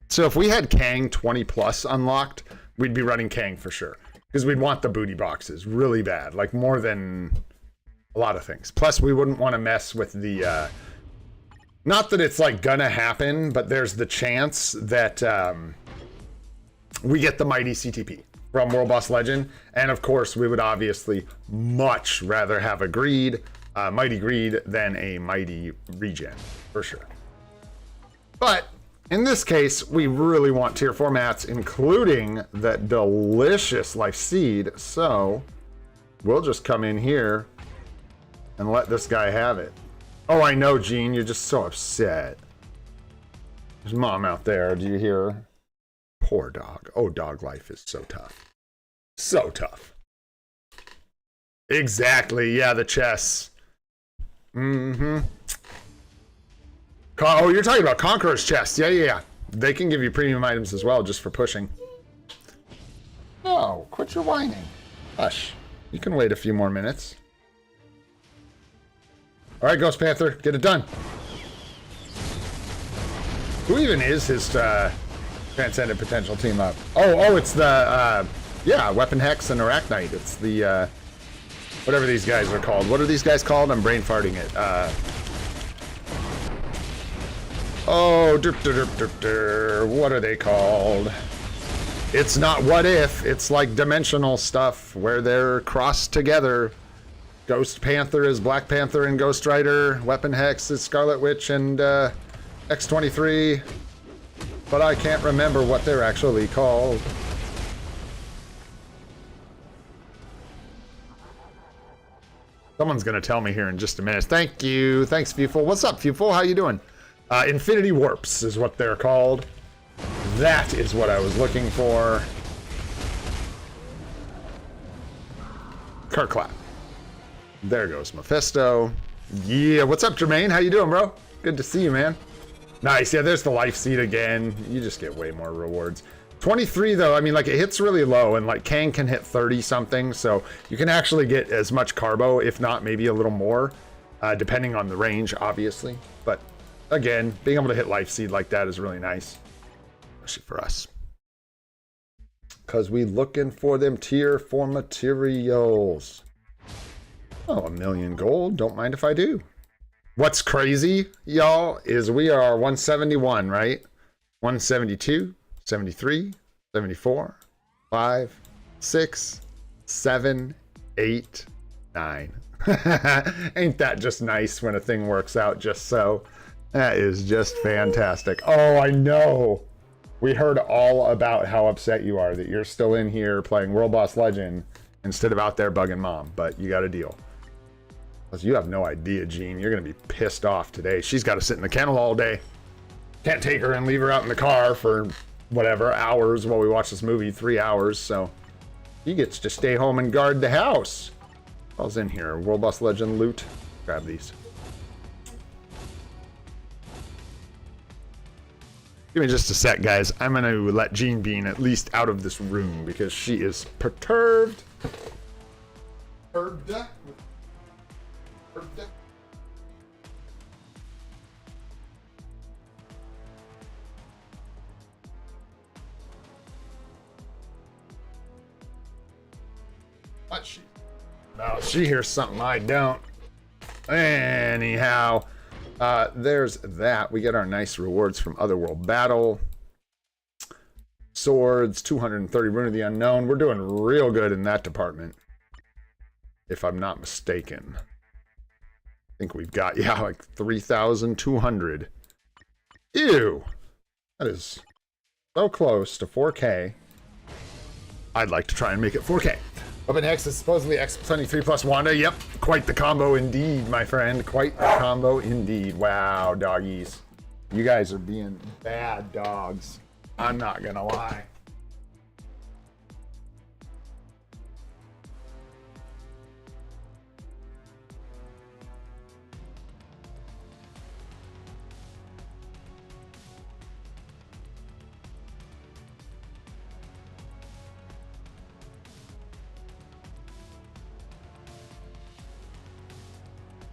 so if we had Kang 20 plus unlocked, we'd be running Kang for sure. Because we'd want the booty boxes really bad, like more than a lot of things. Plus, we wouldn't want to mess with the, not that it's like gonna happen, but there's the chance that we get the Mighty CTP from World Boss Legend. And of course, we would obviously much rather have a Greed, Mighty Greed, than a Mighty Regen, for sure. But in this case, we really want tier 4 mats, including that delicious Life Seed. So we'll just come in here and let this guy have it. Oh, I know, Gene, you're just so upset. There's Mom out there. Do you hear her? Poor dog. Oh, dog life is so tough. So tough. Exactly. Yeah, the chests. Mm-hmm. Oh, you're talking about Conqueror's chest. Yeah. They can give you premium items as well just for pushing. No, quit your whining. Hush. You can wait a few more minutes. All right, Ghost Panther, get it done. Who even is his Transcendent Potential team up? Oh, it's the, yeah, Weapon Hex and Arachnite. It's the, whatever these guys are called. What are these guys called? I'm brain farting it. What are they called? It's not What If. It's like dimensional stuff where they're crossed together. Ghost Panther is Black Panther and Ghost Rider. Weapon Hex is Scarlet Witch and X-23. But I can't remember what they're actually called. Someone's gonna tell me here in just a minute. Thank you. Thanks, Fuful. What's up, Fuful? How you doing? Infinity Warps is what they're called. That is what I was looking for. Kirklap. There goes Mephisto. Yeah, what's up, Jermaine? How you doing, bro? Good to see you, man. Nice. Yeah, there's the Life Seed again. You just get way more rewards. 23, though, I mean, like, it hits really low, and, like, Kang can hit 30-something, so you can actually get as much carbo, if not maybe a little more, depending on the range, obviously. But, again, being able to hit Life Seed like that is really nice, especially for us. Because we looking for them tier 4 materials. Oh, 1,000,000 gold. Don't mind if I do. What's crazy, y'all, is we are 171, right? 172, 73, 74, 5, 6, 7, 8, 9. Ain't that just nice when a thing works out just so? That is just fantastic. Oh, I know. We heard all about how upset you are that you're still in here playing World Boss Legend instead of out there bugging mom, but you got a deal. You have no idea, Gene. You're going to be pissed off today. She's got to sit in the kennel all day. Can't take her and leave her out in the car for whatever hours while we watch this movie, 3 hours. So he gets to stay home and guard the house. What's in here? World Boss Legend loot. Grab these. Give me just a sec, guys. I'm going to let Jean Bean at least out of this room because she is perturbed. What she? No, she hears something I don't. Anyhow, there's that. We get our nice rewards from Otherworld Battle. Swords, 230 Rune of the Unknown. We're doing real good in that department, if I'm not mistaken. I think we've got, yeah, like 3,200. Ew! That is so close to 4K. I'd like to try and make it 4K. Up next is supposedly X23 plus Wanda. Yep, quite the combo indeed, my friend. Quite the combo indeed. Wow, doggies. You guys are being bad dogs. I'm not gonna lie.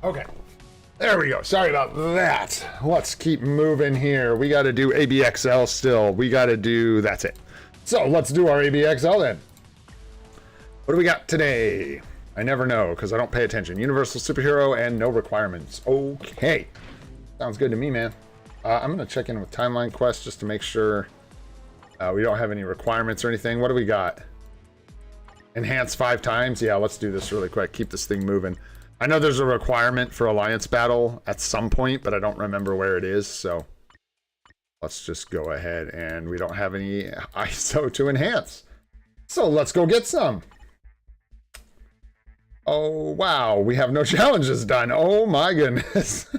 Okay, there we go. Sorry about that. Let's keep moving here. We got to do ABXL still. We got to do, that's it. So let's do our ABXL then. What do we got today? I never know because I don't pay attention. Universal Superhero and no requirements. Okay, sounds good to me, man. I'm going to check in with Timeline Quest just to make sure we don't have any requirements or anything. What do we got? Enhance 5 times. Yeah, let's do this really quick. Keep this thing moving. I know there's a requirement for Alliance Battle at some point, but I don't remember where it is, so let's just go ahead, and we don't have any ISO to enhance. So let's go get some. Oh, wow, we have no challenges done. Oh my goodness.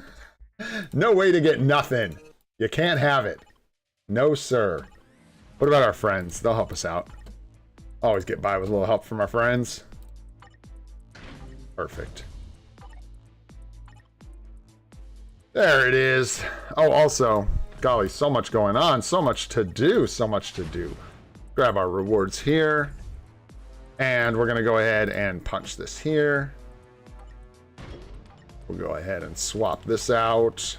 No way to get nothing. You can't have it. No, sir. What about our friends? They'll help us out. Always get by with a little help from our friends. Perfect. There it is. Oh, also, golly, so much going on, so much to do, so much to do. Grab our rewards here. And we're going to go ahead and punch this here. We'll go ahead and swap this out.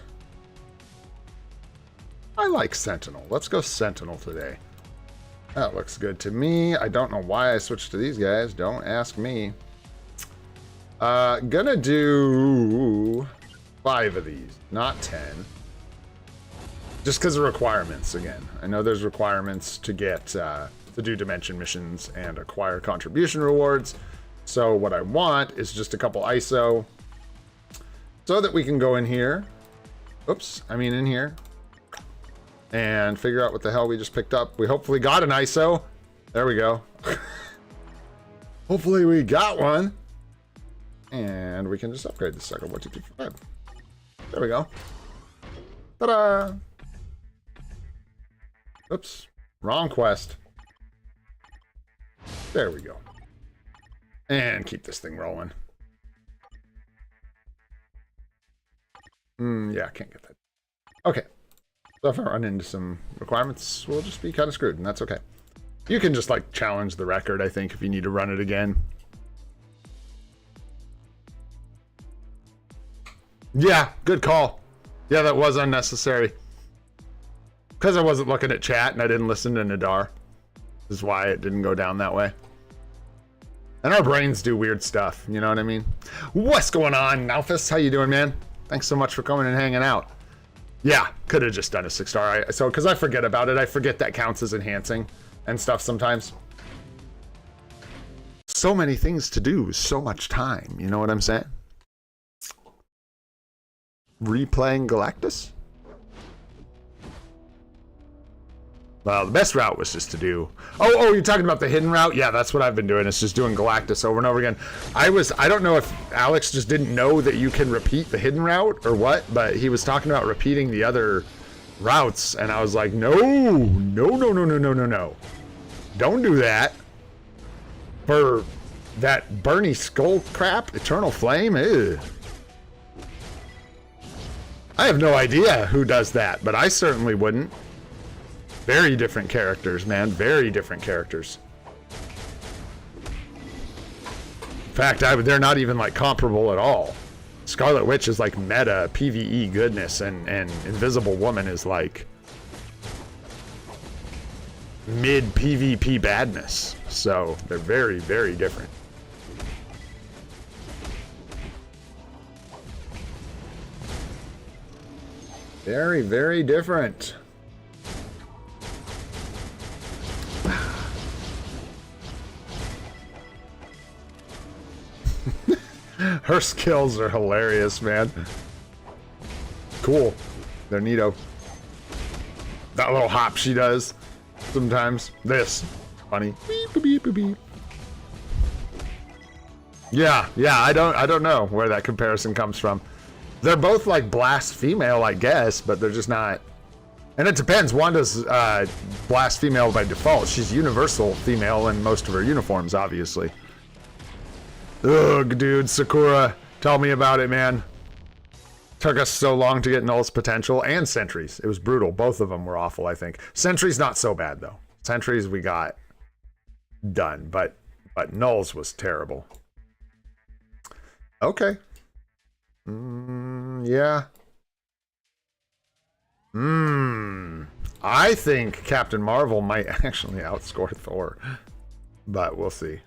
I like Sentinel. Let's go Sentinel today. That looks good to me. I don't know why I switched to these guys. Don't ask me. Gonna do 5 of these, not 10. Just because of requirements, again. I know there's requirements to get, to do dimension missions and acquire contribution rewards. So what I want is just a couple ISO so that we can go in here. Oops, I mean in here. And figure out what the hell we just picked up. We hopefully got an ISO. There we go. Hopefully we got one. And we can just upgrade this sucker. 1, 2, 3, 4, 5. There we go. Ta-da! Oops. Wrong quest. There we go. And keep this thing rolling. Yeah, I can't get that. Okay. So if I run into some requirements, we'll just be kind of screwed, and that's okay. You can just, like, challenge the record, I think, if you need to run it again. Yeah, good call. Yeah, that was unnecessary. Because I wasn't looking at chat and I didn't listen to Nadar. This is why it didn't go down that way. And our brains do weird stuff, you know what I mean? What's going on, Nalphus? How you doing, man? Thanks so much for coming and hanging out. Yeah, could have just done a 6-star. So, because I forget about it. I forget that counts as enhancing and stuff sometimes. So many things to do, so much time. You know what I'm saying? Replaying Galactus? Well, the best route was just to do... Oh, you're talking about the hidden route? Yeah, that's what I've been doing. It's just doing Galactus over and over again. I don't know if Alex just didn't know that you can repeat the hidden route or what, but he was talking about repeating the other routes, and I was like, no. Don't do that. For that Bernie Skull crap, Eternal Flame, ew. I have no idea who does that, but I certainly wouldn't. Very different characters, man. Very different characters. In fact, they're not even like comparable at all. Scarlet Witch is like meta PvE goodness, and Invisible Woman is like mid PvP badness. So they're very, very different. Very, very different. Her skills are hilarious, man. Cool. They're neato. That little hop she does sometimes. This. Funny. Beep, beep, beep, beep. Yeah, I don't know where that comparison comes from. They're both like blast female, I guess, but they're just not. And it depends. Wanda's blast female by default. She's universal female in most of her uniforms, obviously. Ugh, dude, Sakura, tell me about it, man. Took us so long to get Knull's potential and Sentries. It was brutal. Both of them were awful, I think. Sentries not so bad though. Sentries we got done, but Knull's was terrible. Okay. Yeah. I think Captain Marvel might actually outscore Thor, but we'll see.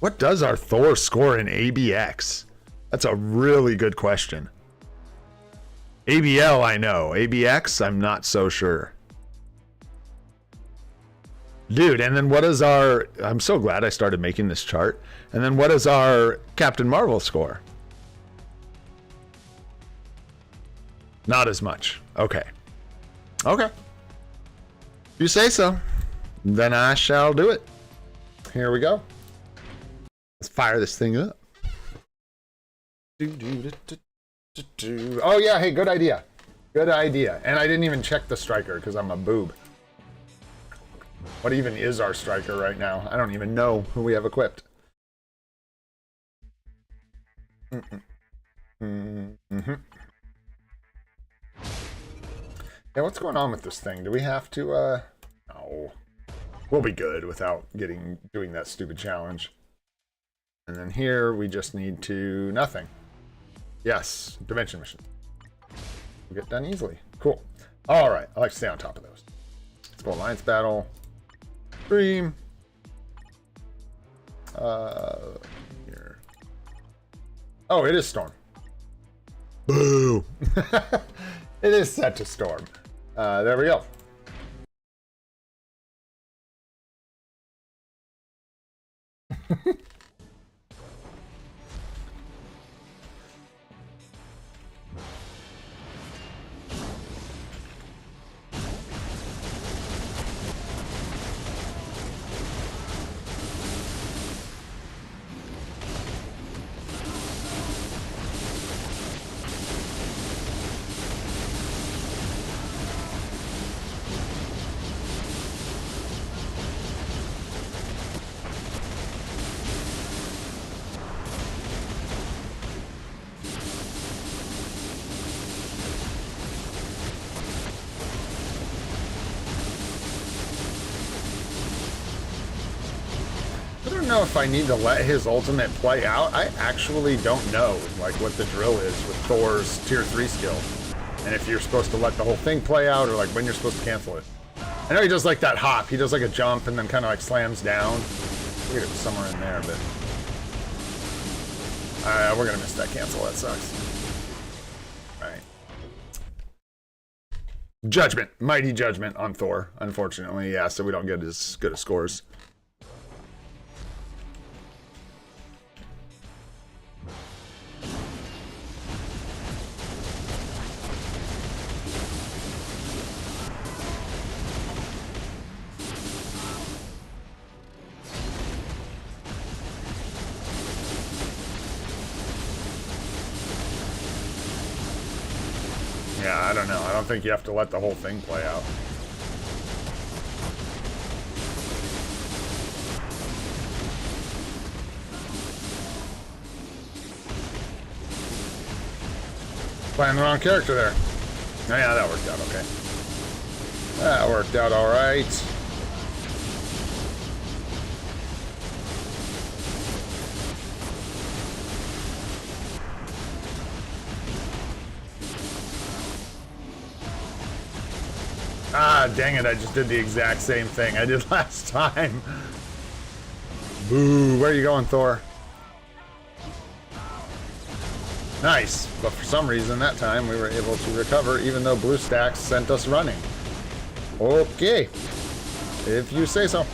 What does our Thor score in ABX? That's a really good question. ABL, I know. ABX, I'm not so sure. Dude, and then what is our... I'm so glad I started making this chart. And then what is our Captain Marvel score? Not as much. Okay. Okay. If you say so, then I shall do it. Here we go. Let's fire this thing up. Oh yeah, hey, good idea. Good idea. And I didn't even check the striker because I'm a boob. What even is our striker right now? I don't even know who we have equipped. Yeah, what's going on with this thing? Do we have to, No. We'll be good without doing that stupid challenge. And then here, we just need to... nothing. Yes, Dimension Mission. We'll get done easily. Cool. Alright, I like to stay on top of those. Let's go Alliance Battle. Dream. Here. Oh, it is Storm. Boo! It is set to Storm. There we go. I don't know if I need to let his ultimate play out. I actually don't know like what the drill is with Thor's tier 3 skill. And if you're supposed to let the whole thing play out or like when you're supposed to cancel it. I know he does like that hop. He does like a jump and then kind of like slams down. I figured it was somewhere in there, but... we're gonna miss that cancel. That sucks. Alright. Judgment. Mighty Judgment on Thor, unfortunately. Yeah, so we don't get as good of scores. Yeah, I don't know. I don't think you have to let the whole thing play out. Playing the wrong character there. Oh yeah, that worked out okay. That worked out alright. Ah, dang it, I just did the exact same thing I did last time. Boo, where are you going, Thor? Nice, but for some reason that time we were able to recover even though blue stacks sent us running. Okay, if you say so.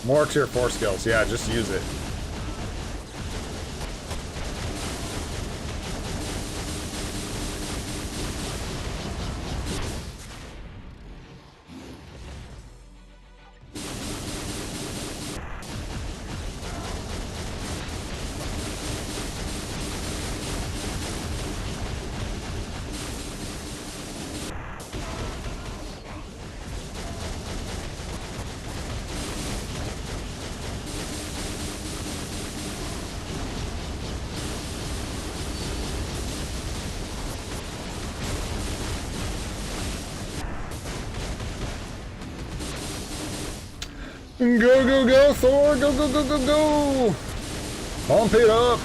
More tier 4 skills, yeah, just use it. Go, go, go, Thor! Go, go, go, go, go! Pump it up!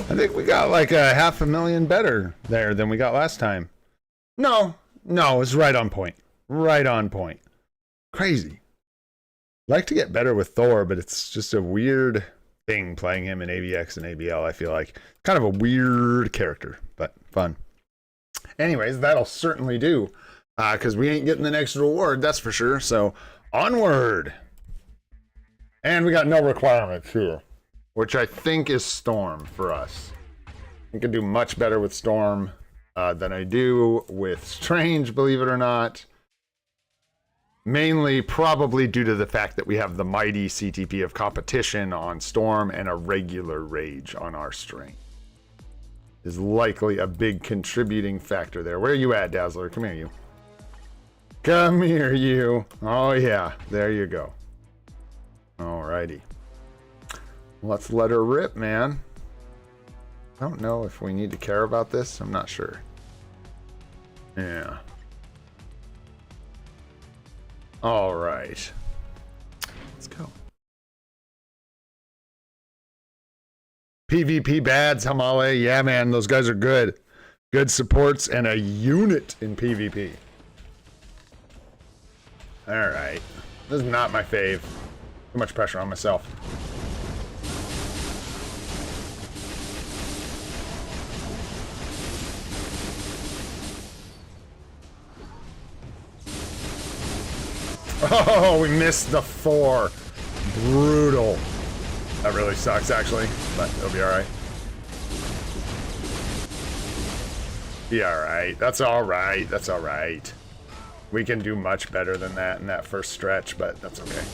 I think we got like a 500,000 better there than we got last time. No, it's right on point. Right on point. Crazy. Like to get better with Thor, but it's just a weird thing playing him in AVX and ABL, I feel like. Kind of a weird character, but fun. Anyways, that'll certainly do. Because we ain't getting the next reward, that's for sure. So, onward! And we got no requirements here, which I think is Storm for us. I can do much better with Storm than I do with Strange, believe it or not. Mainly probably due to the fact that we have the mighty CTP of competition on Storm and a regular Rage on our Strength. Is likely a big contributing factor there. Where are you at, Dazzler? Come here, you. Come here, you. Oh yeah, there you go. Alrighty. Let's let her rip, man. I don't know if we need to care about this. I'm not sure. Yeah. All right. Let's go. PvP bads, Hamale. Yeah, man, those guys are good. Good supports and a unit in PvP. All right. This is not my fave. Too much pressure on myself. Oh, we missed the 4. Brutal. That really sucks, actually, but it'll be all right. Be alright. That's alright. That's alright. We can do much better than that in that first stretch, but that's okay.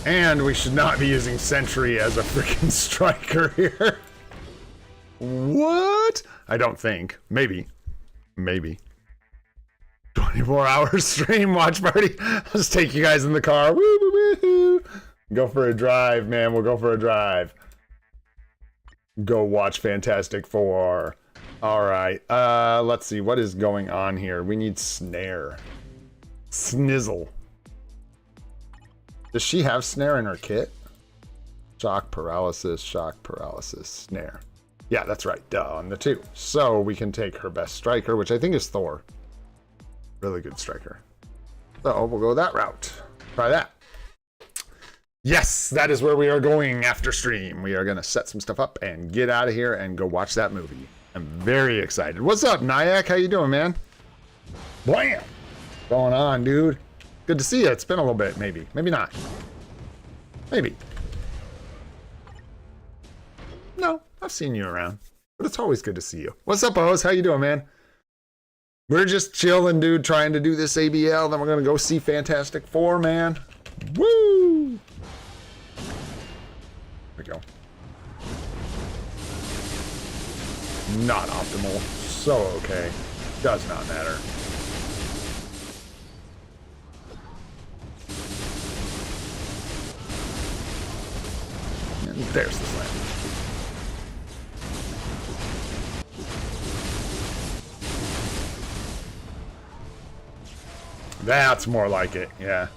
And we should not be using Sentry as a freaking striker here. What? I don't think. Maybe. Maybe. 24-hour stream watch party. Let's take you guys in the car. Woo, woo, woo, woo. Go for a drive, man. We'll go for a drive. Go watch Fantastic Four. All right. Let's see. What is going on here? We need Snare. Snizzle. Does she have Snare in her kit? Shock paralysis, Snare. Yeah, that's right. Duh, on the 2. So we can take her best striker, which I think is Thor. Really good striker. So we'll go that route. Try that. Yes, that is where we are going after stream. We are going to set some stuff up and get out of here and go watch that movie. I'm very excited. What's up, Nyack? How you doing, man? Blam! What's going on, dude? Good to see you. It's been a little bit, maybe. Maybe not. Maybe. No, I've seen you around. But it's always good to see you. What's up, Oz? How you doing, man? We're just chilling, dude, trying to do this ABL. Then we're going to go see Fantastic Four, man. Woo! There we go. Not optimal. So okay. Does not matter. And there's the slam. That's more like it, yeah.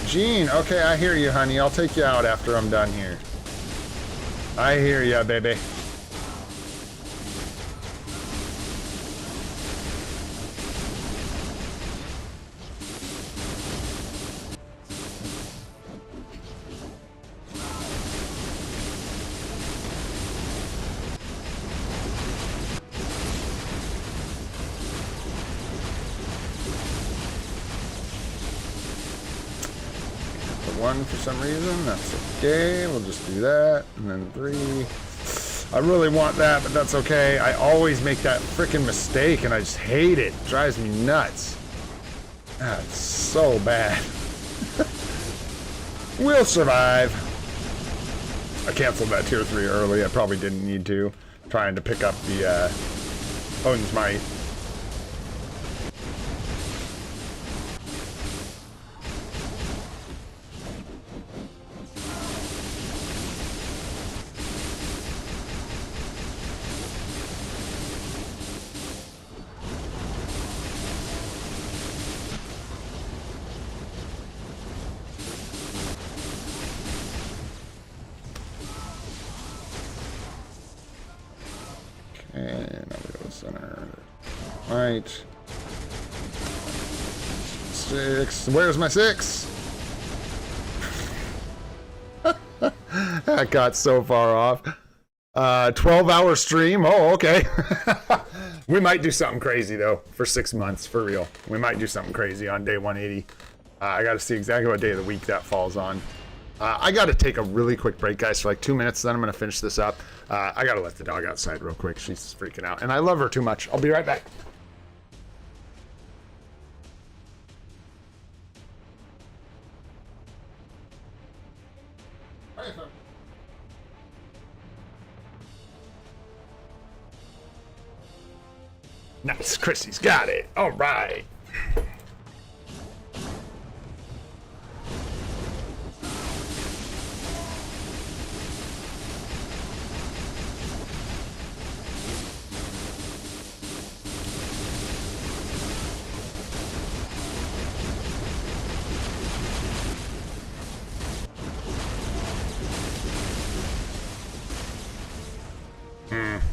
Gene, okay, I hear you, honey. I'll take you out after I'm done here. I hear ya, baby. One for some reason, that's okay. We'll just do that. And then 3. I really want that, but that's okay. I always make that freaking mistake and I just hate it. It drives me nuts. That's so bad. We'll survive. I canceled that tier 3 early. I probably didn't need to. Trying to pick up the Odin's Might. And now we go center. Right. 6. Where's my 6? That got so far off. 12-hour stream. Oh, okay. We might do something crazy though for 6 months, for real. We might do something crazy on day 180. I got to see exactly what day of the week that falls on. I got to take a really quick break, guys, for like 2 minutes. Then I'm going to finish this up. I got to let the dog outside real quick. She's freaking out. And I love her too much. I'll be right back. Nice. Chrissy's got it. All right.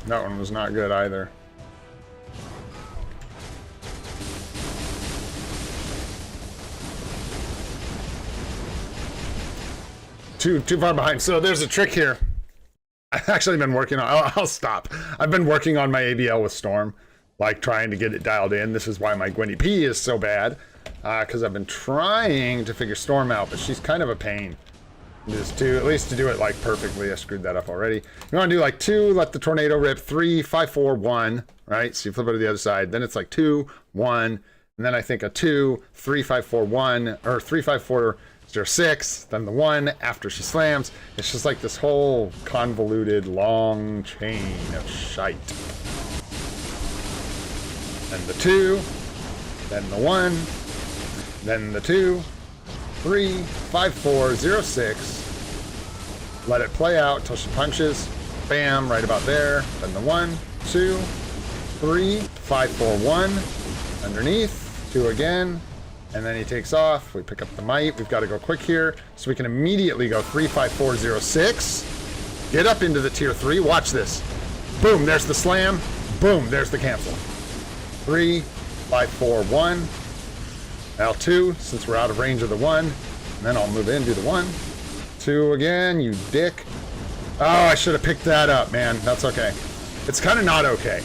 That one was not good either. too far behind. So there's a trick here. I've actually been working on, I'll stop. I've been working on my ABL with Storm, like trying to get it dialed in. This is why my Gwenny P is so bad, because I've been trying to figure Storm out, but she's kind of a pain. Just at least to do it like perfectly. I screwed that up already. You want to do like 2, let the tornado rip, 3, 5, 4, 1, right? So you flip it to the other side. Then it's like 2, 1, and then I think a 2, 3, 5, 4, 1, or 3, 5, 4, 0, 6, then the 1 after she slams. It's just like this whole convoluted long chain of shite. Then the 2, then the 1, then the 2, 3, 5, 4, 0, 6. Let it play out till she punches. Bam, right about there. Then the 1, 2, 3, 5, 4, 1. Underneath, 2 again. And then he takes off. We pick up the might. We've got to go quick here. So we can immediately go 3, 5, 4, 0, 6. Get up into the tier 3. Watch this. Boom, there's the slam. Boom, there's the cancel. 3, 5, 4, 1. L2, since we're out of range of the 1. And then I'll move in, do the 1. 2 again, you dick. Oh, I should have picked that up, man. That's okay. It's kind of not okay.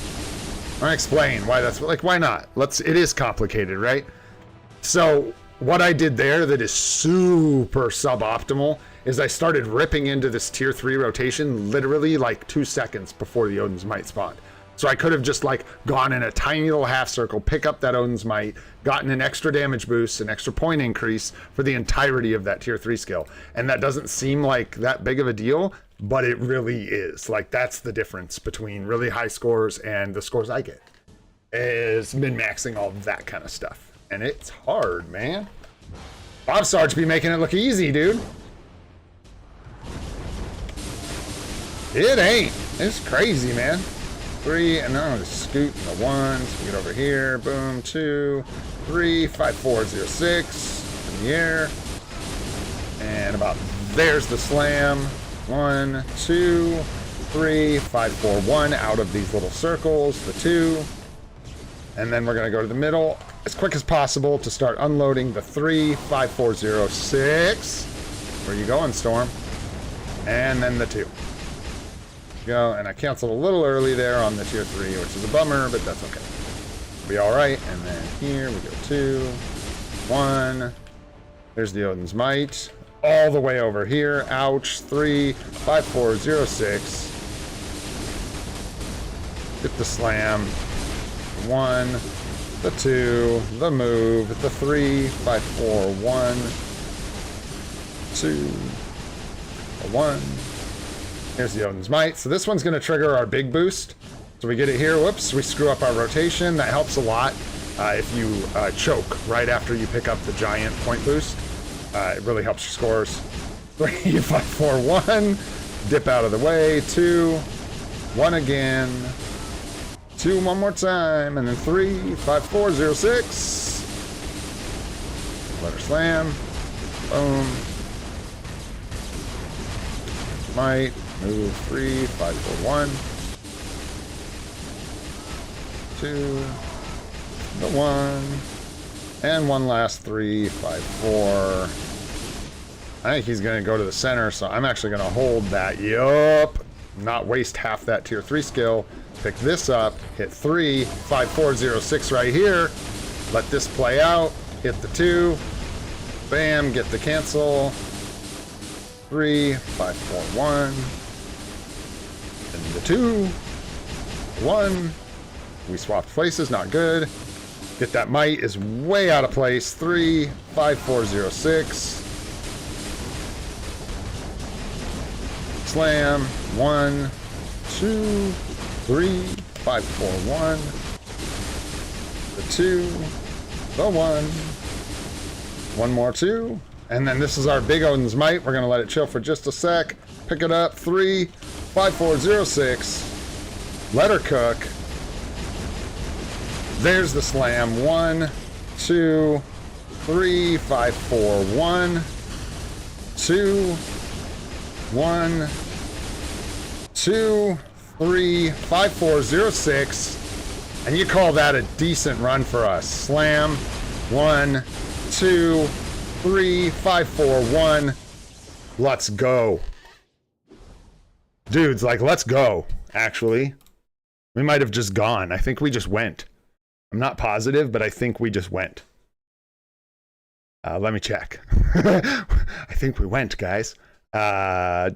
I'll explain why that's, like, why not? It is complicated, right? So what I did there that is super suboptimal is I started ripping into this tier 3 rotation literally like 2 seconds before the Odin's Might spawned. So I could have just like gone in a tiny little half circle, pick up that Odin's Might, gotten an extra damage boost, an extra point increase for the entirety of that tier 3 skill. And that doesn't seem like that big of a deal, but it really is. Like, that's the difference between really high scores and the scores I get, is min-maxing all that kind of stuff. And it's hard, man. Bob Sarge be making it look easy, dude. It ain't. It's crazy, man. 3, and now I'm just scooting the 1. So we get over here. Boom. 2, 3, 5, 4, 0, 6. In the air. And about there's the slam. 1, 2, 3, 5, 4, 1 out of these little circles. The 2. And then we're going to go to the middle as quick as possible to start unloading the 3, 5, 4, 0, 6. Where you going, Storm? And then the 2. Go, and I canceled a little early there on the tier 3, which is a bummer, but that's okay. Be all right. And then here we go 2, 1. There's the Odin's Might. All the way over here. Ouch. 3, 5, 4, 0, 6. Get the slam. 1, the 2, the move, the 3, 5, 4, 1, 2, the 1. Here's the Odin's Might. So this one's going to trigger our big boost. So we get it here. Whoops, we screw up our rotation. That helps a lot if you choke right after you pick up the giant point boost. It really helps your scores. 3, 5, 4, 1. Dip out of the way. 2, 1 again. 2 one more time. And then 3, 5, 4, 0, 6. Let her slam. Boom. Might. Move 3, 5, 4, 1. 2. The 1. And one last 3, 5, 4. I think he's going to go to the center, so I'm actually going to hold that. Yup. Not waste half that tier 3 skill. Pick this up. Hit 3, 5, 4, 0, 6 right here. Let this play out. Hit the 2. Bam. Get the cancel. 3, 5, 4, 1. And the 2, 1. We swapped places, not good. Get that might is way out of place. 3, 5, 4, 0, 6. Slam. 1, 2, 3, 5, 4, 1. The 2, the 1. One more 2. And then this is our big Odin's Might. We're going to let it chill for just a sec. Pick it up. 3, 5, 4, 0, 6. Let her cook. There's the slam. 1, 2, 3, 5, 4, 1. 2, 1, 2, 3, 5, 4, 0, 6. And you call that a decent run for us. Slam. 1, 2, 3, 5, 4, 1. Let's go. Dudes, like, let's go, actually. We might have just gone. I think we just went. I'm not positive, but I think we just went. Let me check. I think we went, guys. That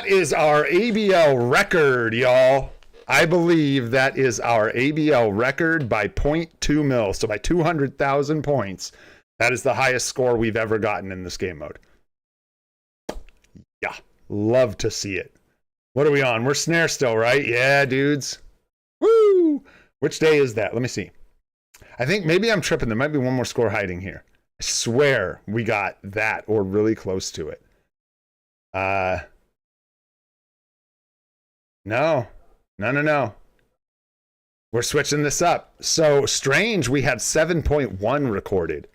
is our ABL record, y'all. I believe that is our ABL record by 0.2 mil. So by 200,000 points, that is the highest score we've ever gotten in this game mode. Yeah, love to see it. What are we on? We're snare still, right? Yeah, dudes. Woo! Which day is that? Let me see. I think maybe I'm tripping. There might be one more score hiding here. I swear we got that or really close to it. No. We're switching this up. So Strange, we had 7.1 recorded.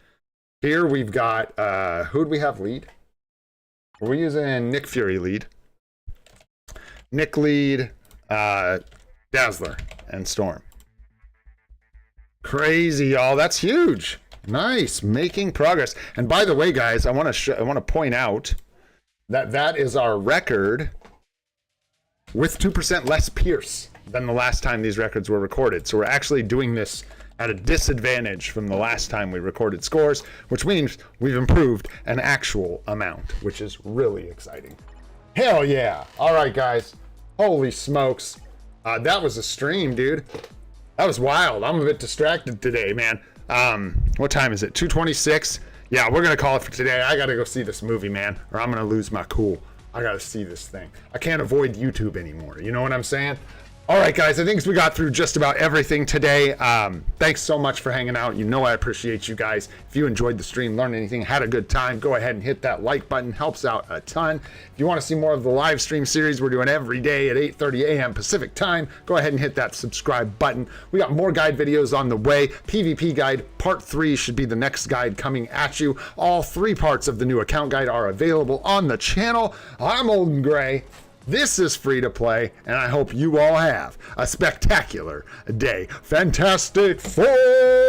Here we've got, who'd we have lead? We're using Nick Fury lead. Nick lead, Dazzler, and Storm. Crazy, y'all. That's huge. Nice. Making progress. And by the way, guys, I want to point out that that is our record with 2% less Pierce than the last time these records were recorded. So we're actually doing this at a disadvantage from the last time we recorded scores, which means we've improved an actual amount, which is really exciting. Hell yeah. All right, guys. Holy smokes. That was a stream, dude. That was wild. I'm a bit distracted today, man. What time is it? 2:26? Yeah, we're going to call it for today. I got to go see this movie, man, or I'm going to lose my cool. I got to see this thing. I can't avoid YouTube anymore. You know what I'm saying? All right, guys, I think we got through just about everything today. Thanks so much for hanging out. You know I appreciate you guys. If you enjoyed the stream, learned anything, had a good time, go ahead and hit that like button. Helps out a ton. If you want to see more of the live stream series we're doing every day at 8:30 a.m. Pacific time, go ahead and hit that subscribe button. We got more guide videos on the way. PvP guide part 3 should be the next guide coming at you. All 3 parts of the new account guide are available on the channel. I'm Old and Gray. This is free to play, and I hope you all have a spectacular day. Fantastic Four!